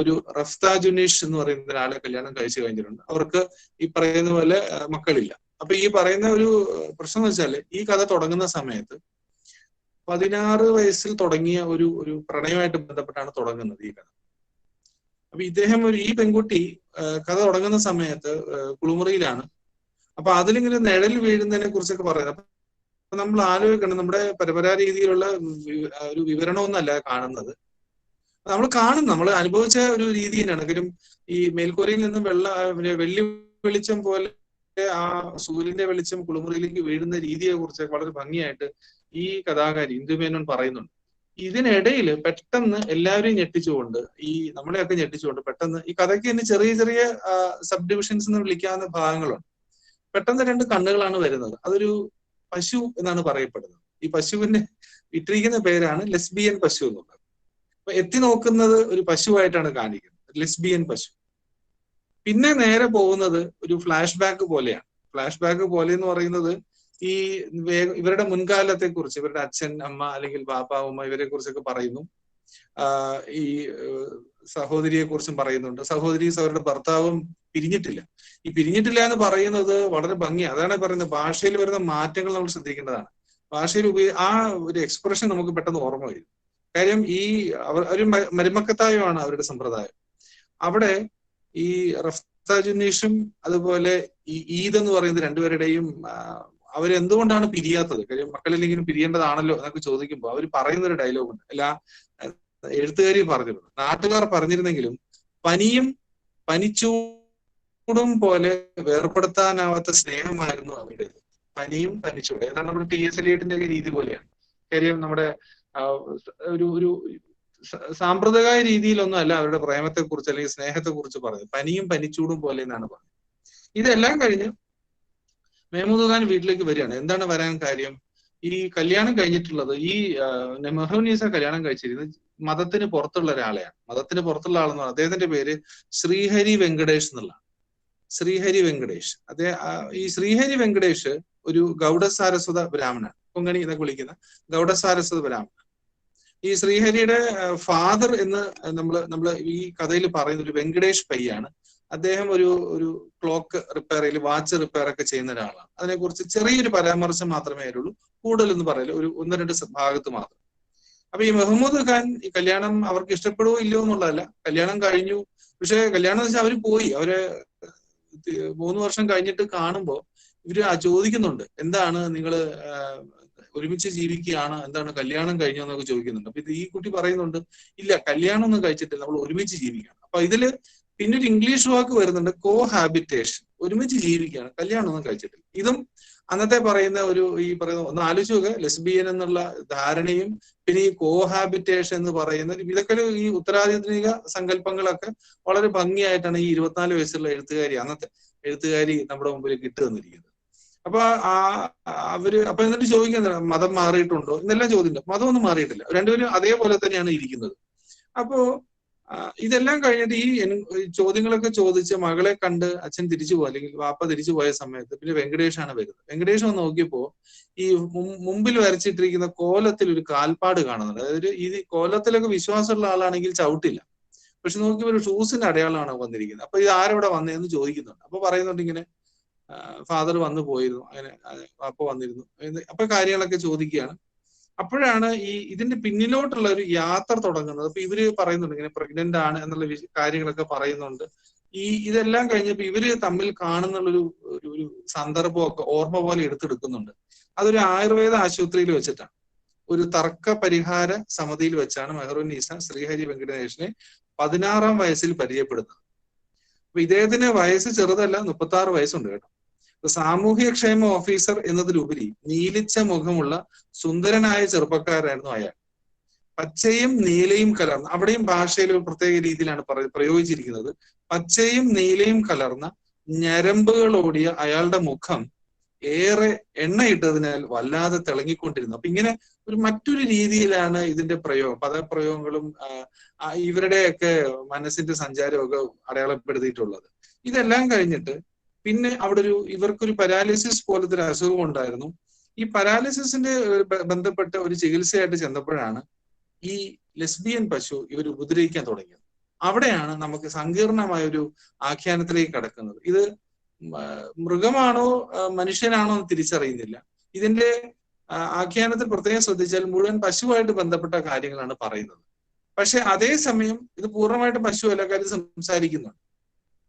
ഒരു റഫ്ത ജുനീഷ് എന്ന് പറയുന്ന ഒരാളെ കല്യാണം കഴിച്ചു കഴിഞ്ഞിട്ടുണ്ട്. അവർക്ക് ഈ പറയുന്ന പോലെ മക്കളില്ല. അപ്പൊ ഈ പറയുന്ന ഒരു പ്രശ്നം എന്ന് വെച്ചാല്, ഈ കഥ തുടങ്ങുന്ന സമയത്ത് 16 വയസ്സിൽ തുടങ്ങിയ ഒരു പ്രണയമായിട്ട് ബന്ധപ്പെട്ടാണ് തുടങ്ങുന്നത് ഈ കഥ. അപ്പൊ ഈ പെൺകുട്ടി കഥ തുടങ്ങുന്ന സമയത്ത് കുളിമുറിയിലാണ്. അപ്പൊ അതിലിങ്ങനെ നിഴൽ വീഴുന്നതിനെ കുറിച്ചൊക്കെ പറയുന്നത്. അപ്പൊ നമ്മൾ ആലോചിക്കണം, നമ്മുടെ പരമ്പരാ രീതിയിലുള്ള ഒരു വിവരണമൊന്നല്ല കാണുന്നത്. നമ്മൾ അനുഭവിച്ച ഒരു രീതി തന്നെയാണ്. കാര്യം ഈ മേൽക്കൂരയിൽ നിന്നും വെള്ളി വെളിച്ചം പോലെ ആ സൂര്യന്റെ വെളിച്ചം കുളിമുറിയിലേക്ക് വീഴുന്ന രീതിയെ കുറിച്ച് വളരെ ഭംഗിയായിട്ട് ഈ കഥാകാരി ഇന്ദു മേനോൻ പറയുന്നുണ്ട്. ഇതിനിടയിൽ പെട്ടെന്ന് എല്ലാവരെയും ഞെട്ടിച്ചുകൊണ്ട്, നമ്മളെയൊക്കെ ഞെട്ടിച്ചുകൊണ്ട് പെട്ടെന്ന് ഈ കഥയ്ക്ക് തന്നെ ചെറിയ ചെറിയ സബ് ഡിവിഷൻസ് എന്ന് വിളിക്കാവുന്ന ഭാഗങ്ങളുണ്ട്. പെട്ടെന്ന് 2 കണ്ണുകളാണ് വരുന്നത്. അതൊരു പശു എന്നാണ് പറയപ്പെടുന്നത്. ഈ പശുവിന്റെ ഇട്ടിരിക്കുന്ന പേരാണ് ലെസ്ബിയൻ പശു എന്നുള്ളത്. അപ്പൊ എത്തി നോക്കുന്നത് ഒരു പശുവായിട്ടാണ് കാണിക്കുന്നത്, ലെസ്ബിയൻ പശു. പിന്നെ നേരെ പോകുന്നത് ഒരു ഫ്ലാഷ് ബാക്ക് പോലെയാണ്. ഫ്ലാഷ് ബാക്ക് പോലെ എന്ന് പറയുന്നത് ഇവരുടെ മുൻകാലത്തെ കുറിച്ച്, ഇവരുടെ അച്ഛൻ, അമ്മ അല്ലെങ്കിൽ പാപ്പ, ഉമ്മ, ഇവരെ കുറിച്ചൊക്കെ പറയുന്നു. ഈ സഹോദരിയെ കുറിച്ചും പറയുന്നുണ്ട്. സഹോദരി അവരുടെ ഭർത്താവും പിരിഞ്ഞിട്ടില്ല. ഈ പിരിഞ്ഞിട്ടില്ല എന്ന് പറയുന്നത് വളരെ ഭംഗിയാണ്. അതാണ് പറയുന്നത്, ഭാഷയിൽ വരുന്ന മാറ്റങ്ങൾ നമ്മൾ ശ്രദ്ധിക്കേണ്ടതാണ്. ഭാഷയിൽ ആ ഒരു എക്സ്പ്രഷൻ നമുക്ക് പെട്ടെന്ന് ഓർമ്മ വരും. കാര്യം ഈ ഒരു മരുമക്കത്തായമാണ് അവരുടെ സമ്പ്രദായം. അവിടെ ഈ റഫ്താജുന്നീഷും അതുപോലെ ഈ ഈദ് എന്ന് പറയുന്നത് രണ്ടുപേരുടെയും അവരെന്തുകൊണ്ടാണ് പിരിയാത്തത്? കാര്യം മക്കളില്ലെങ്കിലും പിരിയേണ്ടതാണല്ലോ എന്നൊക്കെ ചോദിക്കുമ്പോൾ അവർ പറയുന്ന ഒരു ഡയലോഗ് ഉണ്ട്. അല്ല, എഴുത്തുകാരി പറഞ്ഞിരുന്നു, നാട്ടുകാർ പറഞ്ഞിരുന്നെങ്കിലും പനിയും പനിച്ചൂടും പോലെ വേർപെടുത്താനാവാത്ത സ്നേഹമായിരുന്നു അവരുടെ. പനിയും പനിച്ചൂടും ഏതാണ് നമ്മുടെ TS എലിയട്ടിന്റെ രീതി പോലെയാണ്. കാര്യം നമ്മുടെ ഒരു സാമ്പ്രദായിക രീതിയിലൊന്നും അല്ല അവരുടെ പ്രേമത്തെ കുറിച്ച് അല്ലെങ്കിൽ സ്നേഹത്തെ കുറിച്ച് പറഞ്ഞത്. പനിയും പനിച്ചൂടും പോലെ എന്നാണ് പറഞ്ഞത്. ഇതെല്ലാം കഴിഞ്ഞ് മെഹ്മൂദ് ഖാൻ വീട്ടിലേക്ക് വരികയാണ്. എന്താണ് വരാൻ കാര്യം? ഈ കല്യാണം കഴിഞ്ഞിട്ടുള്ളത്, ഈ മെഹ്റൂന്നീസ കല്യാണം കഴിച്ചിരുന്നത് മതത്തിന് പുറത്തുള്ള ഒരാളെയാണ്. മതത്തിന് പുറത്തുള്ള ആളെന്ന് പറഞ്ഞാൽ അദ്ദേഹത്തിന്റെ പേര് ശ്രീഹരി വെങ്കടേഷ് എന്നുള്ളതാണ്. ശ്രീഹരി വെങ്കടേഷ്. ഈ ശ്രീഹരി വെങ്കടേഷ് ഒരു ഗൗഡസാരസ്വത ബ്രാഹ്മണനാണ്. കൊങ്കണി എന്നൊക്കെ വിളിക്കുന്ന ഗൗഡസാരസ്വത ബ്രാഹ്മണൻ. ഈ ശ്രീഹരിയുടെ ഫാദർ എന്ന് നമ്മള് ഈ കഥയിൽ പറയുന്ന ഒരു വെങ്കടേഷ് പയ്യാണ്. അദ്ദേഹം ഒരു ക്ലോക്ക് റിപ്പയർ ചെയ്യൽ, വാച്ച് റിപ്പയർ ഒക്കെ ചെയ്യുന്ന ഒരാളാണ്. അതിനെക്കുറിച്ച് ചെറിയൊരു പരാമർശം മാത്രമേ ഉള്ളൂ, കൂടുതലൊന്നും പറയില്ല, ഒരു 1-2 ഭാഗത്ത് മാത്രം. അപ്പൊ ഈ മെഹ്മൂദ് ഖാൻ ഈ കല്യാണം അവർക്ക് ഇഷ്ടപ്പെടുവോ ഇല്ലയോ എന്നുള്ളതല്ല, കല്യാണം കഴിഞ്ഞു. പക്ഷെ കല്യാണം എന്ന് വെച്ചാൽ അവര് പോയി, അവര് 3 വർഷം കഴിഞ്ഞിട്ട് കാണുമ്പോൾ ഇവര് ചോദിക്കുന്നുണ്ട്, എന്താണ് നിങ്ങള് ഒരുമിച്ച് ജീവിക്കുകയാണ്, എന്താണ് കല്യാണം കഴിഞ്ഞോ എന്നൊക്കെ ചോദിക്കുന്നുണ്ട്. അപ്പൊ ഈ കുട്ടി പറയുന്നുണ്ട്, ഇല്ല കല്യാണം ഒന്നും കഴിച്ചിട്ടില്ല, നമ്മൾ ഒരുമിച്ച് ജീവിക്കുകയാണ്. അപ്പൊ ഇതില് പിന്നെ ഒരു ഇംഗ്ലീഷ് വാക്ക് വരുന്നുണ്ട്, കോഹാബിറ്റേഷൻ. ഒരുമിച്ച് ജീവിക്കുകയാണ്, കല്യാണം ഒന്നും കഴിച്ചിട്ടില്ല. ഇതും അന്നത്തെ പറയുന്ന ഈ പറയുന്ന ഒന്ന് ആലോചിച്ച് നോക്കുക, ലെസ്ബിയൻ എന്നുള്ള ധാരണയും പിന്നെ ഈ കോഹാബിറ്റേഷൻ എന്ന് പറയുന്ന ഇതൊക്കെ ഈ ഉത്തരാധുനിക സങ്കല്പങ്ങളൊക്കെ വളരെ ഭംഗിയായിട്ടാണ് ഈ 24 വയസ്സുള്ള അന്നത്തെ എഴുത്തുകാരി നമ്മുടെ മുമ്പിൽ ഇട്ട് തന്നിരിക്കുന്നത്. അപ്പൊ അപ്പൊ എന്നിട്ട് ചോദിക്കുന്നത് മതം മാറിയിട്ടുണ്ടോ എന്നെല്ലാം ചോദ്യം. മതമൊന്നും മാറിയിട്ടില്ല, രണ്ടുപേരും അതേപോലെ തന്നെയാണ് ഇരിക്കുന്നത്. അപ്പോ ഇതെല്ലാം കഴിഞ്ഞിട്ട് ഈ ചോദ്യങ്ങളൊക്കെ ചോദിച്ച് മകളെ കണ്ട് അച്ഛൻ തിരിച്ചു പോയി, അല്ലെങ്കിൽ വാപ്പ തിരിച്ചു പോയ സമയത്ത് പിന്നെ വെങ്കടേഷാണ് വരുന്നത്. വെങ്കടേഷ് വന്ന് നോക്കിയപ്പോ ഈ മുമ്പിൽ വരച്ചിട്ടിരിക്കുന്ന കോലത്തിൽ ഒരു കാൽപ്പാട് കാണുന്നുണ്ട്. അതായത് ഈ കോലത്തിലൊക്കെ വിശ്വാസമുള്ള ആളാണെങ്കിൽ ചവിട്ടില്ല, പക്ഷെ നോക്കിയപ്പോൾ ഒരു ഷൂസിന്റെ അടയാളമാണ് വന്നിരിക്കുന്നത്. അപ്പൊ ഇത് ആരെവിടെ വന്നതെന്ന് ചോദിക്കുന്നുണ്ട്. അപ്പൊ പറയുന്നുണ്ട് ഇങ്ങനെ ഫാദർ വന്നു പോയിരുന്നു, അങ്ങനെ വാപ്പ വന്നിരുന്നു, അപ്പൊ കാര്യങ്ങളൊക്കെ ചോദിക്കുകയാണ്. അപ്പോഴാണ് ഇതിന്റെ പിന്നിലോട്ടുള്ള ഒരു യാത്ര തുടങ്ങുന്നത്. അപ്പൊ ഇവര് പറയുന്നുണ്ട് ഇങ്ങനെ പ്രഗ്നന്റ് ആണ് എന്നുള്ള കാര്യങ്ങളൊക്കെ പറയുന്നുണ്ട്. ഇതെല്ലാം കഴിഞ്ഞപ്പോ ഇവര് തമ്മിൽ കാണുന്നുള്ളൊരു ഒരു സന്ദർഭമൊക്കെ ഓർമ്മ പോലെ എടുത്തെടുക്കുന്നുണ്ട്. അതൊരു ആയുർവേദ ആശുപത്രിയിൽ വെച്ചിട്ടാണ്, ഒരു തർക്ക പരിഹാര സമിതിയിൽ വെച്ചാണ് മെഹ്റൂന്നീസ ശ്രീഹരി വെങ്കടേഷിനെ 16-ാം വയസ്സിൽ പരിചയപ്പെടുന്നത്. അപ്പൊ ഇദ്ദേഹത്തിന് വയസ്സ് ചെറുതല്ല, 36 വയസ്സുണ്ട് കേട്ടോ. സാമൂഹ്യക്ഷേമ ഓഫീസർ എന്നതിലുപരി നീലിച്ച മുഖമുള്ള സുന്ദരനായ ചെറുപ്പക്കാരായിരുന്നു അയാൾ. പച്ചയും നീലയും കലർന്ന, അവിടെയും ഭാഷയിൽ ഒരു പ്രത്യേക രീതിയിലാണ് പ്രയോഗിച്ചിരിക്കുന്നത്. പച്ചയും നീലയും കലർന്ന ഞരമ്പുകളോടിയ അയാളുടെ മുഖം ഏറെ എണ്ണയിട്ടതിനാൽ വല്ലാതെ തിളങ്ങിക്കൊണ്ടിരുന്നു. അപ്പൊ ഇങ്ങനെ മറ്റൊരു രീതിയിലാണ് ഇതിന്റെ പദപ്രയോഗങ്ങളും ഇവരുടെയൊക്കെ മനസ്സിന്റെ സഞ്ചാരമൊക്കെ അടയാളപ്പെടുത്തിയിട്ടുള്ളത്. ഇതെല്ലാം കഴിഞ്ഞിട്ട് പിന്നെ അവിടെ ഇവർക്കൊരു പാരാലിസിസ് പോലത്തെ ഒരു അസുഖം ഉണ്ടായിരുന്നു. ഈ പാരാലിസിസിന്റെ ബന്ധപ്പെട്ട ഒരു ചികിത്സയായിട്ട് ചെന്നപ്പോഴാണ് ഈ ലെസ്ബിയൻ പശു ഇവർ ഉപദ്രവിക്കാൻ തുടങ്ങിയത്. അവിടെയാണ് നമുക്ക് സങ്കീർണമായ ഒരു ആഖ്യാനത്തിലേക്ക് കടക്കുന്നത്. ഇത് മൃഗമാണോ മനുഷ്യനാണോ എന്ന് തിരിച്ചറിയുന്നില്ല. ഇതിന്റെ ആഖ്യാനത്തിൽ പ്രത്യേകം ശ്രദ്ധിച്ചാൽ മുഴുവൻ പശുവായിട്ട് ബന്ധപ്പെട്ട കാര്യങ്ങളാണ് പറയുന്നത്. പക്ഷെ അതേസമയം ഇത് പൂർണ്ണമായിട്ട് പശു അല്ല, കാര്യം സംസാരിക്കുന്നുണ്ട്.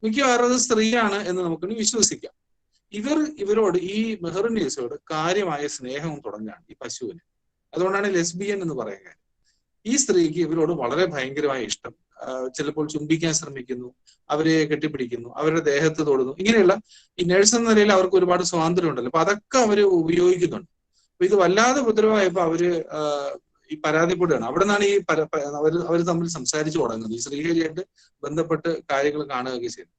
മിക്കവാറും അത് സ്ത്രീയാണ് എന്ന് നമുക്ക് വിശ്വസിക്കാം. ഇവരോട് ഈ മെഹ്റൂന്നീസയോട് കാര്യമായ സ്നേഹവും തുടങ്ങുകയാണ് ഈ പശുവിന്. അതുകൊണ്ടാണ് ലെസ്ബിയൻ എന്ന് പറയുക. ഈ സ്ത്രീക്ക് ഇവരോട് വളരെ ഭയങ്കരമായ ഇഷ്ടം. ചിലപ്പോൾ ചുംബിക്കാൻ ശ്രമിക്കുന്നു, അവരെ കെട്ടിപ്പിടിക്കുന്നു, അവരുടെ ദേഹത്ത് തൊടുന്നു. ഇങ്ങനെയുള്ള ഈ നഴ്സ് എന്ന നിലയിൽ അവർക്ക് ഒരുപാട് സ്വാതന്ത്ര്യം ഉണ്ടല്ലോ, അപ്പൊ അതൊക്കെ അവര് ഉപയോഗിക്കുന്നുണ്ട്. അപ്പൊ ഇത് വല്ലാതെ ഉപദ്രവമായപ്പോ അവര് ഈ പരാതിപ്പെടുകയാണ്. അവിടെ നിന്നാണ് ഈ അവർ തമ്മിൽ സംസാരിച്ചു തുടങ്ങുന്നത്. ഈ ശ്രീഹരിയായിട്ട് ബന്ധപ്പെട്ട് കാര്യങ്ങൾ കാണുകയൊക്കെ ചെയ്തു.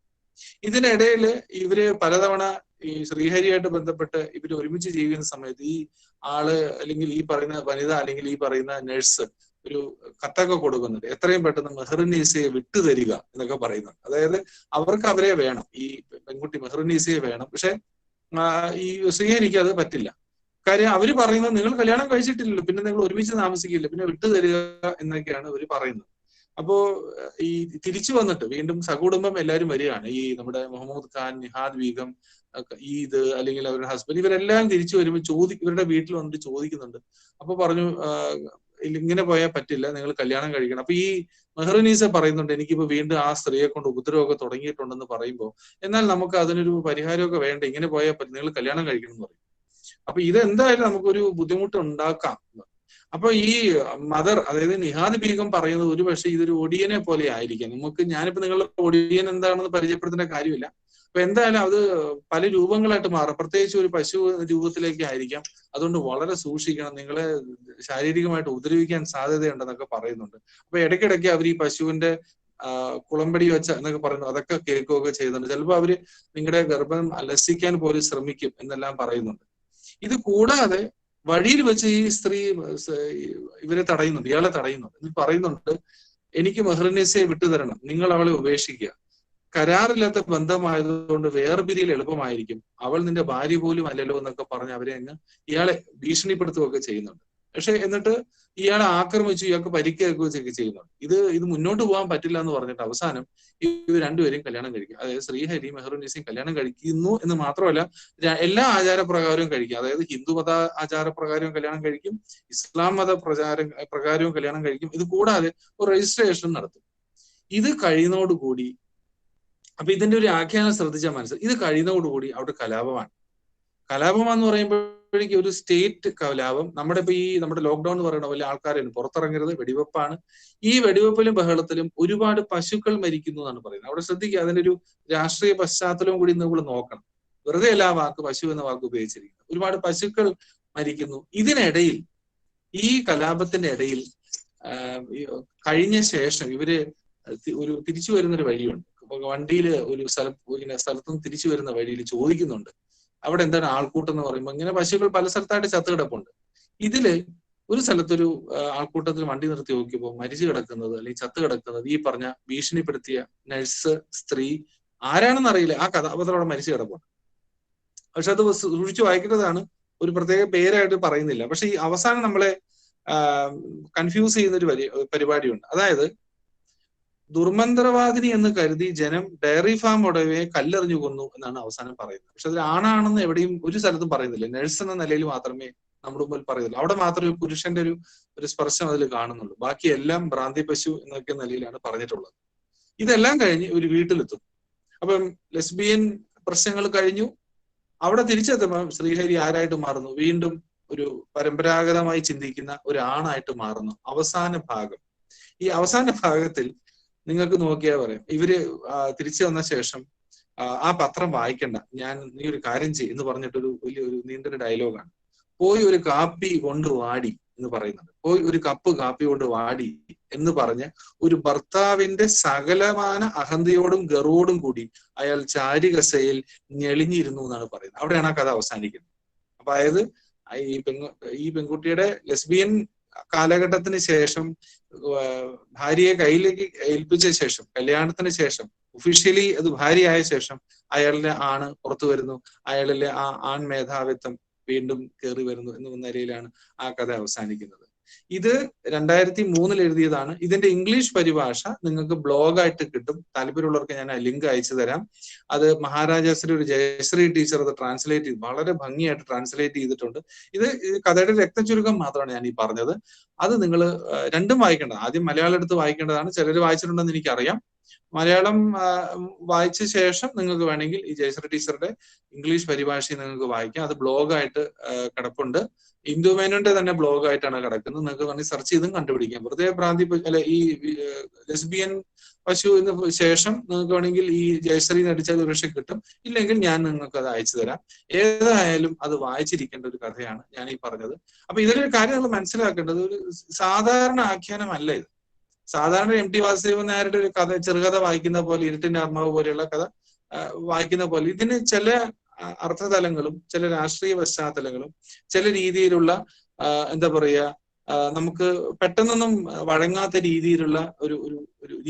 ഇതിനിടയിൽ ഇവര് പലതവണ ഈ ശ്രീഹരിയായിട്ട് ബന്ധപ്പെട്ട് ഇവര് ഒരുമിച്ച് ജീവിക്കുന്ന സമയത്ത് ഈ ആള് അല്ലെങ്കിൽ ഈ പറയുന്ന വനിത അല്ലെങ്കിൽ ഈ പറയുന്ന നഴ്സ് ഒരു കത്തൊക്കെ കൊടുക്കുന്നുണ്ട്, എത്രയും പെട്ടെന്ന് മെഹ്റൂന്നീസയെ വിട്ടുതരിക എന്നൊക്കെ പറയുന്നുണ്ട്. അതായത് അവർക്ക് അവരെ വേണം, ഈ പെൺകുട്ടി മെഹ്റൂന്നീസയെ വേണം. പക്ഷെ ഈ ശ്രീഹരിക്ക് അത് പറ്റില്ല. കാര്യം അവര് പറയുന്നത് നിങ്ങൾ കല്യാണം കഴിച്ചിട്ടില്ലല്ലോ, പിന്നെ നിങ്ങൾ ഒരുമിച്ച് താമസിക്കില്ല, പിന്നെ വിട്ടു തരിക എന്നൊക്കെയാണ് അവർ പറയുന്നത്. അപ്പോ ഈ തിരിച്ചു വന്നിട്ട് വീണ്ടും സകുടുംബം എല്ലാവരും വരികയാണ്. ഈ നമ്മുടെ മുഹമ്മദ് ഖാൻ, നിഹാദ് ബീഗം, ഈദ് അല്ലെങ്കിൽ അവരുടെ ഹസ്ബൻഡ്, ഇവരെല്ലാം തിരിച്ചു വരുമ്പോൾ ഇവരുടെ വീട്ടിൽ വന്നിട്ട് ചോദിക്കുന്നുണ്ട്. അപ്പൊ പറഞ്ഞു ഇങ്ങനെ പോയാൽ പറ്റില്ല, നിങ്ങൾ കല്യാണം കഴിക്കണം. അപ്പൊ ഈ മെഹറുനീസ പറയുന്നുണ്ട്, എനിക്കിപ്പോ വീണ്ടും ആ സ്ത്രീയെ കൊണ്ട് ഉപദ്രവമൊക്കെ തുടങ്ങിയിട്ടുണ്ടെന്ന് പറയുമ്പോൾ, എന്നാൽ നമുക്ക് അതിനൊരു പരിഹാരമൊക്കെ വേണ്ട, ഇങ്ങനെ പോയാൽ പറ്റും, നിങ്ങൾ കല്യാണം കഴിക്കണം എന്ന് പറയും. അപ്പൊ ഇതെന്തായാലും നമുക്കൊരു ബുദ്ധിമുട്ട് ഉണ്ടാക്കാം. അപ്പൊ ഈ മദർ, അതായത് നിഹാദ് ബീഗം പറയുന്നത് ഒരു പക്ഷേ ഇതൊരു ഒടിയനെ പോലെ ആയിരിക്കാം. ഞാനിപ്പോ നിങ്ങളുടെ ഒടിയൻ എന്താണെന്ന് പരിചയപ്പെടുത്തേണ്ട കാര്യമില്ല. അപ്പൊ എന്തായാലും അത് പല രൂപങ്ങളായിട്ട് മാറും, പ്രത്യേകിച്ച് ഒരു പശു രൂപത്തിലേക്ക് ആയിരിക്കാം. അതുകൊണ്ട് വളരെ സൂക്ഷിക്കണം, നിങ്ങളെ ശാരീരികമായിട്ട് ഉപദ്രവിക്കാൻ സാധ്യതയുണ്ടെന്നൊക്കെ പറയുന്നുണ്ട്. അപ്പൊ ഇടയ്ക്കിടയ്ക്ക് അവർ ഈ പശുവിന്റെ കുളമ്പടി വെച്ച എന്നൊക്കെ പറയുന്നു, അതൊക്കെ കേൾക്കുകയൊക്കെ ചെയ്യുന്നുണ്ട്. ചിലപ്പോൾ അവര് നിങ്ങളുടെ ഗർഭം അലസിക്കാൻ പോലും ശ്രമിക്കും എന്നെല്ലാം പറയുന്നുണ്ട്. ഇത് കൂടാതെ വഴിയിൽ വെച്ച് ഈ സ്ത്രീ ഇവരെ തടയുന്നുണ്ട്, ഇയാളെ തടയുന്നുണ്ട്. ഇത് പറയുന്നുണ്ട്, എനിക്ക് മെഹറുനീസയെ വിട്ടുതരണം, നിങ്ങൾ അവളെ ഉപേക്ഷിക്കുക, കരാറില്ലാത്ത ബന്ധമായതുകൊണ്ട് വേർപിരിയൽ എളുപ്പമായിരിക്കും, അവൾ നിന്റെ ഭാര്യ പോലും അല്ലല്ലോ എന്നൊക്കെ പറഞ്ഞ് അവരെ അങ്ങ് ഇയാളെ ഭീഷണിപ്പെടുത്തുകയൊക്കെ ചെയ്യുന്നുണ്ട്. പക്ഷെ എന്നിട്ട് ഇയാളെ ആക്രമിച്ചു, ഇയാൾക്ക് പരിക്കേൽക്കുകയൊക്കെ ചെയ്യുന്നുണ്ട്. ഇത് മുന്നോട്ട് പോകാൻ പറ്റില്ല എന്ന് പറഞ്ഞിട്ട് അവസാനം ഇവർ രണ്ടുപേരും കല്യാണം കഴിക്കും. അതായത് ശ്രീഹരി മെഹറുനീസയും കല്യാണം കഴിക്കുന്നു എന്ന് മാത്രമല്ല, എല്ലാ ആചാരപ്രകാരവും കഴിക്കും. അതായത് ഹിന്ദു മത ആചാരപ്രകാരവും കല്യാണം കഴിക്കും, ഇസ്ലാം മത പ്രകാരവും കല്യാണം കഴിക്കും. ഇത് കൂടാതെ ഒരു രജിസ്ട്രേഷൻ നടത്തും. ഇത് കഴിയുന്നതോടുകൂടി, അപ്പൊ ഇതിന്റെ ഒരു ആഖ്യാനം ശ്രദ്ധിച്ചാൽ മനസ്സിലാവും, ഇത് കഴിയുന്നതോടുകൂടി അവിടെ കലാപമാണ്. കലാപമാന്ന് പറയുമ്പോഴേക്കും ഒരു സ്റ്റേറ്റ് കലാപം. നമ്മുടെ ലോക്ക്ഡൌൺ എന്ന് പറയുന്ന പോലെ ആൾക്കാരെ പുറത്തിറങ്ങരുത്, വെടിവെപ്പാണ്. ഈ വെടിവെപ്പിലും ബഹളത്തിലും ഒരുപാട് പശുക്കൾ മരിക്കുന്നു എന്നാണ് പറയുന്നത്. അവിടെ ശ്രദ്ധിക്കുക, അതിന്റെ ഒരു രാഷ്ട്രീയ പശ്ചാത്തലവും കൂടി നമ്മൾ നോക്കണം. വെറുതെ എല്ലാ പശു എന്ന വാക്ക് ഉപയോഗിച്ചിരിക്കുന്നത്. ഒരുപാട് പശുക്കൾ മരിക്കുന്നു. ഇതിനിടയിൽ, ഈ കലാപത്തിന്റെ ഇടയിൽ കഴിഞ്ഞ ശേഷം ഇവര് ഒരു തിരിച്ചു വരുന്നൊരു വഴിയുണ്ട്. വണ്ടിയിൽ ഒരു സ്ഥലത്തുനിന്ന് തിരിച്ചു വരുന്ന വഴിയിൽ ചോദിക്കുന്നുണ്ട്, അവിടെ എന്താണ് ആൾക്കൂട്ടം എന്ന് പറയുമ്പോൾ ഇങ്ങനെ പശുക്കൾ പല സ്ഥലത്തായിട്ട് ചത്തു കിടപ്പുണ്ട്. ഇതില് ഒരു സ്ഥലത്തൊരു ആൾക്കൂട്ടത്തിൽ വണ്ടി നിർത്തി നോക്കിയപ്പോൾ മരിച്ചു കിടക്കുന്നത് അല്ലെങ്കിൽ ചത്തു കിടക്കുന്നത് ഈ പറഞ്ഞ ഭീഷണിപ്പെടുത്തിയ നഴ്സ് സ്ത്രീ ആരാണെന്ന് അറിയില്ല, ആ കഥാപാത്രം അവിടെ മരിച്ചു കിടപ്പുണ്ട്. പക്ഷെ അത് സൂക്ഷിച്ചു വായിക്കേണ്ടതാണ്, ഒരു പ്രത്യേക പേരായിട്ട് പറയുന്നില്ല. പക്ഷെ ഈ അവസാനം നമ്മളെ കൺഫ്യൂസ് ചെയ്യുന്ന ഒരു പരിപാടിയുണ്ട്. അതായത് ദുർമന്ത്രവാദിനി എന്ന് കരുതി ജനം ഡയറി ഫാം ഉടമയെ കല്ലെറിഞ്ഞു കൊന്നു എന്നാണ് അവസാനം പറയുന്നത്. പക്ഷെ അതിൽ ആണാണെന്ന് എവിടെയും ഒരു സ്ഥലത്തും പറയുന്നില്ല. നഴ്സ് എന്ന നിലയിൽ മാത്രമേ നമ്മുടെ മുമ്പിൽ പറയുന്നുള്ളൂ. അവിടെ മാത്രമേ പുരുഷന്റെ ഒരു സ്പർശം അതിൽ കാണുന്നുള്ളൂ. ബാക്കി എല്ലാം ഭ്രാന്തി പശു എന്നൊക്കെ നിലയിലാണ് പറഞ്ഞിട്ടുള്ളത്. ഇതെല്ലാം കഴിഞ്ഞ് ഒരു വീട്ടിലെത്തും. അപ്പം ലെസ്ബിയൻ പ്രശ്നങ്ങൾ കഴിഞ്ഞു. അവിടെ തിരിച്ചെത്തുമ്പോൾ ശ്രീഹരി ആരായിട്ട് മാറുന്നു? വീണ്ടും ഒരു പരമ്പരാഗതമായി ചിന്തിക്കുന്ന ഒരു ആണായിട്ട് മാറുന്നു. അവസാന ഭാഗം, ഈ അവസാന ഭാഗത്തിൽ നിങ്ങൾക്ക് നോക്കിയാൽ പറയാം, ഇവര് തിരിച്ചു വന്ന ശേഷം ആ പത്രം വായിക്കണ്ട, നീ ഒരു കാര്യം ചെയ്യും എന്ന് പറഞ്ഞിട്ടൊരു വലിയൊരു നീണ്ടൊരു ഡയലോഗാണ്. പോയി ഒരു കാപ്പി കൊണ്ട് വാടി എന്ന് പറയുന്നുണ്ട്. പോയി ഒരു കപ്പ് കാപ്പി കൊണ്ട് വാടി എന്ന് പറഞ്ഞ് ഒരു ഭർത്താവിന്റെ സകലമാന അഹന്തയോടും ഗർവോടും കൂടി അയാൾ ചാരികസയിൽ ഞെളിഞ്ഞിരുന്നു എന്നാണ് പറയുന്നത്. അവിടെയാണ് ആ കഥ അവസാനിക്കുന്നത്. അപ്പൊ അതായത് ഈ പെൺകുട്ടിയുടെ ലെസ്ബിയൻ കാലഘട്ടത്തിന് ശേഷം ഭാര്യയെ കയ്യിലേക്ക് ഏൽപ്പിച്ച ശേഷം, കല്യാണത്തിന് ശേഷം ഒഫീഷ്യലി അത് ഭാര്യയായ ശേഷം അയാളുടെ പുറത്തു വരുന്നു, അയാളിലെ ആ ആൺ മേധാവിത്വം വീണ്ടും കയറി വരുന്നു എന്ന നിലയിലാണ് ആ കഥ അവസാനിക്കുന്നത്. ഇത് 2003 എഴുതിയതാണ്. ഇതിന്റെ ഇംഗ്ലീഷ് പരിഭാഷ നിങ്ങൾക്ക് ബ്ലോഗായിട്ട് കിട്ടും. താല്പര്യമുള്ളവർക്ക് ഞാൻ ആ ലിങ്ക് അയച്ചു തരാം. അത് മഹാരാജാശ്രീ ഒരു ജയശ്രീ ടീച്ചർ അത് ട്രാൻസ്ലേറ്റ് ചെയ്ത് വളരെ ഭംഗിയായിട്ട് ട്രാൻസ്ലേറ്റ് ചെയ്തിട്ടുണ്ട്. ഇത് കഥയുടെ രക്തചുരുക്കം മാത്രമാണ് ഞാൻ ഈ പറഞ്ഞത്. അത് നിങ്ങൾ രണ്ടും വായിക്കേണ്ടത്. ആദ്യം മലയാളം എടുത്ത് വായിക്കേണ്ടതാണ്. ചിലർ വായിച്ചിട്ടുണ്ടെന്ന് എനിക്കറിയാം. മലയാളം വായിച്ച ശേഷം നിങ്ങൾക്ക് വേണമെങ്കിൽ ഈ ജയശ്രീ ടീച്ചറുടെ ഇംഗ്ലീഷ് പരിഭാഷയും നിങ്ങൾക്ക് വായിക്കാം. അത് ബ്ലോഗായിട്ട് കിടപ്പുണ്ട്. ഇന്ദു മേനോന്റെ തന്നെ ബ്ലോഗായിട്ടാണ് കിടക്കുന്നത്. നിങ്ങൾക്ക് വേണമെങ്കിൽ സെർച്ച് ചെയ്തും കണ്ടുപിടിക്കാം. വെറുതെ ഈ ലെസ്ബിയൻ പശു എന്ന് ശേഷം നിങ്ങൾക്ക് വേണമെങ്കിൽ ഈ ജയശ്രീ നടിച്ചാൽ ഒരു പക്ഷേ കിട്ടും. ഇല്ലെങ്കിൽ ഞാൻ നിങ്ങൾക്ക് അത് അയച്ചു തരാം. ഏതായാലും അത് വായിച്ചിരിക്കേണ്ട ഒരു കഥയാണ് ഞാൻ ഈ പറഞ്ഞത്. അപ്പൊ ഇതിലൊരു കാര്യം നമ്മൾ മനസ്സിലാക്കേണ്ടത്, ഒരു സാധാരണ ആഖ്യാനമല്ല ഇത്. സാധാരണ MT വാസുദേവൻ നായരുടെ ഒരു കഥ, ചെറുകഥ വായിക്കുന്ന പോലെ, ഇരുട്ടിന്റെ ആത്മാവ് പോലെയുള്ള കഥ വായിക്കുന്ന പോലെ ഇതിന് ചില അർത്ഥതലങ്ങളും ചില രാഷ്ട്രീയ പശ്ചാത്തലങ്ങളും ചില രീതിയിലുള്ള എന്താ പറയുക നമുക്ക് പെട്ടെന്നൊന്നും വഴങ്ങാത്ത രീതിയിലുള്ള ഒരു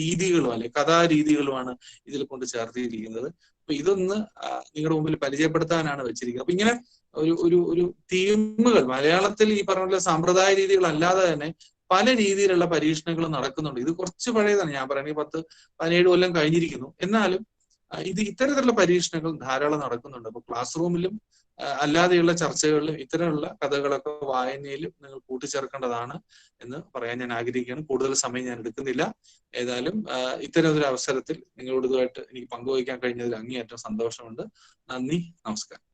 രീതികളും അല്ലെ കഥാരീതികളുമാണ് ഇതിൽ കൊണ്ട് ചേർത്തിരിക്കുന്നത്. അപ്പൊ ഇതൊന്ന് നിങ്ങളുടെ മുമ്പിൽ പരിചയപ്പെടുത്താനാണ് വെച്ചിരിക്കുന്നത്. അപ്പൊ ഇങ്ങനെ ഒരു തീമുകൾ മലയാളത്തിൽ ഈ പറഞ്ഞ സാമ്പ്രദായ രീതികളല്ലാതെ തന്നെ പല രീതിയിലുള്ള പരീക്ഷണങ്ങൾ നടക്കുന്നുണ്ട്. ഇത് കുറച്ച് പഴയതാണ്, ഞാൻ പറയുന്നത് 10-17 കൊല്ലം കഴിഞ്ഞിരിക്കുന്നു. എന്നാലും ഇത്തരത്തിലുള്ള പരീക്ഷണങ്ങൾ ധാരാളം നടക്കുന്നുണ്ട്. അപ്പൊ ക്ലാസ് റൂമിലും അല്ലാതെയുള്ള ചർച്ചകളിലും ഇത്തരമുള്ള കഥകളൊക്കെ വായനയിലും നിങ്ങൾ കൂട്ടിച്ചേർക്കേണ്ടതാണ് എന്ന് പറയാൻ ഞാൻ ആഗ്രഹിക്കുകയാണ്. കൂടുതൽ സമയം ഞാൻ എടുക്കുന്നില്ല. ഏതായാലും ഇത്തരം ഒരു അവസരത്തിൽ നിങ്ങളോട് ഇതുമായിട്ട് എനിക്ക് പങ്കുവയ്ക്കാൻ കഴിഞ്ഞതിൽ അങ്ങേയറ്റം സന്തോഷമുണ്ട്. നന്ദി, നമസ്കാരം.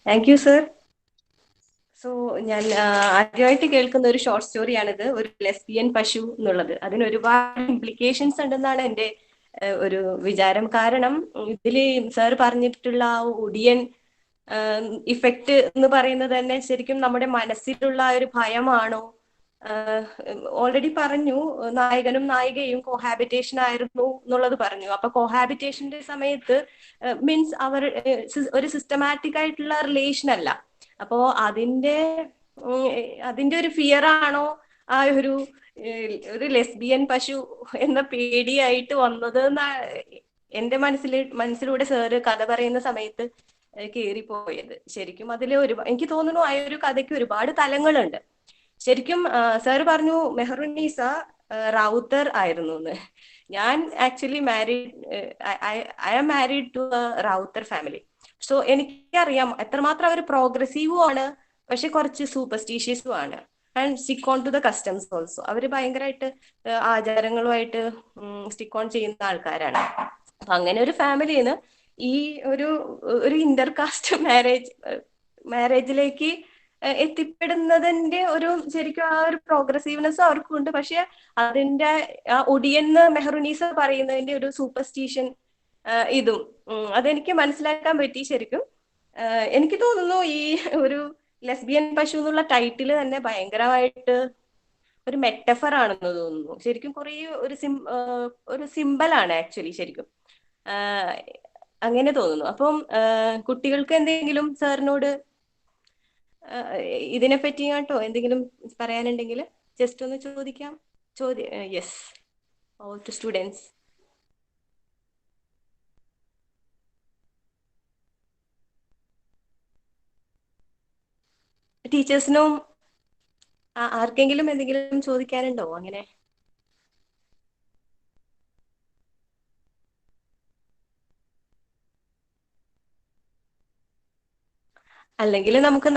Thank you sir. സോ ഞാൻ ആദ്യമായിട്ട് കേൾക്കുന്ന ഒരു ഷോർട്ട് സ്റ്റോറിയാണിത്, ഒരു ലെസ്ബിയൻ പശു എന്നുള്ളത്. അതിന് ഒരുപാട് ഇംപ്ലിക്കേഷൻസ് ഉണ്ടെന്നാണ് എൻ്റെ ഒരു വിചാരം. കാരണം ഇതില് സാർ പറഞ്ഞിട്ടുള്ള ആ ഒടിയൻ ഇഫക്റ്റ് എന്ന് പറയുന്നത് തന്നെ ശരിക്കും നമ്മുടെ മനസ്സിലുള്ള ഒരു ഭയമാണോ? ഓൾറെഡി പറഞ്ഞു നായകനും നായികയും കോഹാബിറ്റേഷൻ ആയിരുന്നു എന്നുള്ളത് പറഞ്ഞു. അപ്പൊ കോഹാബിറ്റേഷന്റെ സമയത്ത് മീൻസ് അവർ ഒരു സിസ്റ്റമാറ്റിക് ആയിട്ടുള്ള റിലേഷൻ അല്ല. അപ്പോ അതിന്റെ ഒരു ഫിയർ ആണോ ആ ഒരു ലെസ്ബിയൻ പശു എന്ന പേടിയായിട്ട് വന്നത് എന്റെ മനസ്സിലൂടെ സാറ് കഥ പറയുന്ന സമയത്ത് കേറിപ്പോയത്. ശരിക്കും അതിൽ എനിക്ക് തോന്നുന്നു ആ ഒരു കഥയ്ക്ക് ഒരുപാട് തലങ്ങളുണ്ട്. ശരിക്കും സാർ പറഞ്ഞു മെഹറുന്നീസ റാവുത്തർ ആയിരുന്നു എന്ന്. ഞാൻ actually I am married to Rowther family. So എനിക്കറിയാം എത്രമാത്രം അവർ പ്രോഗ്രസീവും ആണ്, പക്ഷെ കുറച്ച് സൂപ്പർസ്റ്റീഷ്യസും ആണ്. And stick on to the customs also. അവർ ഭയങ്കരമായിട്ട് ആചാരങ്ങളുമായിട്ട് സ്റ്റിക്ക് ഓൺ ചെയ്യുന്ന ആൾക്കാരാണ്. അപ്പൊ അങ്ങനെ ഒരു ഫാമിലിന്ന് ഈ ഒരു ഇന്റർകാസ്റ്റ് മാരേജിലേക്ക് എത്തിപ്പെടുന്നതിന്റെ ശരിക്കും ആ ഒരു പ്രോഗ്രസീവ്നെസ് അവർക്കുണ്ട്. പക്ഷെ അതിന്റെ ഒടിയെന്ന് മെഹറുന്നീസ പറയുന്നതിന്റെ ഒരു സൂപ്പർസ്റ്റീഷൻ ഇതും അതെനിക്ക് മനസ്സിലാക്കാൻ പറ്റി. ശരിക്കും എനിക്ക് തോന്നുന്നു ഈ ഒരു ലെസ്ബിയൻ പശു എന്നുള്ള ടൈറ്റില് തന്നെ ഭയങ്കരമായിട്ട് ഒരു മെറ്റഫർ ആണെന്ന് തോന്നുന്നു. ശരിക്കും കുറേ ഒരു സിമ്പലാണ് ആക്ച്വലി. ശരിക്കും അങ്ങനെ തോന്നുന്നു. അപ്പം കുട്ടികൾക്ക് എന്തെങ്കിലും സാറിനോട് ഇതിനെ പറ്റി കേട്ടോ എന്തെങ്കിലും പറയാനുണ്ടെങ്കിൽ ജസ്റ്റ് ഒന്ന് ചോദിക്കാം. Yes, all to students. ടീച്ചേഴ്സിനും ആർക്കെങ്കിലും എന്തെങ്കിലും ചോദിക്കാനുണ്ടോ? അങ്ങനെ അല്ലെങ്കിൽ നമുക്ക്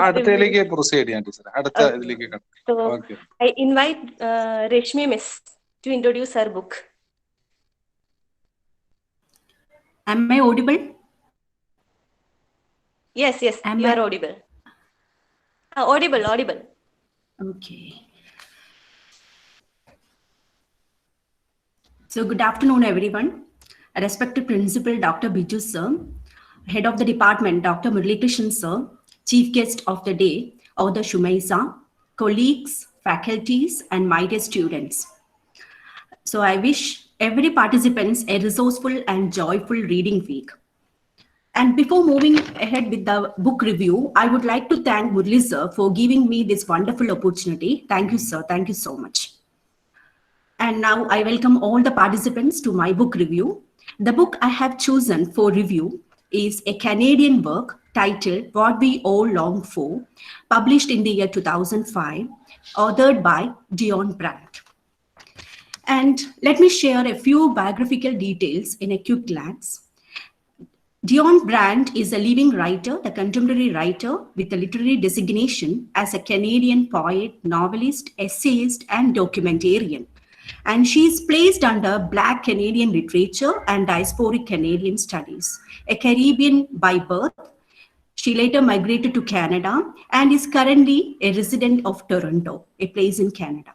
അടുത്തയിലേക്ക് പ്രൊസീഡ് ചെയ്യാം ടീച്ചർ. അടുത്ത ഇതിലേക്ക് I invite Reshmi Miss to introduce her book. Am I audible? Yes, you are audible. Audible. Okay. So good afternoon, everyone. Respected Principal Dr. Biju sir, Head of the Department Dr. Murlikrishan sir, Chief Guest of the Day, Author Shumaisa, colleagues, faculties, and my dear students. So I wish every participant a resourceful and joyful reading week. And before moving ahead with the book review, I would like to thank Murli sir for giving me this wonderful opportunity. Thank you, sir. Thank you so much. And now I welcome all the participants to my book review. The book I have chosen for review is a Canadian work titled What We All Long For, published in the year 2005, authored by Dion Brandt. And let me share a few biographical details in a quick glance. Dion Brandt is a living writer, a contemporary writer with a literary designation as a Canadian poet, novelist, essayist, and documentarian. And she is placed under Black Canadian literature and diasporic Canadian studies. A Caribbean by birth, she later migrated to Canada and is currently a resident of Toronto, a place in Canada.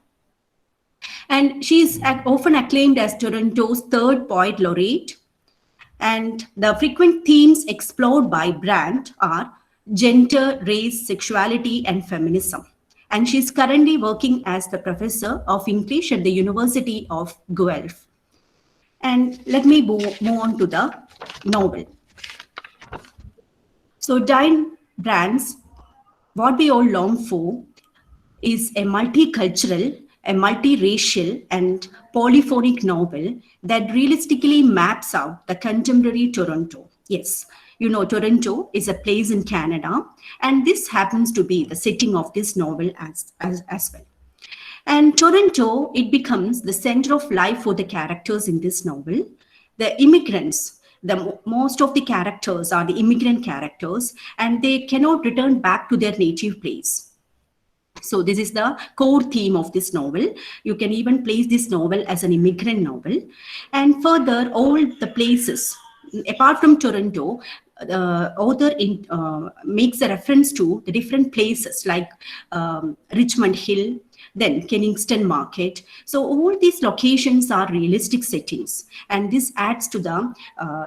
And she is often acclaimed as Toronto's third poet laureate. And the frequent themes explored by Brandt are gender, race, sexuality, and feminism. And she's currently working as the professor of English at the University of Guelph. And let me move on to the novel. So brands, what we all long for is a multicultural, a multiracial, and polyphonic novel that realistically maps out the contemporary Toronto. Yes, you know, Toronto is a place in Canada, and this happens to be the setting of this novel as well. And Toronto, it becomes the center of life for the characters in this novel. The immigrants, most of the characters are the immigrant characters, and they cannot return back to their native place. So this is the core theme of this novel. You can even place this novel as an immigrant novel. And further, all the places, apart from Toronto, the author makes a reference to the different places like Richmond Hill, then Kensington Market. So all these locations are realistic settings, and this adds to the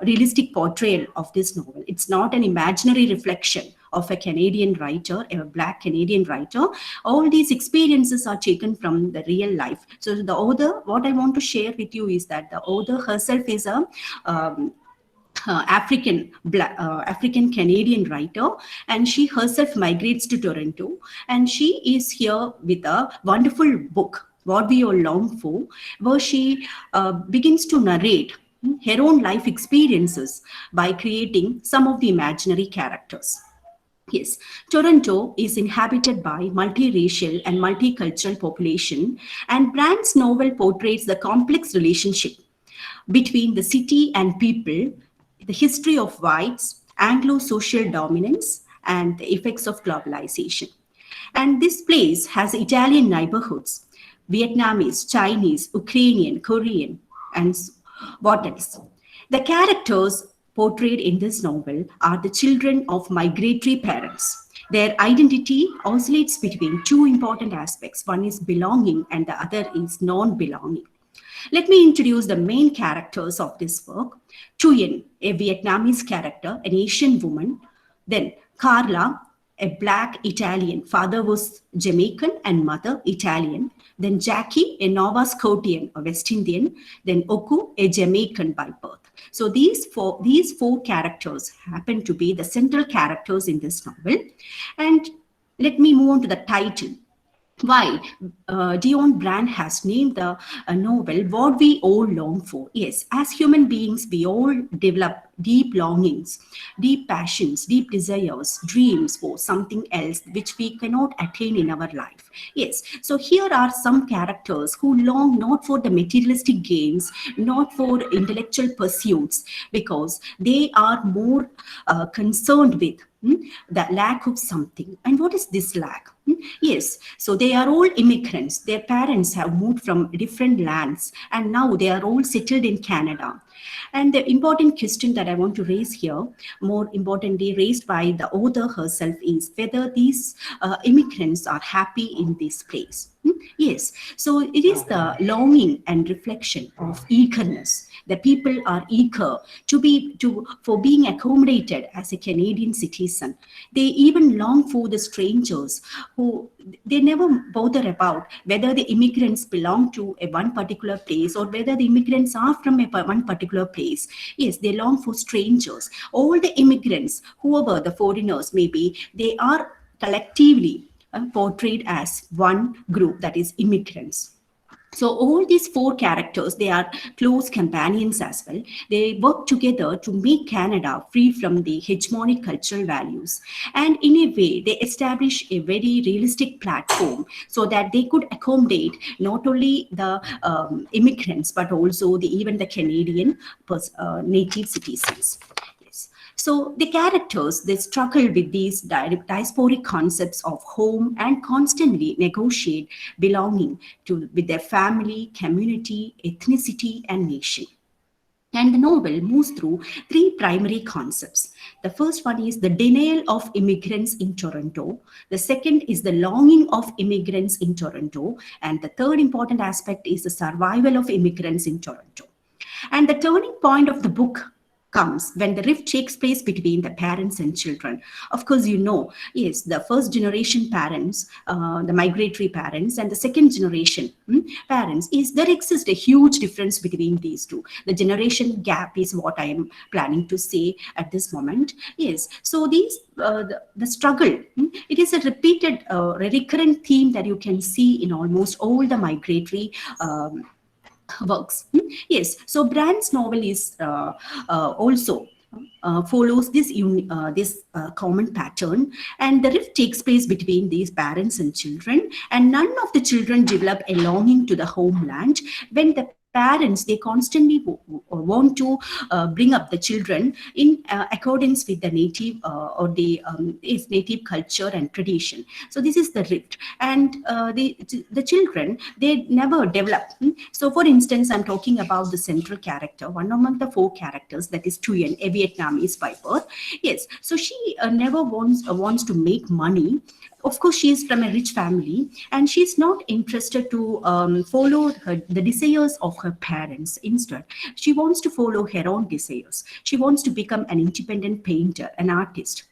realistic portrayal of this novel. It's not an imaginary reflection of a Canadian writer, a Black Canadian writer. All these experiences are taken from the real life. So the author, what I want to share with you is that the author herself is a African Canadian writer, and she herself migrates to Toronto, and she is here with a wonderful book, What We All Long For, where she begins to narrate her own life experiences by creating some of the imaginary characters. Yes, Toronto is inhabited by multiracial and multicultural population, and Brand's novel portrays the complex relationship between the city and people, the history of whites, Anglo-social dominance, and the effects of globalization. And this place has Italian neighborhoods, Vietnamese, Chinese, Ukrainian, Korean, and what else? The characters portrayed in this novel are the children of migratory parents. Their identity oscillates between two important aspects. One is belonging and the other is non-belonging. Let me introduce the main characters of this work. Thuyen, a Vietnamese character, an Asian woman. Then Carla, a Black Italian. Father was Jamaican and mother Italian. Then Jackie, a Nova Scotian, a West Indian. Then Oku, a Jamaican by birth. So these four characters happen to be the central characters in this novel. And let me move on to the title. Why Dion Brand has named the novel What We All Long For. Yes, as human beings, we all develop deep longings, deep passions, deep desires, dreams for something else which we cannot attain in our life. Yes, so here are some characters who long not for the materialistic gains, not for intellectual pursuits, because they are more concerned with the lack of something. And what is this lack? Yes, so they are all immigrants. Their parents have moved from different lands, and now they are all settled in Canada. And the important question that I want to raise here, more importantly raised by the author herself, is whether these immigrants are happy in this place. Yes, so it is the longing and reflection of eagerness. The people are eager for being accommodated as a Canadian citizen. They even long for the strangers who they never bother about whether the immigrants belong to one particular place or whether the immigrants are from one particular place. Yes, they long for strangers. All the immigrants, whoever the foreigners may be, they are collectively portrayed as one group, that is immigrants. So all these four characters, they are close companions as well. They work together to make Canada free from the hegemonic cultural values. And in a way, they establish a very realistic platform so that they could accommodate not only the immigrants, but also even the Canadian native citizens. So the characters, they struggle with these diasporic concepts of home and constantly negotiate belonging with their family, community, ethnicity, and nation. And the novel moves through three primary concepts. The first one is the denial of immigrants in Toronto. The second is the longing of immigrants in Toronto. And the third important aspect is the survival of immigrants in Toronto. And the turning point of the book comes when the rift takes place between the parents and children. Of course, yes, the first generation parents, the migratory parents, and the second generation parents, there exists a huge difference between these two. The generation gap is what I am planning to say at this moment. Yes, so the struggle, it is a repeated, a recurrent theme that you can see in almost all the migratory works. Yes, so Brand's novel is also follows this common pattern, and the rift takes place between these parents and children, and none of the children develop a longing to the homeland when the parents, they constantly want to bring up the children in accordance with the native or the native culture and tradition. So this is the rift, and the children, they never develop. So for instance, I'm talking about the central character, one among the 4 characters, that is Thuyen, a Vietnamese by birth. Yes, so she never wants to make money. Of course, she is from a rich family, and she's not interested to follow the desires of her parents. Instead, she wants to follow her own desires. She wants to become an independent painter, an artist.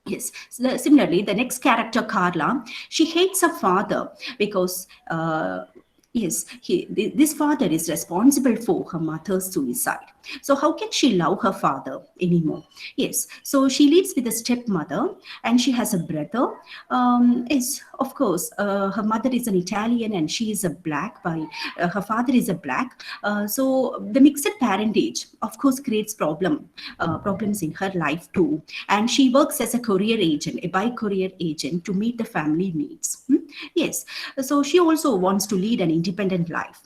Yes. So similarly, the next character, Carla, she hates her father because yes, this father is responsible for her mother's suicide. So how can she love her father anymore? Yes, so she lives with a stepmother, and she has a brother. Yes, of course, her mother is an Italian, and she is a black. Her father is a black. So the mixed parentage, of course, creates problems in her life too. And she works as a courier agent, a by-courier agent, to meet the family needs. Yes, so she also wants to lead an independent life.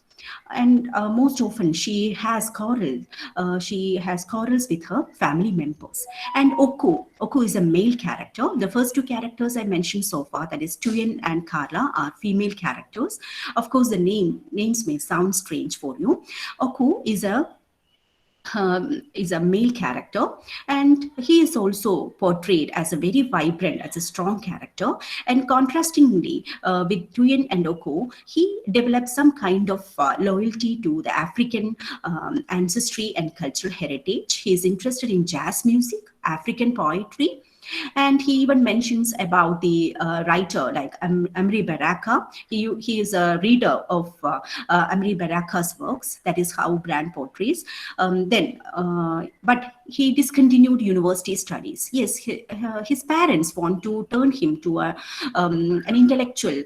And most often she has quarrels. She has quarrels with her family members. And Oku is a male character. The first 2 characters I mentioned so far, that is Thuyen and Carla, are female characters. Of course, the names may sound strange for you. Oku is a male character, and he is also portrayed as a very vibrant, as a strong character. And contrastingly, with Thuyen and Oku, he develops some kind of loyalty to the African ancestry and cultural heritage. He is interested in jazz music, African poetry, and he even mentions about the writer like Amri Baraka. He is a reader of Amri Baraka's works. That is how Brand portrays. But he discontinued university studies. Yes, his parents want to turn him to an intellectual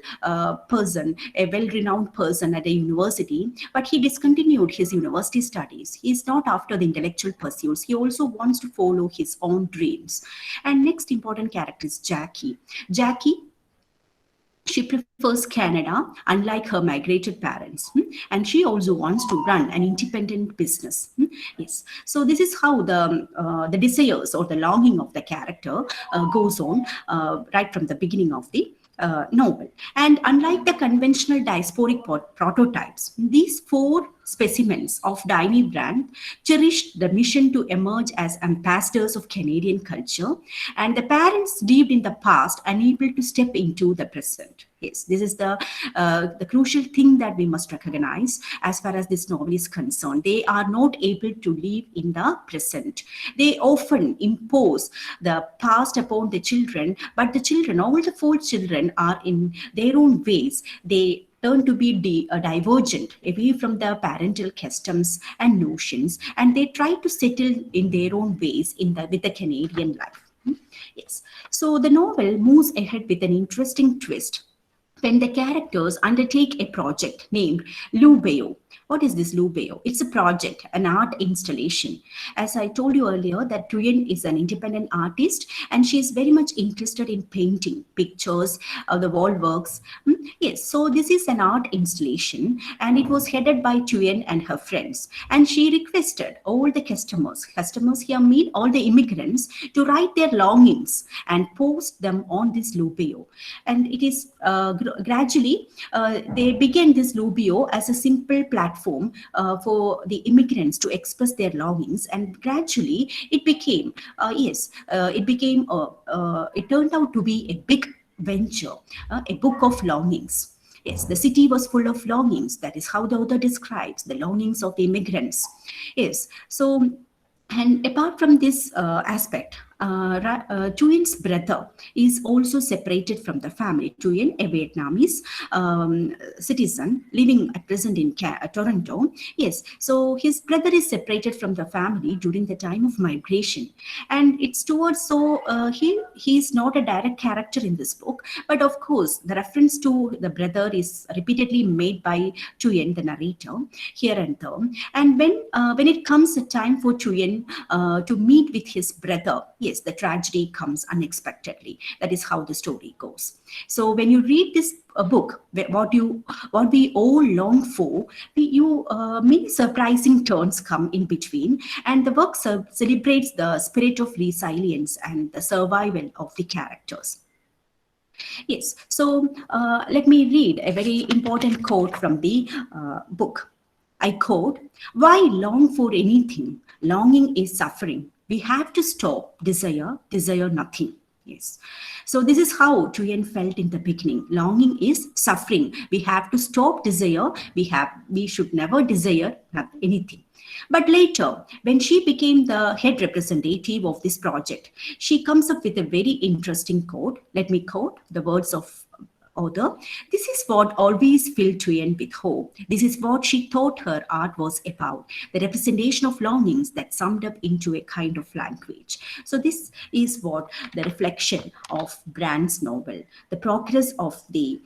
person, a well-renowned person at a university, but he discontinued his university studies. He is not after the intellectual pursuits. He also wants to follow his own dreams. And next important character is Jackie. Jackie, she prefers Canada, unlike her migrated parents. And she also wants to run an independent business. Yes. So this is how the desires or the longing of the character goes on right from the beginning of the novel. And unlike the conventional diasporic prototypes, these 4 specimens of Diny Brand cherished the mission to emerge as ambassadors of Canadian culture, and the parents lived in the past, unable to step into the present. Yes, this is the crucial thing that we must recognize as far as this novel is concerned. They are not able to live in the present. They often impose the past upon the children, but the children, all the 4 children, are in their own ways. They turn to be divergent away from the parental customs and notions, and they try to settle in their own ways with the Canadian life. Yes. So the novel moves ahead with an interesting twist when the characters undertake a project named Lubeo. What is this Lubeo? It's a project, an art installation. As I told you earlier, that Thuyen is an independent artist, and she is very much interested in painting pictures, the wall works. Yes, so this is an art installation, and it was headed by Thuyen and her friends. And she requested all the customers here mean all the immigrants, to write their longings and post them on this Lubeo. And it is gradually, they began this Lubeo as a simple platform for the immigrants to express their longings, and gradually it became it turned out to be a big venture, a book of longings. Yes, the city was full of longings. That is how the author describes the longings of the immigrants. Yes, so And apart from this aspect, Thuyen's brother is also separated from the family. Thuyen, a Vietnamese citizen living at present in Toronto. Yes, so his brother is separated from the family during the time of migration, and it's towards he's not a direct character in this book, but of course the reference to the brother is repeatedly made by Thuyen, the narrator, here and there. And when it comes a time for Thuyen to meet with his brother, yes, the tragedy comes unexpectedly. That is how the story goes. So when you read this book, what we all long for, many surprising turns come in between, and the work celebrates the spirit of resilience and the survival of the characters. Yes, so let me read a very important quote from the book. I quote, "Why long for anything? Longing is suffering. We have to stop desire nothing." Yes. So this is how Thuyen felt in the beginning. Longing is suffering. We have to stop desire. We should never desire anything. But later, when she became the head representative of this project, she comes up with a very interesting quote. Let me quote the words of author. "This is what always filled Thuyen with hope. This is what she thought her art was about, the representation of longings that summed up into a kind of language." So this is what the reflection of Brand's novel, the progress of the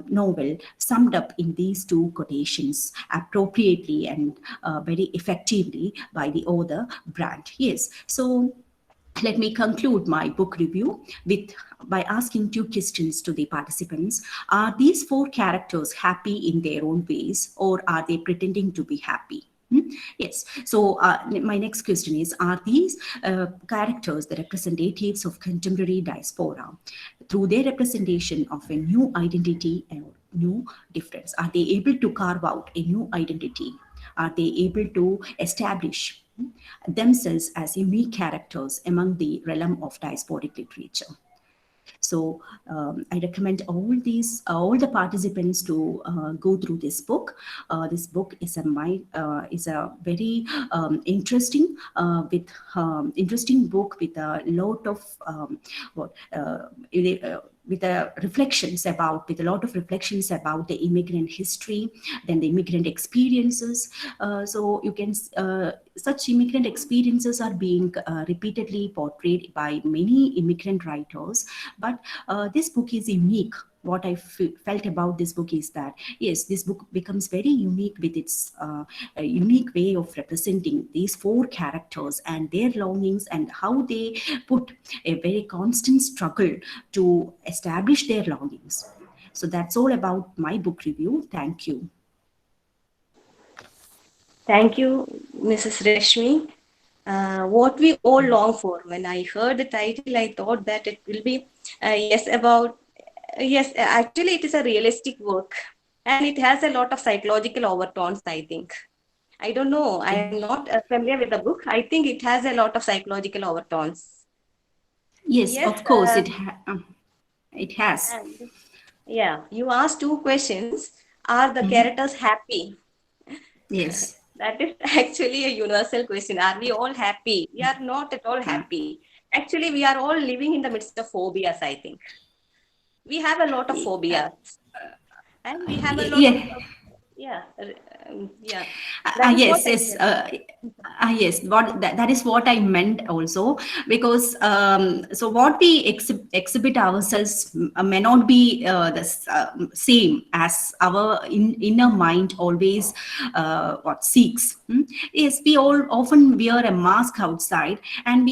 novel summed up in these two quotations appropriately and very effectively by the author Brand. Yes, so let me conclude my book review by asking two questions to the participants. Are these four characters happy in their own ways, or are they pretending to be happy? Yes. So my next question is, are these characters the representatives of contemporary diaspora through their representation of a new identity and new difference? Are they able to carve out a new identity? Are they able to establish themselves as unique characters among the realm of diasporic literature? So I recommend all the participants to go through this book. This book is a very interesting book with a lot of with a lot of reflections about the immigrant history, then the immigrant experiences. So you can such immigrant experiences are being repeatedly portrayed by many immigrant writers, but this book is unique. What I felt about this book is that, yes, this book becomes very unique with its a unique way of representing these four characters and their longings, and how they put a very constant struggle to establish their longings. So that's all about my book review. Thank you. Thank you, Mrs. Rashmi. What we all long for. When I heard the title, I thought that it will be actually it is a realistic work, and it has a lot of psychological overtones, I think. I don't know, I am not familiar with the book. I think it has a lot of psychological overtones. Yes, of course it has. And, yeah, you asked two questions. Are the characters happy? Yes. That is actually a universal question. Are we all happy? We are not at all happy. Actually, we are all living in the midst of phobias, I think. We have a lot of phobias. And we have a lot of... Yes, that is what I meant also, because so what we exhibit ourselves may not be the same as our inner mind always seeks. Yes, we all often wear a mask outside, and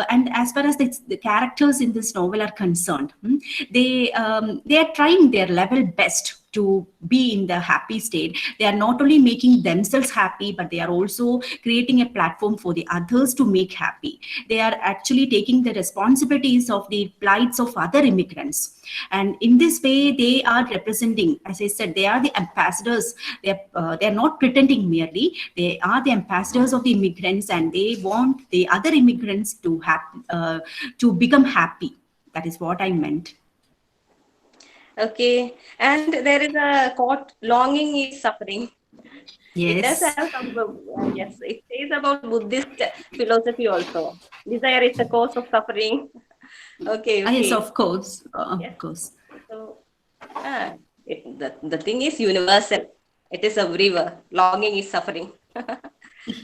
and as far as the characters in this novel are concerned, they are trying their level best to be in the happy state. They are not only making themselves happy, but they are also creating a platform for the others to make happy. They are actually taking the responsibilities of the plights of other immigrants. And in this way, they are representing, as I said, they are the ambassadors. They are not pretending merely. They are the ambassadors of the immigrants, and they want the other immigrants to become happy. That is what I meant. Okay, and there is a quote, longing is suffering. It does Yes. have some, yes, it says about Buddhist philosophy also. Desire is the cause of suffering. Okay, Yes, okay. of course. Yes. Of course. So, the thing is universal. It is everywhere. Longing is suffering.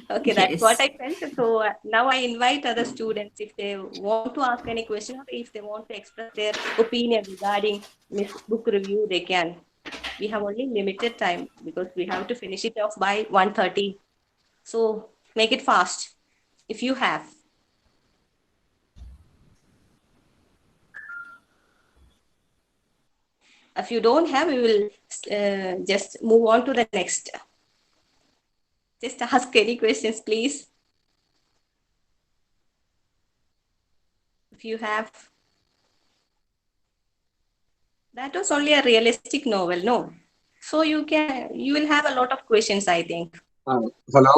Okay, that's what Yes. I felt. So now I invite other students if they want to ask any question or if they want to express their opinion regarding this book review, they can. We have only limited time because we have to finish it off by 1:30. So make it fast if you have. If you don't have, we will just move on to the next. Just ask any questions, please. If you have. That was only a realistic novel, no? So you will have a lot of questions, I think. Hello,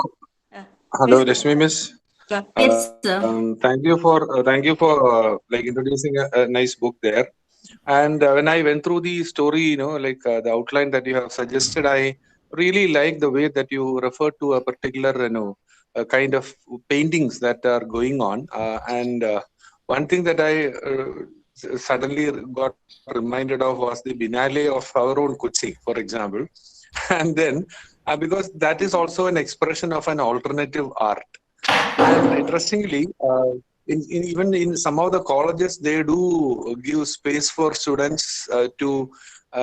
Uh, hello, Miss, Rashmi Miss. Yes, sir. Thank you for like introducing a nice book there. And when I went through the story, the outline that you have suggested, I really like the way that you refer to a particular, kind of paintings that are going on. And one thing that I suddenly got reminded of was the Binale of our own Kochi, for example. And then, because that is also an expression of an alternative art. And interestingly, even in some of the colleges, they do give space for students to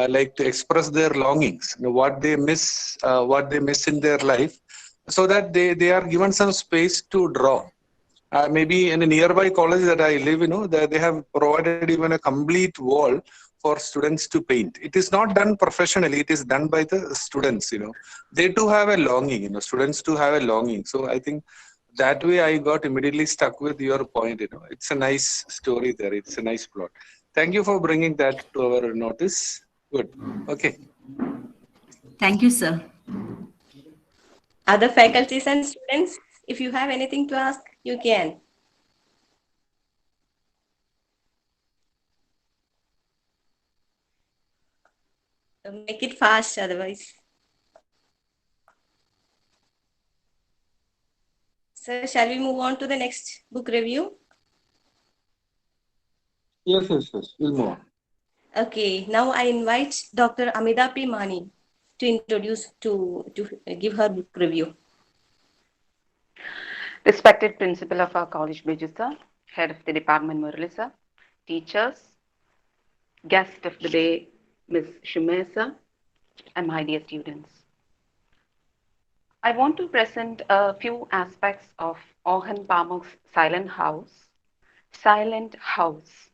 like to express their longings, what they miss in their life, so that they are given some space to draw. Maybe in a nearby college that I live, they have provided even a complete wall for students to paint. It is not done professionally; it is done by the students. They too have a longing. Students too have a longing. So I think that way I got immediately stuck with your point. It's a nice story there. It's a nice plot. Thank you for bringing that to our notice. Good. Okay. Thank you, sir. other faculties and students, if you have anything to ask, you can. Make it fast, otherwise. So shall we move on to the next book review? Yes. We'll move on. Okay, now I invite Dr. Amida P. Mani to introduce, to give her book review. Respected Principal of our college, Bijisa, Head of the Department, Muralisa, teachers, guest of the day, Ms. Shumesa, and my dear students. I want to present a few aspects of Orhan Pamuk's Silent House. Silent House.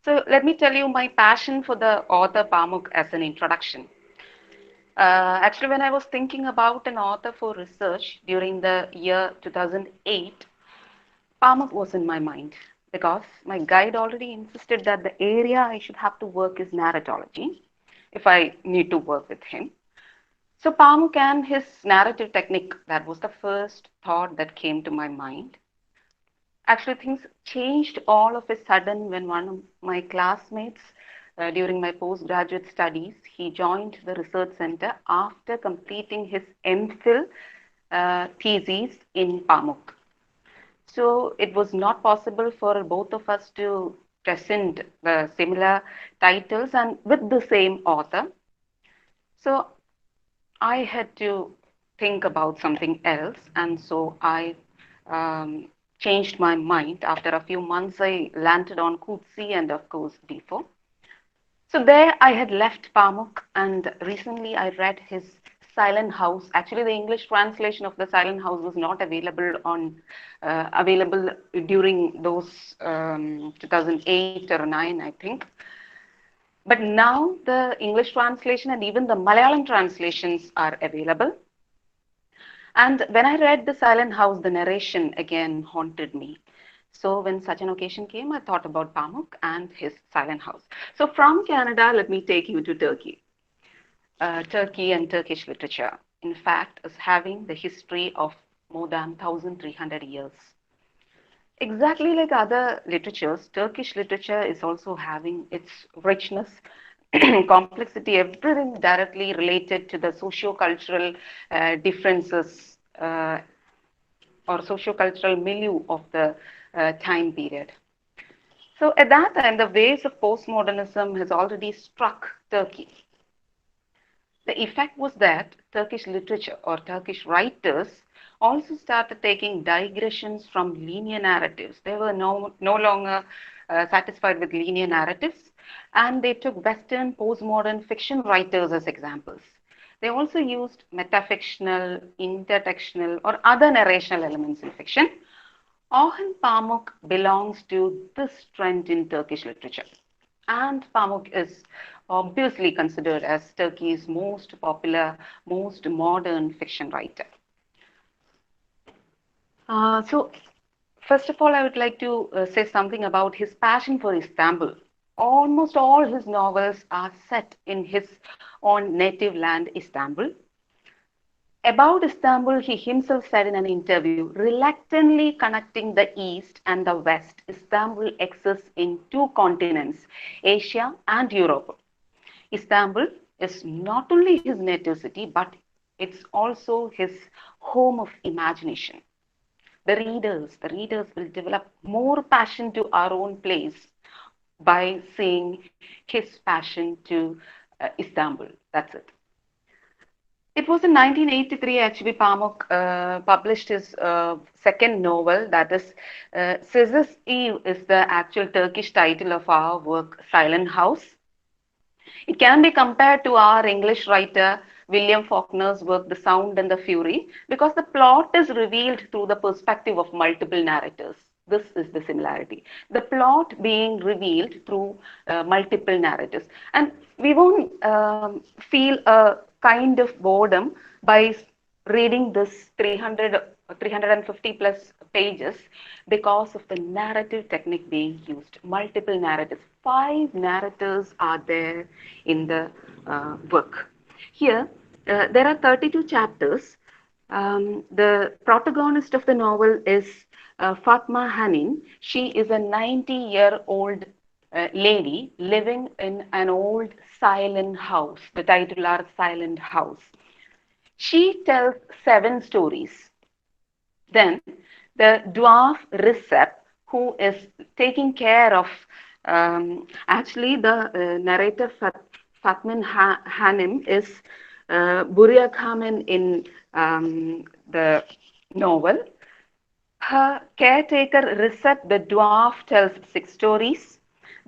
So let me tell you my passion for the author Pamuk as an introduction. Actually, when I was thinking about an author for research during the year 2008, Pamuk was in my mind because my guide already insisted that the area I should have to work is narratology if I need to work with him. So Pamuk and his narrative technique, that was the first thought that came to my mind. Actually, things changed all of a sudden when one of my classmates during my postgraduate studies, he joined the research center after completing his MPhil thesis in Pamuk. So it was not possible for both of us to present the similar titles and with the same author. So I had to think about something else, and so I changed my mind. After a few months, I landed on Kutsi and, of course, Defo. So there I had left Pamuk, and recently I read his Silent House. Actually, the English translation of the Silent House was not available during those 2008 or 9, I think. But now the English translation and even the Malayalam translations are available. And when I read The Silent House, the narration again haunted me. So when such an occasion came, I thought about Pamuk and his Silent House. So from Canada, let me take you to Turkey. Turkey and Turkish literature, in fact, is having the history of more than 1,300 years. Exactly like other literatures, Turkish literature is also having its richness complexity, everything directly related to the socio-cultural differences or socio-cultural milieu of the time period. So at that time, the waves of postmodernism has already struck Turkey. The effect was that Turkish literature or Turkish writers also started taking digressions from linear narratives. They were no longer satisfied with linear narratives, and they took Western postmodern fiction writers as examples. They also used metafictional, intertextual, or other narrational elements in fiction. Orhan Pamuk belongs to this trend in Turkish literature. And Pamuk is obviously considered as Turkey's most popular, most modern fiction writer. So, first of all, I would like to say something about his passion for Istanbul. Almost all his novels are set in his own native land, Istanbul. About Istanbul, he himself said in an interview, reluctantly connecting the East and the West, Istanbul exists in two continents, Asia and Europe. Istanbul is not only his native city, but it's also his home of imagination. The readers will develop more passion to our own place by seeing his passion to Istanbul. That's it. It was in 1983 actually Pamuk published his second novel, that is Scissors Eve is the actual Turkish title of our work, Silent House. It can be compared to our English writer William Faulkner's work, The Sound and the Fury, because the plot is revealed through the perspective of multiple narrators. This is the similarity. The plot being revealed through multiple narrators. And we won't feel a kind of boredom by reading this 350 plus pages because of the narrative technique being used. Multiple narratives. 5 narrators are there in the work. Here, there are 32 chapters. The protagonist of the novel is Fatma Hanin. She is a 90-year-old lady living in an old silent house. The title are Silent House. She tells 7 stories. Then the dwarf Recep, who is taking care of, actually the narrator Fatma Hanim is Burya Khamen in the novel. Her caretaker Recep the dwarf tells 6 stories.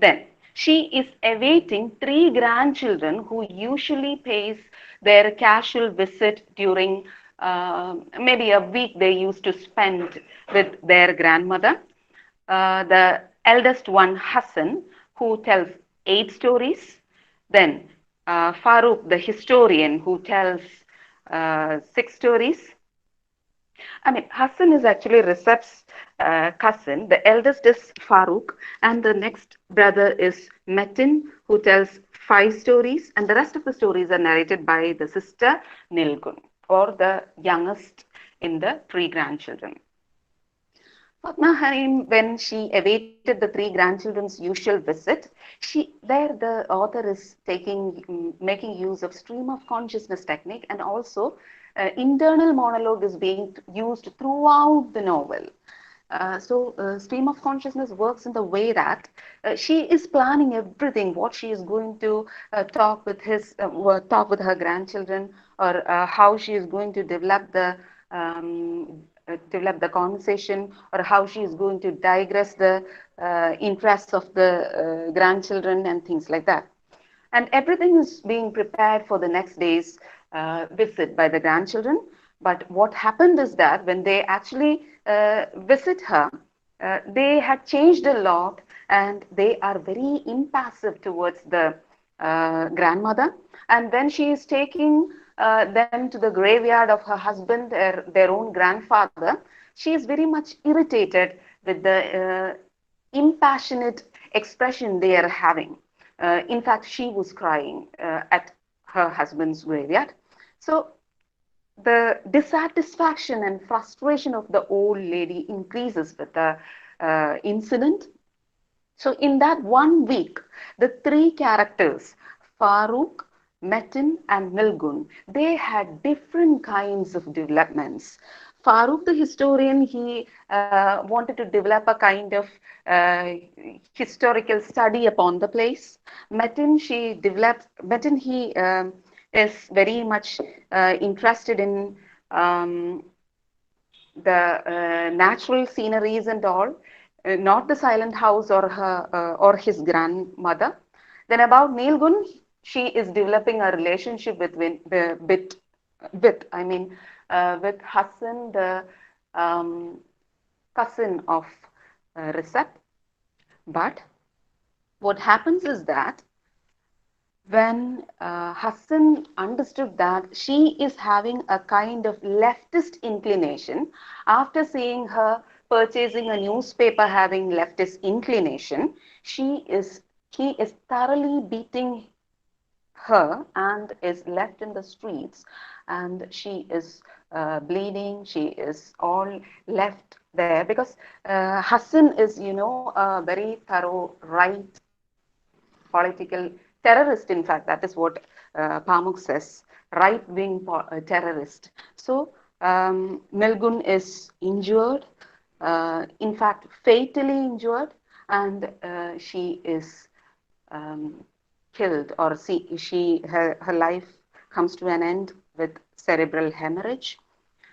Then she is awaiting 3 grandchildren who usually pays their casual visit during maybe a week they used to spend with their grandmother. The eldest one, Hassan, who tells 8 stories. Then Farooq, the historian, who tells 6 stories. I mean, Hassan is actually Recep's cousin. The eldest is Farooq, and the next brother is Metin, who tells 5 stories, and the rest of the stories are narrated by the sister Nilgun, or the youngest in the 3 grandchildren. Fatma Hanim, when she awaited the 3 grandchildren's usual visit, the author is making use of stream of consciousness technique, and also internal monologue is being used throughout the novel. Stream of consciousness works in the way that she is planning everything, what she is going to talk with her grandchildren, or how she is going to develop the conversation, or how she is going to digress the interests of the grandchildren and things like that. And everything is being prepared for the next day's visit by the grandchildren. But what happened is that when they actually visit her, they had changed a lot, and they are very impassive towards the grandmother. And when she is taking them to the graveyard of her husband, their own grandfather, she is very much irritated with the impassionate expression they are having. In fact, she was crying at her husband's graveyard. So the dissatisfaction and frustration of the old lady increases with the incident. So in that 1 week, the 3 characters, Farooq, Metin, and Nilgun, they had different kinds of developments. Farooq, the historian, he wanted to develop a kind of uh, historical study upon the place. Metin, he is very much interested in um, the natural sceneries and all, not the silent house or her or his grandmother. Then about Nilgun, she is developing a relationship with Hassan, the um, cousin of Risat. But what happens is that when Hassan understood that she is having a kind of leftist inclination, after seeing her purchasing a newspaper having leftist inclination, he is thoroughly beating her and is left in the streets, and she is bleeding. She is all left there because Hassan is, a very thorough right political terrorist. In fact, that is what Pamuk says, right-wing terrorist. So Nilgun is injured, in fact, fatally injured, and she is killed, or her life comes to an end with cerebral hemorrhage.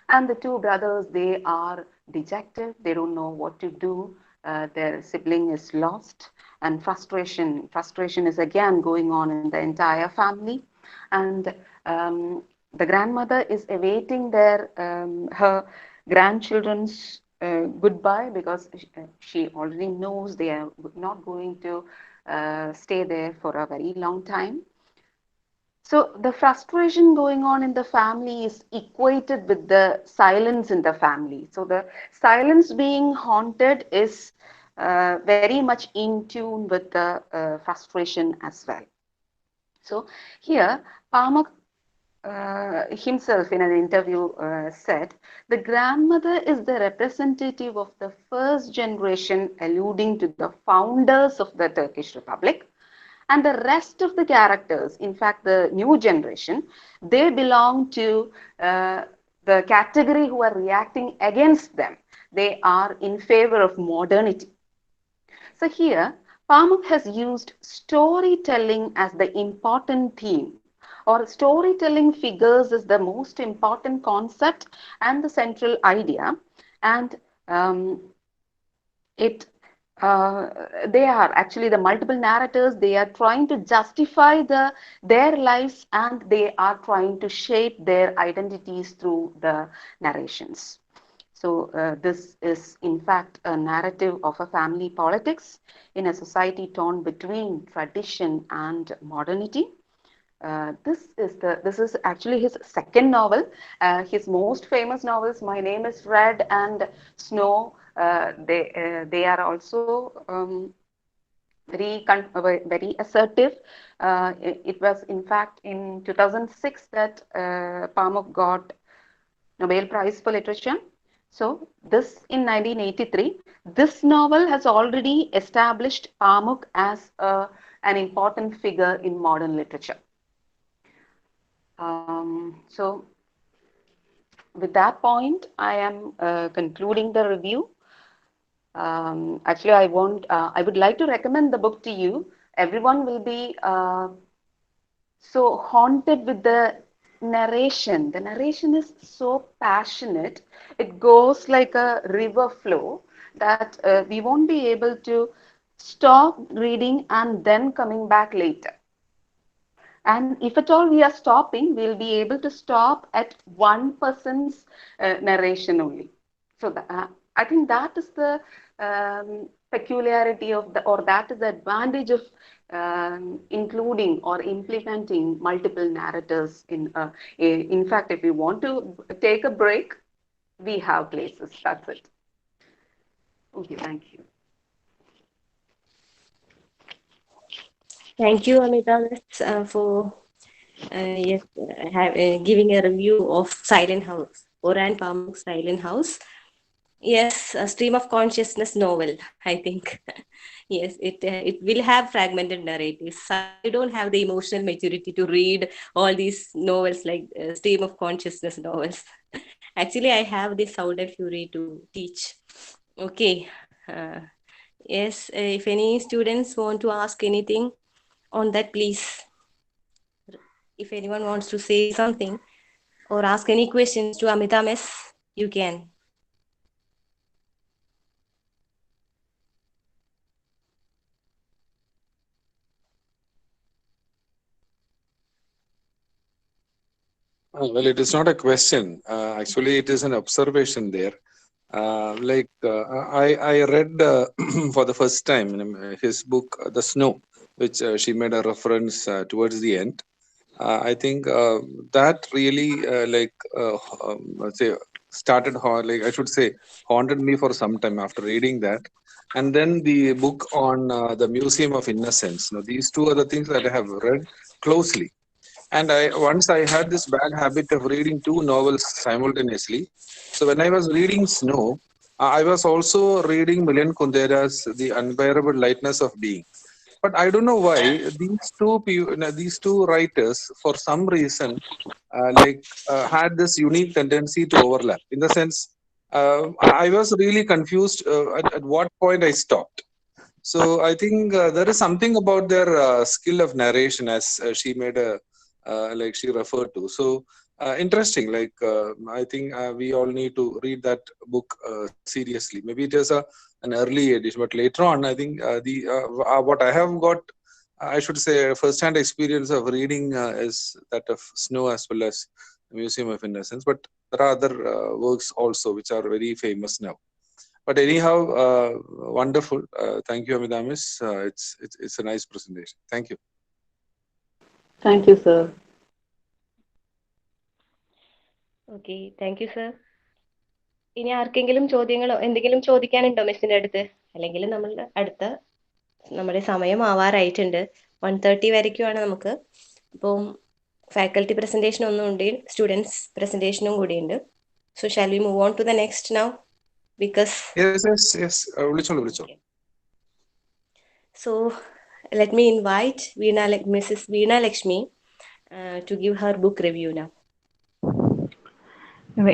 And the two brothers, they are dejected. They don't know what to do. Their sibling is lost, and frustration is again going on in the entire family. And the grandmother is awaiting her grandchildren's goodbye, because she already knows they are not going to stay there for a very long time. So the frustration going on in the family is equated with the silence in the family. So the silence being haunted is very much in tune with the frustration as well. So here, Pamak himself in an interview said, the grandmother is the representative of the first generation, alluding to the founders of the Turkish Republic. And the rest of the characters, in fact, the new generation, they belong to the category who are reacting against them. They are in favor of modernity. So here, Pamuk has used storytelling as the important theme, or storytelling figures as the most important concept and the central idea. And they are actually the multiple narrators. They are trying to justify their lives, and they are trying to shape their identities through the narrations. So this is in fact a narrative of a family politics in a society torn between tradition and modernity. This is actually his second novel. His most famous novels, My Name is Red and Snow, they are also very assertive. It was in fact in 2006 that Pamuk got Nobel Prize for Literature. So this in 1983, this novel has already established Pamuk as an important figure in modern literature. So with that point, I am concluding the review. Actually, I would like to recommend the book to you. Everyone will be so haunted with the narration. The narration is so passionate. It goes like a river flow that we won't be able to stop reading and then coming back later. And if at all we are stopping, we'll be able to stop at one person's narration only. So I think that is the peculiarity of or that is the advantage of including or implementing multiple narrators in fact, if we want to take a break, we have places. That's it. Okay, thank you. Thank you, Amita, for giving a review of Silent House, Orhan Pamuk's Silent House. Yes, a stream of consciousness novel, I think. Yes, it will have fragmented narratives. I don't have the emotional maturity to read all these novels like stream of consciousness novels. Actually, I have the sound and fury to teach. Okay. Yes, if any students want to ask anything on that, please. If anyone wants to say something or ask any questions to Amita Miss, you can. Well, it is not a question. Actually, it is an observation there. I read for the first time in his book, The Snow, which she made a reference towards the end. I think that really let's say started like I should say haunted me for some time after reading that. And then the book on the Museum of Innocence. Now, these two are the things that I have read closely. And once I had this bad habit of reading two novels simultaneously. So when I was reading Snow, I was also reading Milan Kundera's The Unbearable Lightness of Being. But I don't know why these two writers, for some reason, had this unique tendency to overlap. In the sense, I was really confused at what point I stopped. So I think there is something about their skill of narration, as she made a she referred to. So interesting. I think we all need to read that book seriously. Maybe it is an early edition, but later on, I think what I have got, I should say, first-hand experience of reading is that of Snow as well as Museum of Innocence. But there are other works also which are very famous now. But anyhow, wonderful. Thank you, Amita Miss. It's a nice presentation. Thank you. Thank you, sir. Okay, thank you, sir. ഇനി ആർക്കെങ്കിലും ചോദ്യങ്ങളോ എന്തെങ്കിലും ചോദിക്കാനുണ്ടോ മിസ്സിന്റെ അടുത്ത്? അല്ലെങ്കിൽ നമ്മൾ നമ്മുടെ സമയം ആവാറായിട്ടുണ്ട്. 1:30 വരയ്ക്കുമാണ് നമുക്ക്. അപ്പം ഫാക്കൽറ്റി പ്രസന്റേഷൻ ഒന്നും ഉണ്ട്, സ്റ്റുഡൻസ് പ്രസന്റേഷനും കൂടി ഉണ്ട്. So shall we move on to the next now? Because yes. വിളിച്ചോളൂ. So let me invite Mrs. Veena Lakshmi to give her book review now.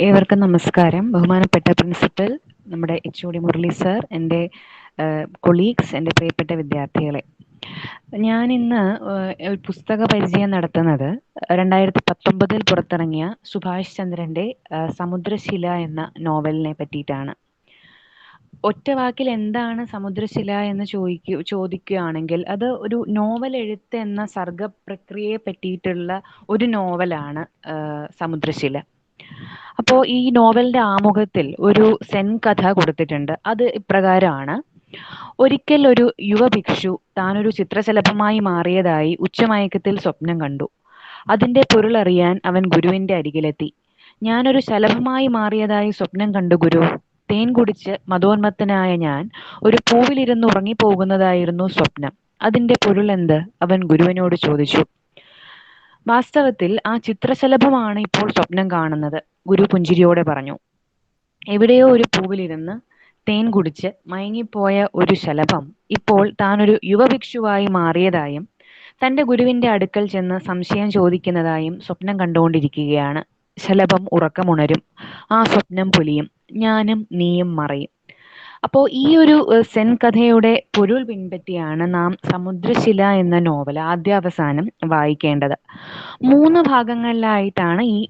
ഏവർക്കും നമസ്കാരം. ബഹുമാനപ്പെട്ട പ്രിൻസിപ്പൽ, നമ്മുടെ HOD മുരളി സർ, എൻ്റെ കൊളീഗ്സ്, എൻ്റെ പ്രിയപ്പെട്ട വിദ്യാർത്ഥികളെ, ഞാൻ ഇന്ന് ഒരു പുസ്തക പരിചയം നടത്തുന്നത് 2019 പുറത്തിറങ്ങിയ സുഭാഷ് ചന്ദ്രന്റെ സമുദ്രശില എന്ന നോവലിനെ പറ്റിയിട്ടാണ്. ഒറ്റ വാക്കിൽ എന്താണ് സമുദ്രശില എന്ന് ചോദിക്കുകയാണെങ്കിൽ അത് ഒരു നോവൽ എഴുത്ത് എന്ന സർഗ പ്രക്രിയയെ പറ്റിയിട്ടുള്ള ഒരു നോവലാണ് സമുദ്രശില. അപ്പോൾ ഈ നോവലിന്റെ ആമുഖത്തിൽ ഒരു സെൻ കഥ കൊടുത്തിട്ടുണ്ട്. അത് ഇപ്രകാരമാണ്: ഒരിക്കൽ ഒരു യുവഭിക്ഷു താനൊരു ചിത്രശലഭമായി മാറിയതായി ഉച്ചമയക്കത്തിൽ സ്വപ്നം കണ്ടു. അതിന്റെ പൊരുളറിയാൻ അവൻ ഗുരുവിന്റെ അരികിലെത്തി. ഞാനൊരു ശലഭമായി മാറിയതായി സ്വപ്നം കണ്ടു ഗുരു. തേൻ കുടിച്ച് മതോന്മത്തനായ ഞാൻ ഒരു പൂവിലിരുന്ന് ഉറങ്ങിപ്പോകുന്നതായിരുന്നു സ്വപ്നം. അതിന്റെ പൊരുളെന്ത്? അവൻ ഗുരുവിനോട് ചോദിച്ചു. വാസ്തവത്തിൽ ആ ചിത്രശലഭമാണ് ഇപ്പോൾ സ്വപ്നം കാണുന്നത്, ഗുരു പുഞ്ചിരിയോടെ പറഞ്ഞു. എവിടെയോ ഒരു പൂവിലിരുന്ന് തേൻ കുടിച്ച് മയങ്ങിപ്പോയ ഒരു ശലഭം ഇപ്പോൾ താനൊരു യുവഭിക്ഷുവായി മാറിയതായും തന്റെ ഗുരുവിന്റെ അടുക്കൽ ചെന്ന് സംശയം ചോദിക്കുന്നതായും സ്വപ്നം കണ്ടുകൊണ്ടിരിക്കുകയാണ്. ശലഭം ഉറക്കമുണരും, ആ സ്വപ്നം പൊലിയും, ഞാനും നീയും മറയും. അപ്പോൾ ഈ ഒരു സെൻ കഥയുടെ പൊരുൾ പിൻപറ്റിയാണ് നാം സമുദ്രശില എന്ന നോവൽ ആദ്യാവസാനം വായിക്കേണ്ടത്. 3 ഭാഗങ്ങളിലായിട്ടാണ് ഈ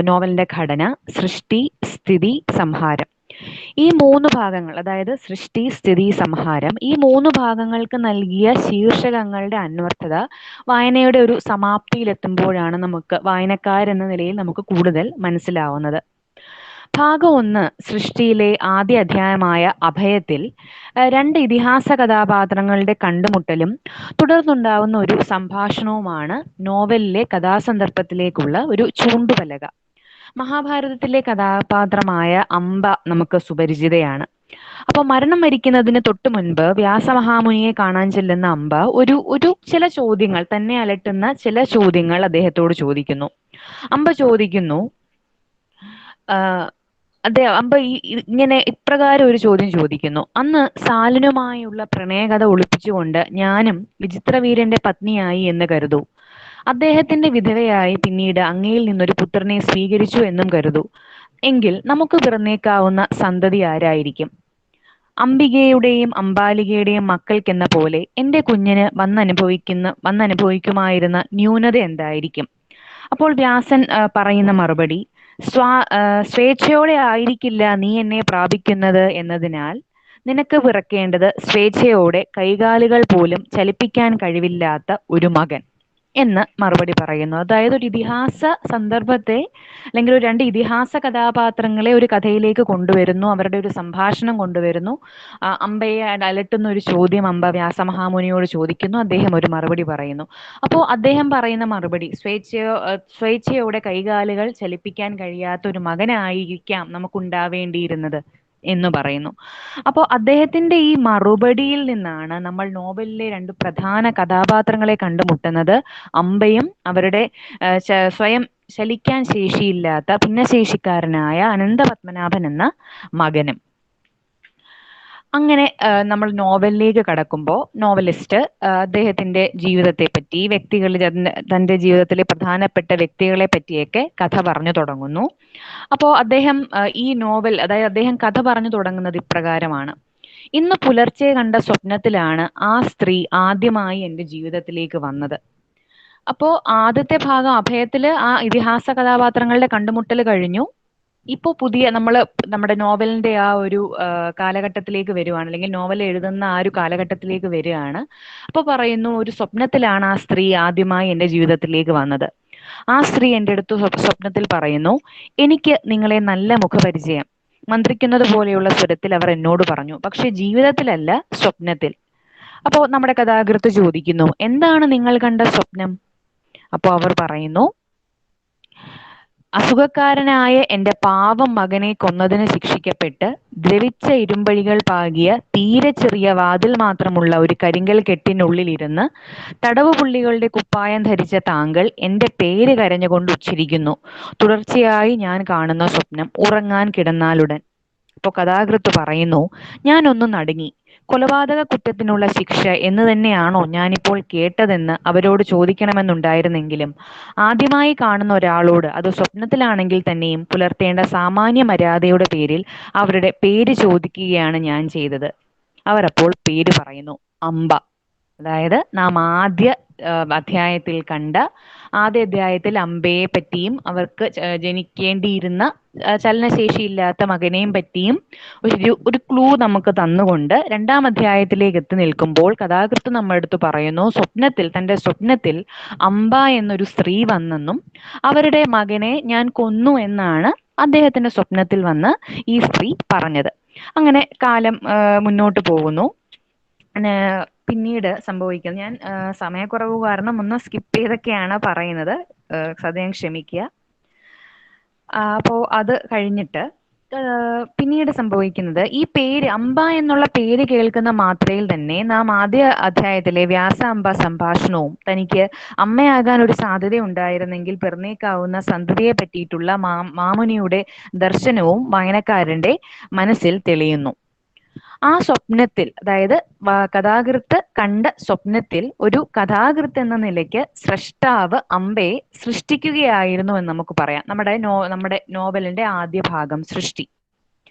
നോവലിന്റെ ഘടന: സൃഷ്ടി, സ്ഥിതി, സംഹാരം. ഈ 3 ഭാഗങ്ങൾ, അതായത് സൃഷ്ടി, സ്ഥിതി, സംഹാരം, ഈ 3 ഭാഗങ്ങൾക്ക് നൽകിയ ശീർഷകങ്ങളുടെ അന്വർത്ഥത വായനയുടെ ഒരു സമാപ്തിയിലെത്തുമ്പോഴാണ് നമുക്ക് വായനക്കാരെന്ന നിലയിൽ നമുക്ക് കൂടുതൽ മനസ്സിലാവുന്നത്. ഭാഗം 1 സൃഷ്ടിയിലെ ആദ്യ അധ്യായമായ അഭയത്തിൽ 2 ഇതിഹാസ കഥാപാത്രങ്ങളുടെ കണ്ടുമുട്ടലും തുടർന്നുണ്ടാവുന്ന ഒരു സംഭാഷണവുമാണ് നോവലിലെ കഥാസന്ദർഭത്തിലേക്കുള്ള ഒരു ചൂണ്ടുപലക. മഹാഭാരതത്തിലെ കഥാപാത്രമായ അംബ നമുക്ക് സുപരിചിതയാണ്. അപ്പൊ മരണം വരിക്കുന്നതിന് തൊട്ടു മുൻപ് വ്യാസമഹാമുനിയെ കാണാൻ ചെല്ലുന്ന അംബ ഒരു ചില ചോദ്യങ്ങൾ, തന്നെ അലട്ടുന്ന ചില ചോദ്യങ്ങൾ അദ്ദേഹത്തോട് ചോദിക്കുന്നു. അംബ ചോദിക്കുന്നു, അമ്പ ഇങ്ങനെ ഇപ്രകാരം ഒരു ചോദ്യം ചോദിക്കുന്നു. അന്ന് സാലനുമായുള്ള പ്രണയകഥ ഒളിപ്പിച്ചുകൊണ്ട് ഞാനും വിചിത്രവീരന്റെ പത്നിയായി എന്ന് കരുതൂ. അദ്ദേഹത്തിന്റെ വിധവയായി പിന്നീട് അങ്ങയിൽ നിന്നൊരു പുത്രനെ സ്വീകരിച്ചു എന്നും കരുതൂ. എങ്കിൽ നമുക്ക് പിറന്നേക്കാവുന്ന സന്തതി ആരായിരിക്കും? അംബികയുടെയും അംബാലികയുടെയും മക്കൾക്കെന്ന പോലെ എന്റെ കുഞ്ഞിന് വന്നനുഭവിക്കുമായിരുന്ന ന്യൂനത എന്തായിരിക്കും? അപ്പോൾ വ്യാസൻ പറയുന്ന മറുപടി, സ്വേച്ഛയോടെ ആയിരിക്കില്ല നീ എന്നെ പ്രാപിക്കുന്നത് എന്നതിനാൽ നിനക്ക് പിറക്കേണ്ടത് സ്വേച്ഛയോടെ കൈകാലുകൾ പോലും ചലിപ്പിക്കാൻ കഴിവില്ലാത്ത ഒരു മകൻ എന്ന് മറുപടി പറയുന്നു. അതായത് ഒരു ഇതിഹാസ സന്ദർഭത്തെ അല്ലെങ്കിൽ ഒരു 2 ഇതിഹാസ കഥാപാത്രങ്ങളെ ഒരു കഥയിലേക്ക് കൊണ്ടുവരുന്നു, അവരുടെ ഒരു സംഭാഷണം കൊണ്ടുവരുന്നു. അമ്പയെ അലട്ടുന്ന ഒരു ചോദ്യം അമ്പ വ്യാസമഹാമുനിയോട് ചോദിക്കുന്നു, അദ്ദേഹം ഒരു മറുപടി പറയുന്നു. അപ്പോൾ അദ്ദേഹം പറയുന്ന മറുപടി സ്വേച്ഛയോടെ കൈകാലുകൾ ചലിപ്പിക്കാൻ കഴിയാത്ത ഒരു മകനായിരിക്കാം നമുക്കുണ്ടാവേണ്ടിയിരുന്നത് എന്ന് പറയുന്നു. അപ്പോൾ അദ്ദേഹത്തിന്റെ ഈ മറുപടിയിൽ നിന്നാണ് നമ്മൾ നോവലിലെ 2 പ്രധാന കഥാപാത്രങ്ങളെ കണ്ടുമുട്ടുന്നത്. അമ്പയും അവരുടെ സ്വയം ചലിക്കാൻ ശേഷിയില്ലാത്ത ഭിന്നശേഷിക്കാരനായ അനന്തപത്മനാഭൻ എന്ന മകനും. അങ്ങനെ നമ്മൾ നോവലിലേക്ക് കടക്കുമ്പോൾ നോവലിസ്റ്റ് അദ്ദേഹത്തിന്റെ ജീവിതത്തെ പറ്റി, തന്റെ ജീവിതത്തിലെ പ്രധാനപ്പെട്ട വ്യക്തികളെ പറ്റിയൊക്കെ കഥ പറഞ്ഞു തുടങ്ങുന്നു. അപ്പോൾ അദ്ദേഹം ഈ നോവൽ, അതായത് അദ്ദേഹം കഥ പറഞ്ഞു തുടങ്ങുന്നത് ഇപ്രകാരമാണ്. ഇന്ന് പുലർച്ചെ കണ്ട സ്വപ്നത്തിലാണ് ആ സ്ത്രീ ആദ്യമായി എൻ്റെ ജീവിതത്തിലേക്ക് വന്നത്. അപ്പോൾ ആദ്യത്തെ ഭാഗം അഭയത്തില് ആ ഇതിഹാസ കഥാപാത്രങ്ങളുടെ കണ്ടുമുട്ടൽ കഴിഞ്ഞു. ഇപ്പോൾ പുതിയ നമ്മുടെ നോവലിന്റെ ആ ഒരു കാലഘട്ടത്തിലേക്ക് വരുവാണ്, അല്ലെങ്കിൽ നോവൽ എഴുതുന്ന ആ ഒരു കാലഘട്ടത്തിലേക്ക് വരികയാണ്. അപ്പോൾ പറയുന്നു, ഒരു സ്വപ്നത്തിലാണ് ആ സ്ത്രീ ആദ്യമായി എൻ്റെ ജീവിതത്തിലേക്ക് വന്നത്. ആ സ്ത്രീ എൻ്റെ അടുത്ത് സ്വപ്നത്തിൽ പറയുന്നു, എനിക്ക് നിങ്ങളെ നല്ല മുഖപരിചയം. മന്ത്രിക്കുന്നത് പോലെയുള്ള സ്വരത്തിൽ അവർ എന്നോട് പറഞ്ഞു, പക്ഷെ ജീവിതത്തിലല്ല, സ്വപ്നത്തിൽ. അപ്പോൾ നമ്മുടെ കഥാകൃത്ത് ചോദിക്കുന്നു, എന്താണ് നിങ്ങൾ കണ്ട സ്വപ്നം? അപ്പോൾ അവർ പറയുന്നു, അസുഖക്കാരനായ എൻ്റെ പാവം മകനെ കൊന്നതിന് ശിക്ഷിക്കപ്പെട്ട് ദ്രവിച്ച ഇരുമ്പഴികൾ പാകിയ തീരെ ചെറിയ വാതിൽ മാത്രമുള്ള ഒരു കരിങ്കൽ കെട്ടിനുള്ളിലിരുന്ന് തടവുപുള്ളികളുടെ കുപ്പായം ധരിച്ച താങ്കൾ എൻ്റെ പേര് കരഞ്ഞുകൊണ്ട് ഉച്ചരിക്കുന്നു. തുടർച്ചയായി ഞാൻ കാണുന്ന സ്വപ്നം ഉറങ്ങാൻ കിടന്നാലുടൻ. അപ്പോൾ കഥാകൃത്ത് പറയുന്നു, ഞാനൊന്ന് നടുങ്ങി. കൊലപാതക കുറ്റത്തിനുള്ള ശിക്ഷ എന്ന് തന്നെയാണോ ഞാനിപ്പോൾ കേട്ടതെന്ന് അവരോട് ചോദിക്കണമെന്നുണ്ടായിരുന്നെങ്കിലും ആദ്യമായി കാണുന്ന ഒരാളോട്, അത് സ്വപ്നത്തിലാണെങ്കിൽ തന്നെയും, പുലർത്തേണ്ട സാമാന്യ മര്യാദയുടെ പേരിൽ അവരുടെ പേര് ചോദിക്കുകയാണ് ഞാൻ ചെയ്തത്. അവരപ്പോൾ പേര് പറയുന്നു, അംബ. അതായത് നാം ആദ്യ അധ്യായത്തിൽ അംബയെ പറ്റിയും അവർക്ക് ജനിക്കേണ്ടിയിരുന്ന ചലനശേഷിയില്ലാത്ത മകനെയും പറ്റിയും ഒരു ക്ലൂ നമുക്ക് തന്നുകൊണ്ട് 2ാം അധ്യായത്തിലേക്ക് എത്തി നിൽക്കുമ്പോൾ കഥാകൃത്ത് നമ്മുടെ അടുത്ത് പറയുന്നു, തന്റെ സ്വപ്നത്തിൽ അംബ എന്നൊരു സ്ത്രീ വന്നെന്നും അവരുടെ മകനെ ഞാൻ കൊന്നു എന്നാണ് അദ്ദേഹത്തിന്റെ സ്വപ്നത്തിൽ വന്ന് ഈ സ്ത്രീ പറഞ്ഞത്. അങ്ങനെ കാലം മുന്നോട്ട് പോകുന്നു. പിന്നീട് സംഭവിക്കുന്നത്, ഞാൻ സമയക്കുറവ് കാരണം ഒന്ന് സ്കിപ്പ് ചെയ്തൊക്കെയാണ് പറയുന്നത്, സദയം ക്ഷമിക്കുക. അപ്പോൾ അത് കഴിഞ്ഞിട്ട് പിന്നീട് സംഭവിക്കുന്നത്, ഈ പേര് അംബ എന്നുള്ള പേര് കേൾക്കുന്ന മാത്രയിൽ തന്നെ നാം ആദ്യ അധ്യായത്തിലെ വ്യാസ അംബ സംഭാഷണവും തനിക്ക് അമ്മയാകാൻ ഒരു സാധ്യത ഉണ്ടായിരുന്നെങ്കിൽ പിറന്നേക്കാവുന്ന സന്തതിയെ പറ്റിയിട്ടുള്ള മാമുനിയുടെ ദർശനവും വായനക്കാരന്റെ മനസ്സിൽ തെളിയുന്നു. ആ സ്വപ്നത്തിൽ, അതായത് കഥാകൃത്ത് കണ്ട സ്വപ്നത്തിൽ ഒരു കഥാകൃത്ത് എന്ന നിലയ്ക്ക് സ്രഷ്ടാവ് അംബയെ സൃഷ്ടിക്കുകയായിരുന്നു എന്ന് നമുക്ക് പറയാം. നമ്മുടെ നോവലിന്റെ ആദ്യ ഭാഗം സൃഷ്ടി.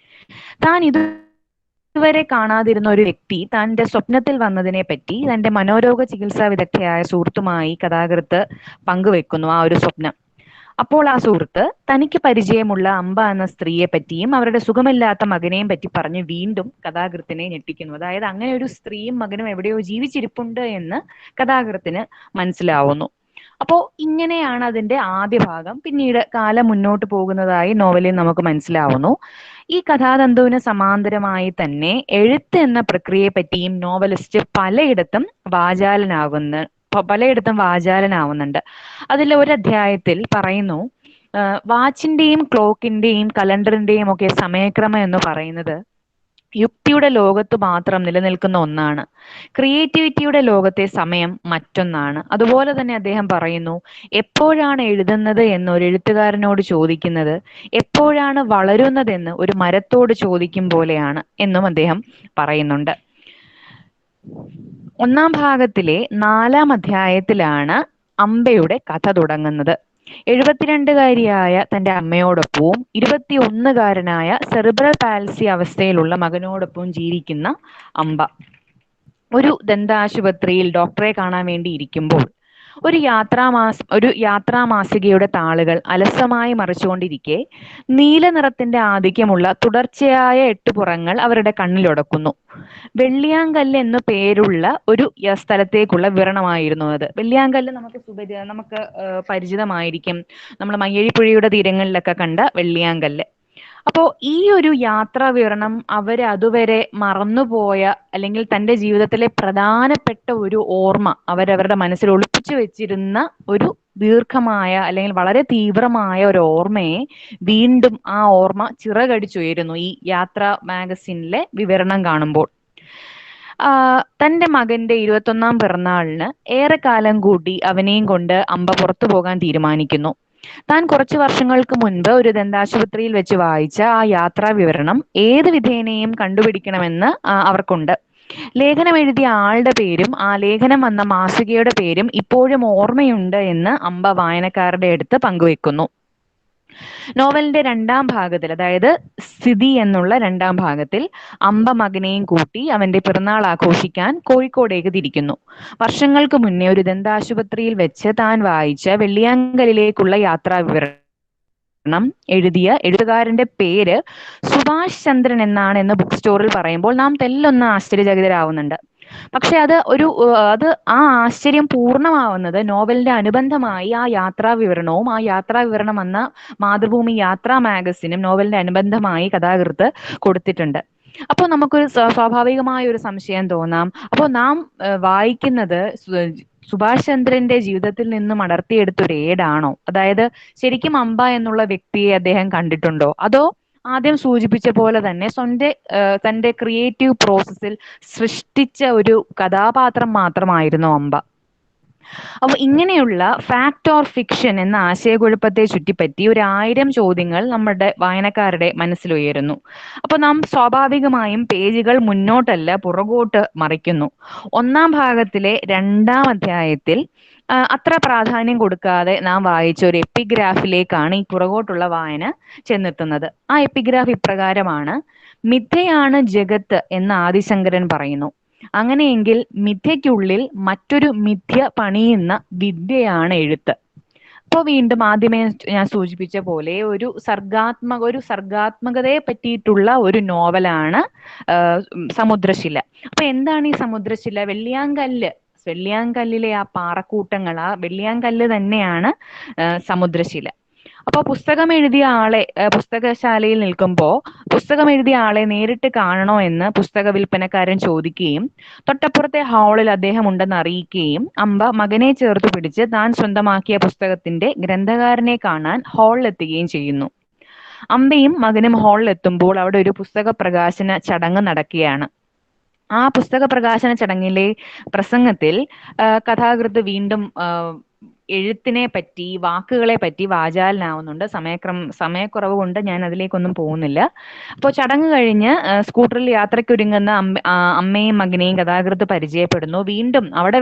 താൻ ഇതുവരെ കാണാതിരുന്ന ഒരു വ്യക്തി തന്റെ സ്വപ്നത്തിൽ വന്നതിനെ പറ്റി തന്റെ മനോരോഗ ചികിത്സാ വിദഗ്ധയായ സുഹൃത്തുമായി കഥാകൃത്ത് പങ്കുവെക്കുന്നു ആ ഒരു സ്വപ്നം. അപ്പോൾ ആ സുഹൃത്ത് തനിക്ക് പരിചയമുള്ള അംബ എന്ന സ്ത്രീയെ പറ്റിയും അവരുടെ സുഖമില്ലാത്ത മകനെയും പറ്റി പറഞ്ഞ് വീണ്ടും കഥാകൃത്തിനെ ഞെട്ടിക്കുന്നു. അതായത് അങ്ങനെ ഒരു സ്ത്രീയും മകനും എവിടെയോ ജീവിച്ചിരിപ്പുണ്ട് എന്ന് കഥാകൃത്തിന് മനസ്സിലാവുന്നു. അപ്പോൾ ഇങ്ങനെയാണ് അതിന്റെ ആദ്യ ഭാഗം. പിന്നീട് കാലം മുന്നോട്ട് പോകുന്നതായി നോവലിൽ നമുക്ക് മനസ്സിലാവുന്നു. ഈ കഥാതന്തുവിന് സമാന്തരമായി തന്നെ എഴുത്ത് എന്ന പ്രക്രിയയെ പറ്റിയും നോവലിസ്റ്റ് പലയിടത്തും വാചാലനാവുന്നുണ്ട്. അതിൽ ഒരു അധ്യായത്തിൽ പറയുന്നു, വാച്ചിന്റെയും ക്ലോക്കിന്റെയും കലണ്ടറിന്റെയും ഒക്കെ സമയക്രമം എന്ന് പറയുന്നത് യുക്തിയുടെ ലോകത്ത് മാത്രം നിലനിൽക്കുന്ന ഒന്നാണ്. ക്രിയേറ്റിവിറ്റിയുടെ ലോകത്തെ സമയം മറ്റൊന്നാണ്. അതുപോലെ തന്നെ അദ്ദേഹം പറയുന്നു, എപ്പോഴാണ് എഴുതുന്നത് എന്ന് ഒരു എഴുത്തുകാരനോട് ചോദിക്കുന്നത് എപ്പോഴാണ് വളരുന്നതെന്ന് ഒരു മരത്തോട് ചോദിക്കും പോലെയാണ് എന്നും അദ്ദേഹം പറയുന്നുണ്ട്. ഒന്നാം ഭാഗത്തിലെ 4-ാം അധ്യായത്തിലാണ് അംബയുടെ കഥ തുടങ്ങുന്നത്. 72-കാരിയായ തന്റെ അമ്മയോടൊപ്പവും 21-കാരനായ സെറിബ്രൽ പാൽസി അവസ്ഥയിലുള്ള മകനോടൊപ്പവും ജീവിക്കുന്ന അംബ ഒരു ദന്താശുപത്രിയിൽ ഡോക്ടറെ കാണാൻ വേണ്ടി ഇരിക്കുമ്പോൾ ഒരു യാത്രാമാസികയുടെ താളുകൾ അലസമായി മറിച്ചുകൊണ്ടിരിക്കെ നീല നിറത്തിന്റെ ആധിക്യമുള്ള തുടർച്ചയായ 8 പുറങ്ങൾ അവരുടെ കണ്ണിലുടക്കുന്നു. വെള്ളിയാങ്കല്ല് എന്നു പേരുള്ള ഒരു സ്ഥലത്തേക്കുള്ള വിവരണമായിരുന്നു അത്. വെള്ളിയാങ്കല്ല് നമുക്ക് പരിചിതമായിരിക്കും. നമ്മൾ മയ്യഴിപ്പുഴയുടെ തീരങ്ങളിലൊക്കെ കണ്ട വെള്ളിയാങ്കല്ല്. അപ്പോ ഈ ഒരു യാത്രാ വിവരണം അതുവരെ മറന്നുപോയ അല്ലെങ്കിൽ തന്റെ ജീവിതത്തിലെ പ്രധാനപ്പെട്ട ഒരു ഓർമ്മ അവരവരുടെ മനസ്സിൽ ഒളിപ്പിച്ചു വെച്ചിരുന്ന ഒരു ദീർഘമായ അല്ലെങ്കിൽ വളരെ തീവ്രമായ ഒരു ഓർമ്മയെ വീണ്ടും ആ ഓർമ്മ ചിറകടിച്ചുയരുന്നു ഈ യാത്രാ മാഗസിനിലെ വിവരണം കാണുമ്പോൾ. തന്റെ മകന്റെ 21-ാം പിറന്നാളിന് ഏറെക്കാലം കൂടി അവനെയും കൊണ്ട് അംബ പുറത്തു പോകാൻ തീരുമാനിക്കുന്നു. താൻ കുറച്ചു വർഷങ്ങൾക്ക് മുൻപ് ഒരു ദന്താശുപത്രിയിൽ വെച്ച് വായിച്ച ആ യാത്രാ വിവരണം ഏത് വിധേനയും കണ്ടുപിടിക്കണമെന്ന് അവർക്കുണ്ട്. ലേഖനം എഴുതിയ ആളുടെ പേരും ആ ലേഖനം വന്ന മാസികയുടെ പേരും ഇപ്പോഴും ഓർമ്മയുണ്ട് എന്ന് അംബ വായനക്കാരുടെ അടുത്ത് പങ്കുവെക്കുന്നു. നോവലിന്റെ 2-ാം ഭാഗത്തിൽ, അതായത് സ്ഥിതി എന്നുള്ള 2-ാം ഭാഗത്തിൽ, അംബ മകനെയും കൂട്ടി അവന്റെ പിറന്നാൾ ആഘോഷിക്കാൻ കോഴിക്കോടേക്ക് തിരിക്കുന്നു. വർഷങ്ങൾക്ക് മുന്നേ ഒരു ദന്താശുപത്രിയിൽ വെച്ച് താൻ വായിച്ച വെള്ളിയാങ്കലിലേക്കുള്ള യാത്രാ വിവരണം എഴുതിയ എഴുത്തുകാരന്റെ പേര് സുഭാഷ് ചന്ദ്രൻ എന്നാണ് എന്ന് ബുക്ക് സ്റ്റോറിൽ പറയുമ്പോൾ നാം തെല്ലൊന്ന് ആശ്ചര്യചകിതരാവുന്നുണ്ട്. പക്ഷെ അത് ആ ആശ്ചര്യം പൂർണ്ണമാവുന്നത് നോവലിന്റെ അനുബന്ധമായി ആ യാത്രാ വിവരണവും ആ യാത്രാ വിവരണം വന്ന മാതൃഭൂമി യാത്രാ മാഗസിനും നോവലിന്റെ അനുബന്ധമായി കഥാകൃത്ത് കൊടുത്തിട്ടുണ്ട്. അപ്പോൾ നമുക്കൊരു സ്വാഭാവികമായ ഒരു സംശയം തോന്നാം, അപ്പോൾ നാം വായിക്കുന്നത് സുഭാഷ് ചന്ദ്രന്റെ ജീവിതത്തിൽ നിന്നും അടർത്തിയെടുത്ത ഒരു ഏടാണോ? അതായത് ശരിക്കും അംബ എന്നുള്ള വ്യക്തിയെ അദ്ദേഹം കണ്ടിട്ടുണ്ടോ? അതോ ആദ്യം സൂചിപ്പിച്ച പോലെ തന്നെ തന്റെ ക്രിയേറ്റീവ് പ്രോസസ്സിൽ സൃഷ്ടിച്ച ഒരു കഥാപാത്രം മാത്രമായിരുന്നു അംബ? അപ്പൊ ഇങ്ങനെയുള്ള ഫാക്ട് ഓർ ഫിക്ഷൻ എന്ന ആശയക്കുഴപ്പത്തെ ചുറ്റിപ്പറ്റി 1000 ചോദ്യങ്ങൾ നമ്മുടെ വായനക്കാരുടെ മനസ്സിലുയരുന്നു. അപ്പൊ നാം സ്വാഭാവികമായും പേജുകൾ മുന്നോട്ടല്ല പുറകോട്ട് മറിക്കുന്നു. 1-ാം ഭാഗത്തിലെ 2-ാം അധ്യായത്തിൽ അത്ര പ്രാധാന്യം കൊടുക്കാതെ നാം വായിച്ച ഒരു എപ്പിഗ്രാഫിലേക്കാണ് ഈ പുറകോട്ടുള്ള വായന ചെന്നെത്തുന്നത്. ആ എപ്പിഗ്രാഫ് ഇപ്രകാരമാണ്: മിഥ്യയാണ് ജഗത്ത് എന്ന് ആദിശങ്കരൻ പറയുന്നു. അങ്ങനെയെങ്കിൽ മിഥ്യയ്ക്കുള്ളിൽ മറ്റൊരു മിഥ്യ പണിയുന്ന വിദ്യയാണ് എഴുത്ത്. അപ്പോൾ വീണ്ടും ആദ്യമേ ഞാൻ സൂചിപ്പിച്ച പോലെ ഒരു സർഗാത്മകതയെ പറ്റിയിട്ടുള്ള ഒരു നോവലാണ് സമുദ്രശില. അപ്പൊ എന്താണ് ഈ സമുദ്രശില? വെള്ളിയാങ്കല്ലിലെ ആ പാറക്കൂട്ടങ്ങൾ, ആ വെള്ളിയാങ്കല്ല് തന്നെയാണ് സമുദ്രശില. അപ്പോൾ പുസ്തകം എഴുതിയ ആളെ പുസ്തകശാലയിൽ നിൽക്കുമ്പോൾ പുസ്തകം എഴുതിയ ആളെ നേരിട്ട് കാണണോ എന്ന് പുസ്തക വിൽപ്പനക്കാരൻ ചോദിക്കുകയും തൊട്ടപ്പുറത്തെ ഹാളിൽ അദ്ദേഹം ഉണ്ടെന്ന് അറിയിക്കുകയും അംബ മകനെ ചേർത്ത് പിടിച്ച് താൻ സ്വന്തമാക്കിയ പുസ്തകത്തിന്റെ ഗ്രന്ഥകാരനെ കാണാൻ ഹാളിലെത്തുകയും ചെയ്യുന്നു. അംബയും മകനും ഹാളിലെത്തുമ്പോൾ അവിടെ ഒരു പുസ്തക പ്രകാശന ചടങ്ങ് നടക്കുകയാണ്. ആ പുസ്തക പ്രകാശന ചടങ്ങിലെ പ്രസംഗത്തിൽ കഥാകൃത്ത് വീണ്ടും എഴുത്തിനെ പറ്റി, വാക്കുകളെ പറ്റി വാചാലനാവുന്നുണ്ട്. സമയക്കുറവ് കൊണ്ട് ഞാൻ അതിലേക്കൊന്നും പോകുന്നില്ല. അപ്പോൾ ചടങ്ങ് കഴിഞ്ഞ് സ്കൂട്ടറിൽ യാത്രയ്ക്കൊരുങ്ങുന്ന അമ്മയും മകനെയും കഥാകൃത്ത് പരിചയപ്പെടുന്നു. വീണ്ടും അവിടെ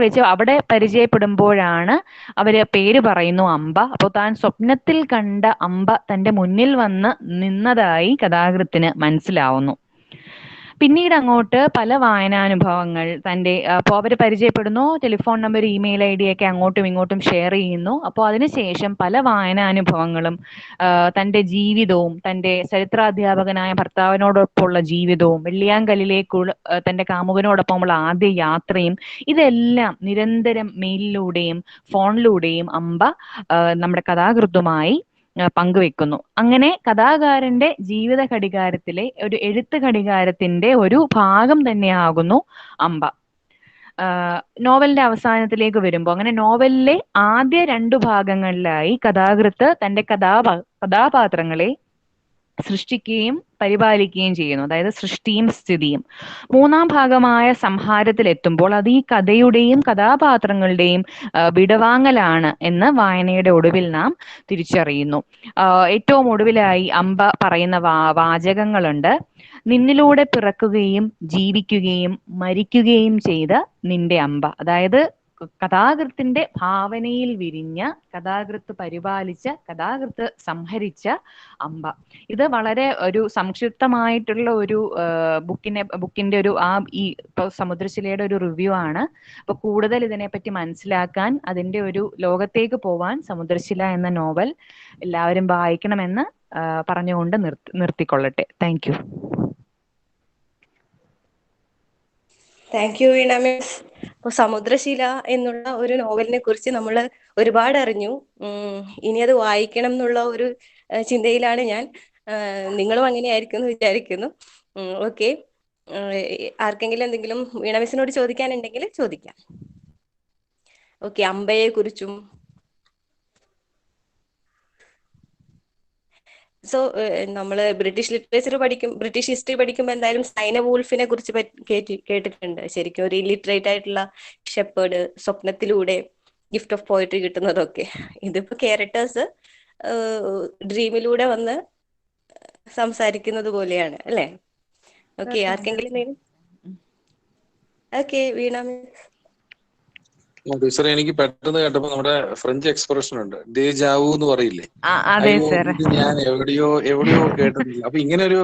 പരിചയപ്പെടുമ്പോഴാണ് അവര് പേര് പറയുന്നു, അംബ. അപ്പോൾ താൻ സ്വപ്നത്തിൽ കണ്ട അംബ തന്റെ മുന്നിൽ വന്ന് നിന്നതായി കഥാകൃത്തിന് മനസ്സിലാവുന്നു. പിന്നീട് അങ്ങോട്ട് പല വായനാനുഭവങ്ങൾ അപ്പോൾ അവർ പരിചയപ്പെടുന്നു, ടെലിഫോൺ നമ്പർ, ഇമെയിൽ ID ഒക്കെ അങ്ങോട്ടും ഇങ്ങോട്ടും ഷെയർ ചെയ്യുന്നു. അപ്പോൾ അതിനുശേഷം പല വായനാനുഭവങ്ങളും തന്റെ ജീവിതവും തന്റെ ചരിത്രാധ്യാപകനായ ഭർത്താവിനോടൊപ്പമുള്ള ജീവിതവും വെള്ളിയാങ്കല്ലിലേക്കുള്ള തന്റെ കാമുകനോടൊപ്പമുള്ള ആദ്യ യാത്രയും ഇതെല്ലാം നിരന്തരം മെയിലിലൂടെയും ഫോണിലൂടെയും അംബ നമ്മുടെ കഥാകൃത്തുമായി പങ്കുവെക്കുന്നു. അങ്ങനെ കഥാകാരന്റെ ജീവിത ഘടികാരത്തിലെ ഒരു എഴുത്ത് ഘടികാരത്തിന്റെ ഒരു ഭാഗം തന്നെയാകുന്നു അംബ. നോവലിന്റെ അവസാനത്തിലേക്ക് വരുമ്പോൾ, അങ്ങനെ നോവലിലെ ആദ്യ 2 ഭാഗങ്ങളിലായി കഥാകൃത്ത് തന്റെ കഥാപാത്രങ്ങളെ സൃഷ്ടിക്കുകയും പരിപാലിക്കുകയും ചെയ്യുന്നു. അതായത് സൃഷ്ടിയും സ്ഥിതിയും. മൂന്നാം ഭാഗമായ സംഹാരത്തിലെത്തുമ്പോൾ അത് ഈ കഥയുടെയും കഥാപാത്രങ്ങളുടെയും വിടവാങ്ങലാണ് എന്ന് വായനയുടെ ഒടുവിൽ നാം തിരിച്ചറിയുന്നു. ഏറ്റവും ഒടുവിലായി അംബ പറയുന്ന വാചകങ്ങളുണ്ട്. നിന്നിലൂടെ പിറക്കുകയും ജീവിക്കുകയും മരിക്കുകയും ചെയ്ത നിന്റെ അംബ. അതായത് കഥാകൃത്തിന്റെ ഭാവനയിൽ വിരിഞ്ഞ, കഥാകൃത്ത് പരിപാലിച്ച, കഥാകൃത്ത് സംഹരിച്ച അംബ. ഇത് വളരെ ഒരു സംക്ഷിപ്തമായിട്ടുള്ള ഒരു ബുക്കിന്റെ ഒരു ഈ സമുദ്രശിലയുടെ ഒരു റിവ്യൂ ആണ്. അപ്പൊ കൂടുതൽ ഇതിനെപ്പറ്റി മനസ്സിലാക്കാൻ, അതിന്റെ ഒരു ലോകത്തേക്ക് പോവാൻ സമുദ്രശില എന്ന നോവൽ എല്ലാവരും വായിക്കണമെന്ന് പറഞ്ഞുകൊണ്ട് നിർത്തിക്കൊള്ളട്ടെ. Thank you. Thank you Veena miss. അപ്പോൾ സമുദ്രശില എന്നുള്ള ഒരു നോവലിനെ കുറിച്ച് നമ്മൾ ഒരുപാട് അറിഞ്ഞു. ഇനി അത് വായിക്കണം എന്നുള്ള ഒരു ചിന്തയിലാണ് ഞാൻ. നിങ്ങളും അങ്ങനെയായിരിക്കും എന്ന് വിചാരിക്കുന്നു. ഓക്കെ, ആർക്കെങ്കിലും എന്തെങ്കിലും വീണ മിസ്സിനോട് ചോദിക്കാനുണ്ടെങ്കിൽ ചോദിക്കാം. ഓക്കെ, അമ്പയെ കുറിച്ചും നമ്മൾ ബ്രിട്ടീഷ് ലിറ്ററേച്ചർ ബ്രിട്ടീഷ് ഹിസ്റ്ററി പഠിക്കുമ്പോൾ എന്തായാലും സൈന വൂൾഫിനെ കുറിച്ച് കേട്ടിട്ടുണ്ട്. ശരിക്കും ഒരു ഇല്ലിറ്ററേറ്റ് ആയിട്ടുള്ള ഷെപ്പേർഡ്, സ്വപ്നത്തിലൂടെ ഗിഫ്റ്റ് ഓഫ് പോയട്രി കിട്ടുന്നതൊക്കെ. ഇതിപ്പോ ക്യാരക്ടേഴ്സ് ഡ്രീമിലൂടെ വന്ന് സംസാരിക്കുന്നത് പോലെയാണ് അല്ലെ? ഓക്കെ, ആർക്കെങ്കിലും ഓക്കെ വീണ മിസ്. ടീച്ചറെ, എനിക്ക് പെട്ടെന്ന് കേട്ടപ്പോ നമ്മുടെ ഫ്രഞ്ച് എക്സ്പ്രഷൻ ഉണ്ട്, ഡേ ജാവു എന്ന് പറയില്ലേ? ഇത് ഞാൻ എവിടെയോ കേട്ടിട്ടില്ല. അപ്പൊ ഇങ്ങനെ ഒരു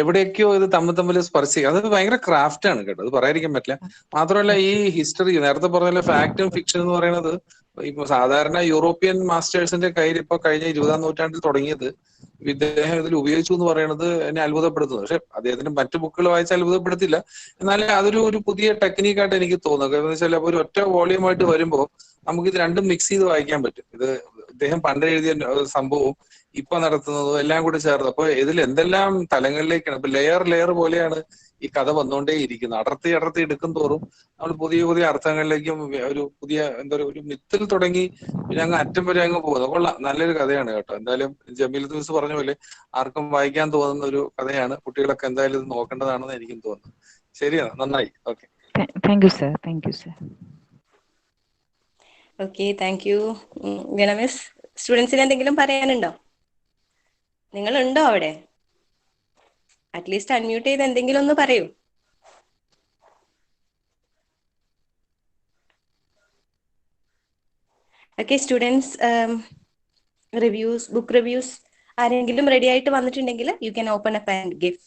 എവിടെയൊക്കെയോ ഇത് തമ്മിൽ സ്പർശിക്കുക, അത് ഭയങ്കര ക്രാഫ്റ്റ് ആണ് കേട്ടോ, അത് പറയാതിരിക്കാൻ പറ്റില്ല. മാത്രമല്ല ഈ ഹിസ്റ്ററി നേരത്തെ പറഞ്ഞ ഫാക്റ്റും ഫിക്ഷൻ എന്ന് പറയുന്നത് ഇപ്പൊ സാധാരണ യൂറോപ്യൻ മാസ്റ്റേഴ്സിന്റെ കയ്യിൽ ഇപ്പൊ കഴിഞ്ഞ 20-ാം നൂറ്റാണ്ടിൽ തുടങ്ങിയത് ഇദ്ദേഹം ഇതിൽ ഉപയോഗിച്ചു എന്ന് പറയുന്നത് എന്നെ അത്ഭുതപ്പെടുത്തുന്നു. പക്ഷെ അദ്ദേഹത്തിന്റെ മറ്റു ബുക്കുകൾ വായിച്ച് അത്ഭുതപ്പെടുത്തില്ല. എന്നാൽ അതൊരു പുതിയ ടെക്നീക്കായിട്ട് എനിക്ക് തോന്നുന്നത്. കാരണം വെച്ചാൽ ഒരു ഒറ്റ വോളിയമായിട്ട് വരുമ്പോൾ നമുക്ക് ഇത് രണ്ടും മിക്സ് ചെയ്ത് വായിക്കാൻ പറ്റും. ഇത് ഇദ്ദേഹം പണ്ട് എഴുതിയ സംഭവവും ഇപ്പൊ നടത്തുന്നതും എല്ലാം കൂടി ചേർന്ന് അപ്പൊ ഇതിൽ എന്തെല്ലാം തലങ്ങളിലേക്കാണ്. ഇപ്പൊ ലെയർ പോലെയാണ് ഈ കഥ വന്നുകൊണ്ടേയിരിക്കുന്നത്. അടർത്തി എടുക്കും തോറും നമ്മൾ പുതിയ അർത്ഥങ്ങളിലേക്കും ഒരു പുതിയ ഒരു മിത്തിൽ തുടങ്ങി പിന്നെ അങ്ങ് അറ്റം വരെ അങ്ങ് പോകുന്നത്. കൊള്ളാം, നല്ലൊരു കഥയാണ് കേട്ടോ. എന്തായാലും ജമീൽ മിസ് പറഞ്ഞ പോലെ ആർക്കും വായിക്കാൻ തോന്നുന്ന ഒരു കഥയാണ്. കുട്ടികളൊക്കെ എന്തായാലും ഇത് നോക്കേണ്ടതാണെന്ന് എനിക്കും തോന്നുന്നു. ശരിയാണ്, നന്നായി. Okay, thank you sir. Okay, thank you Veena miss. സ്റ്റുഡൻസിന് എന്തെങ്കിലും പറയാനുണ്ടോ? നിങ്ങളുണ്ടോ അവിടെ? അറ്റ്ലീസ്റ്റ് അൺമ്യൂട്ട് ചെയ്ത് എന്തെങ്കിലും ഒന്ന് പറയൂ. ഓക്കെ സ്റ്റുഡൻസ്, ബുക്ക് റിവ്യൂസ് ആരെങ്കിലും റെഡി ആയിട്ട് വന്നിട്ടുണ്ടെങ്കിൽ you can open up and give.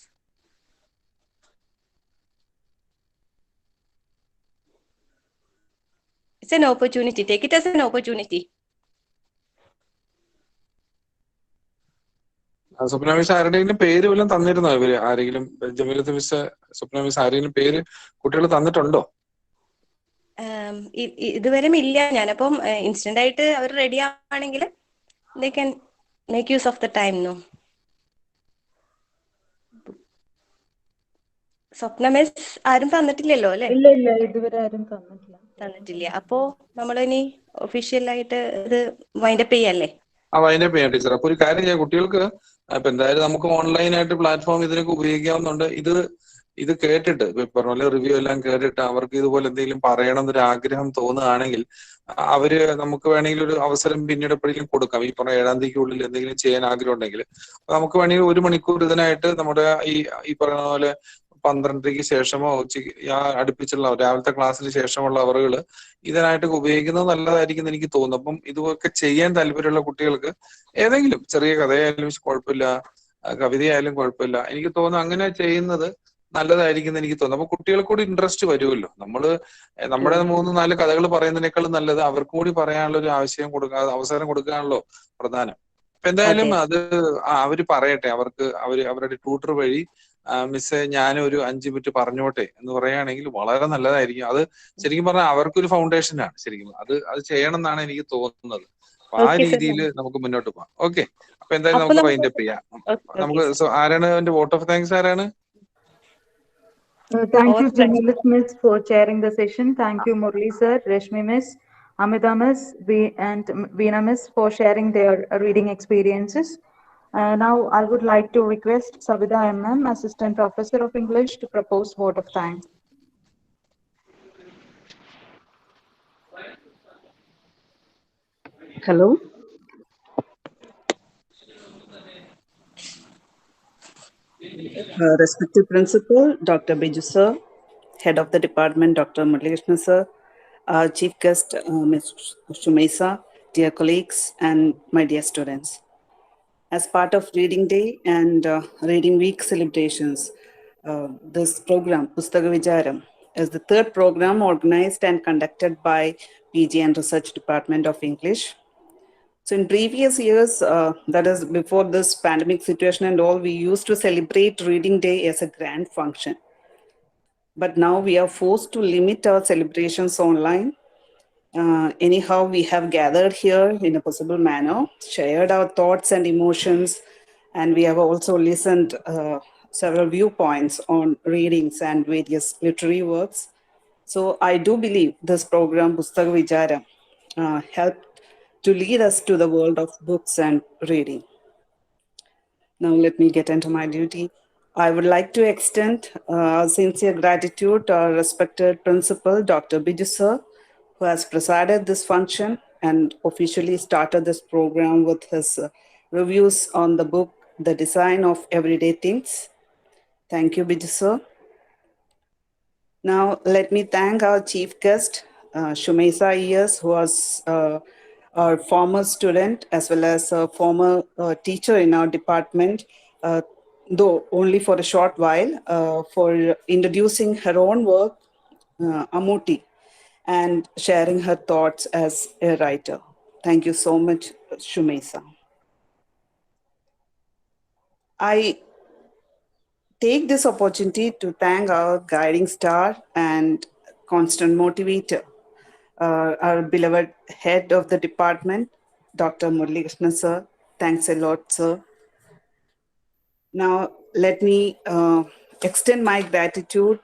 It's an opportunity. Take it as an opportunity. Swapna miss ആരുടെയെങ്കിലും പേര് വല്ലതും തന്നിരുന്നോ? ഇവര് ആരെങ്കിലും, ജമീലത്ത് മിസ്, സ്വപ്ന മിസ് ആരെങ്കിലും പേര് കുട്ടികൾ തന്നിട്ടുണ്ടോ? ഇതുവരെ ഇല്ല. ഞാനപ്പം ഇൻസ്റ്റന്റ് ആയിട്ട് അവർ റെഡി ആണെങ്കിൽ they can make use of the time. No, Swapna miss ആരും തന്നിട്ടില്ലല്ലോ അല്ലെ? ഇല്ല, ഇതുവരെ ആരും തന്നിട്ടില്ല. അപ്പോ നമ്മളിനി ഒഫീഷ്യൽ ആയിട്ട് ഇത് വൈൻഡപ്പ് ചെയ്യല്ലേ? വൈൻഡപ്പ് ചെയ്യാം ടീച്ചർ. അപ്പൊ ഒരു കാര്യം ചെയ്യാം, കുട്ടികൾക്ക് ഇപ്പൊ എന്തായാലും നമുക്ക് ഓൺലൈനായിട്ട് പ്ലാറ്റ്ഫോം ഇതിനൊക്കെ ഉപയോഗിക്കാവുന്നുണ്ട്. ഇത് കേട്ടിട്ട് പറഞ്ഞ പോലെ റിവ്യൂ എല്ലാം കേട്ടിട്ട് അവർക്ക് ഇതുപോലെ എന്തെങ്കിലും പറയണം എന്നൊരു ആഗ്രഹം തോന്നുകയാണെങ്കിൽ അവര് നമുക്ക് വേണമെങ്കിൽ ഒരു അവസരം പിന്നീട് എപ്പോഴെങ്കിലും കൊടുക്കാം. ഈ പറഞ്ഞ 7-ാം തീയതിക്കുള്ളിൽ എന്തെങ്കിലും ചെയ്യാൻ ആഗ്രഹം ഉണ്ടെങ്കിൽ നമുക്ക് വേണമെങ്കിൽ 1 മണിക്കൂർ ഇതിനായിട്ട് നമ്മുടെ ഈ പറയുന്ന പോലെ 12:00-ക്ക് ശേഷമോ ഉച്ചയ്ക്ക് അടുപ്പിച്ചുള്ള രാവിലത്തെ ക്ലാസ്സിന് ശേഷമുള്ള അവറുകൾ ഇതിനായിട്ട് ഉപയോഗിക്കുന്നത് നല്ലതായിരിക്കും എന്ന് എനിക്ക് തോന്നുന്നു. അപ്പം ഇതൊക്കെ ചെയ്യാൻ താല്പര്യമുള്ള കുട്ടികൾക്ക് ഏതെങ്കിലും ചെറിയ കഥയായാലും കുഴപ്പമില്ല, കവിതയായാലും കുഴപ്പമില്ല, എനിക്ക് തോന്നുന്നു അങ്ങനെ ചെയ്യുന്നത് നല്ലതായിരിക്കും എന്ന് എനിക്ക് തോന്നുന്നു. അപ്പൊ കുട്ടികൾക്ക് കൂടി ഇൻട്രസ്റ്റ് വരുമല്ലോ. നമ്മുടെ 3-4 കഥകൾ പറയുന്നതിനേക്കാളും നല്ലത് അവർക്കും കൂടി പറയാനുള്ള ഒരു അവസരം കൊടുക്കാണല്ലോ പ്രധാനം. അപ്പൊ എന്തായാലും അത് അവര് പറയട്ടെ, അവരുടെ ട്യൂട്ടർ വഴി മിസ്സേ ഞാനൊരു 5 മിനിറ്റ് പറഞ്ഞോട്ടെ എന്ന് പറയുകയാണെങ്കിൽ വളരെ നല്ലതായിരിക്കും. അത് ശരിക്കും പറഞ്ഞാൽ അവർക്കൊരു ഫൗണ്ടേഷനാണ്. ശരിക്കും അത് ചെയ്യണം എന്നാണ് എനിക്ക് തോന്നുന്നത്. അപ്പൊ ആ രീതിയിൽ നമുക്ക് മുന്നോട്ട് പോകാം. ഓക്കെ, അപ്പൊ എന്തായാലും നമുക്ക് വൈൻഡപ്പ് ചെയ്യാം. നമുക്ക് ആരാണ് എന്റെ വോട്ട് ഓഫ് താങ്ക്സ് ആരാണ്? Thank you, Jamila Miss, for chairing the session. Thank you, Murli sir, Reshmi Miss, Amita Miss, and Veena Miss for sharing their reading experiences. Now I would like to request Sabida MM, Assistant Professor of English, to propose vote of thanks. Hello. Respected Principal, Dr. Biju sir, Head of the Department, Dr. Muralikrishnan sir, Chief Guest, Ms. Shumesa, dear colleagues, and my dear students. As part of Reading Day and Reading Week celebrations, this program, Pusthaka Parijayam, is the third program organized and conducted by PG and Research Department of English. So in previous years, that is before this pandemic situation and all, we used to celebrate Reading Day as a grand function. But now we are forced to limit our celebrations online. Anyhow, we have gathered here in a possible manner, shared our thoughts and emotions, and we have also listened several viewpoints on readings and various literary works. So I do believe this program, Pusthaka Parijayam, helped to lead us to the world of books and reading. Now let me get into my duty. I would like to extend sincere gratitude to our respected principal, Dr. Biju sir, who has presided this function and officially started this program with his reviews on the book, The Design of Everyday Things. Thank you, Biju sir. Now, let me thank our chief guest, Shumesa Iyas, who was our former student as well as a former teacher in our department, though only for a short while, for introducing her own work, Amuti, and sharing her thoughts as a writer. Thank you so much, Shumesa. I take this opportunity to thank our guiding star and constant motivator, our beloved head of the department, Dr. Muralikrishnan sir. Thanks a lot, sir. Now, let me extend my gratitude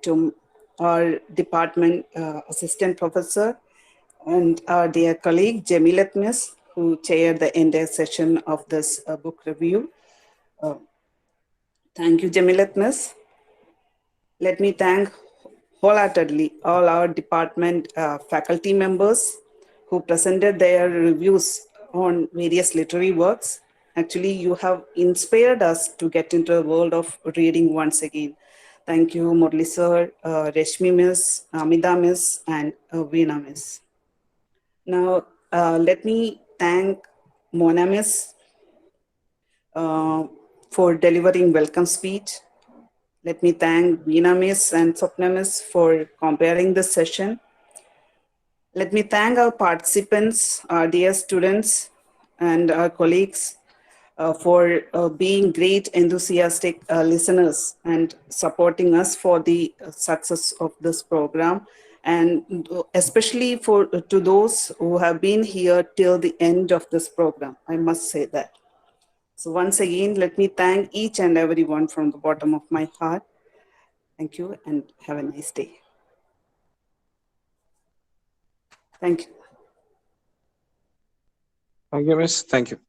to our department assistant professor and our dear colleague, Jamilat Miss, who chaired the entire session of this book review. Thank you, Jamilat Miss. Let me thank wholeheartedly all our department faculty members who presented their reviews on various literary works. Actually, you have inspired us to get into the world of reading once again. Thank you, Murli sir, Reshmi Miss, Amida Miss, and Veena Miss. Now, let me thank Mona Miss for delivering welcome speech. Let me thank Veena Miss and Swapna Miss for comparing this session. Let me thank our participants, our dear students, and our colleagues for being great, enthusiastic listeners and supporting us for the success of this program. And especially to those who have been here till the end of this program, I must say that. So once again, let me thank each and everyone from the bottom of my heart. Thank you and have a nice day. Thank you. Thank you, Miss. Thank you.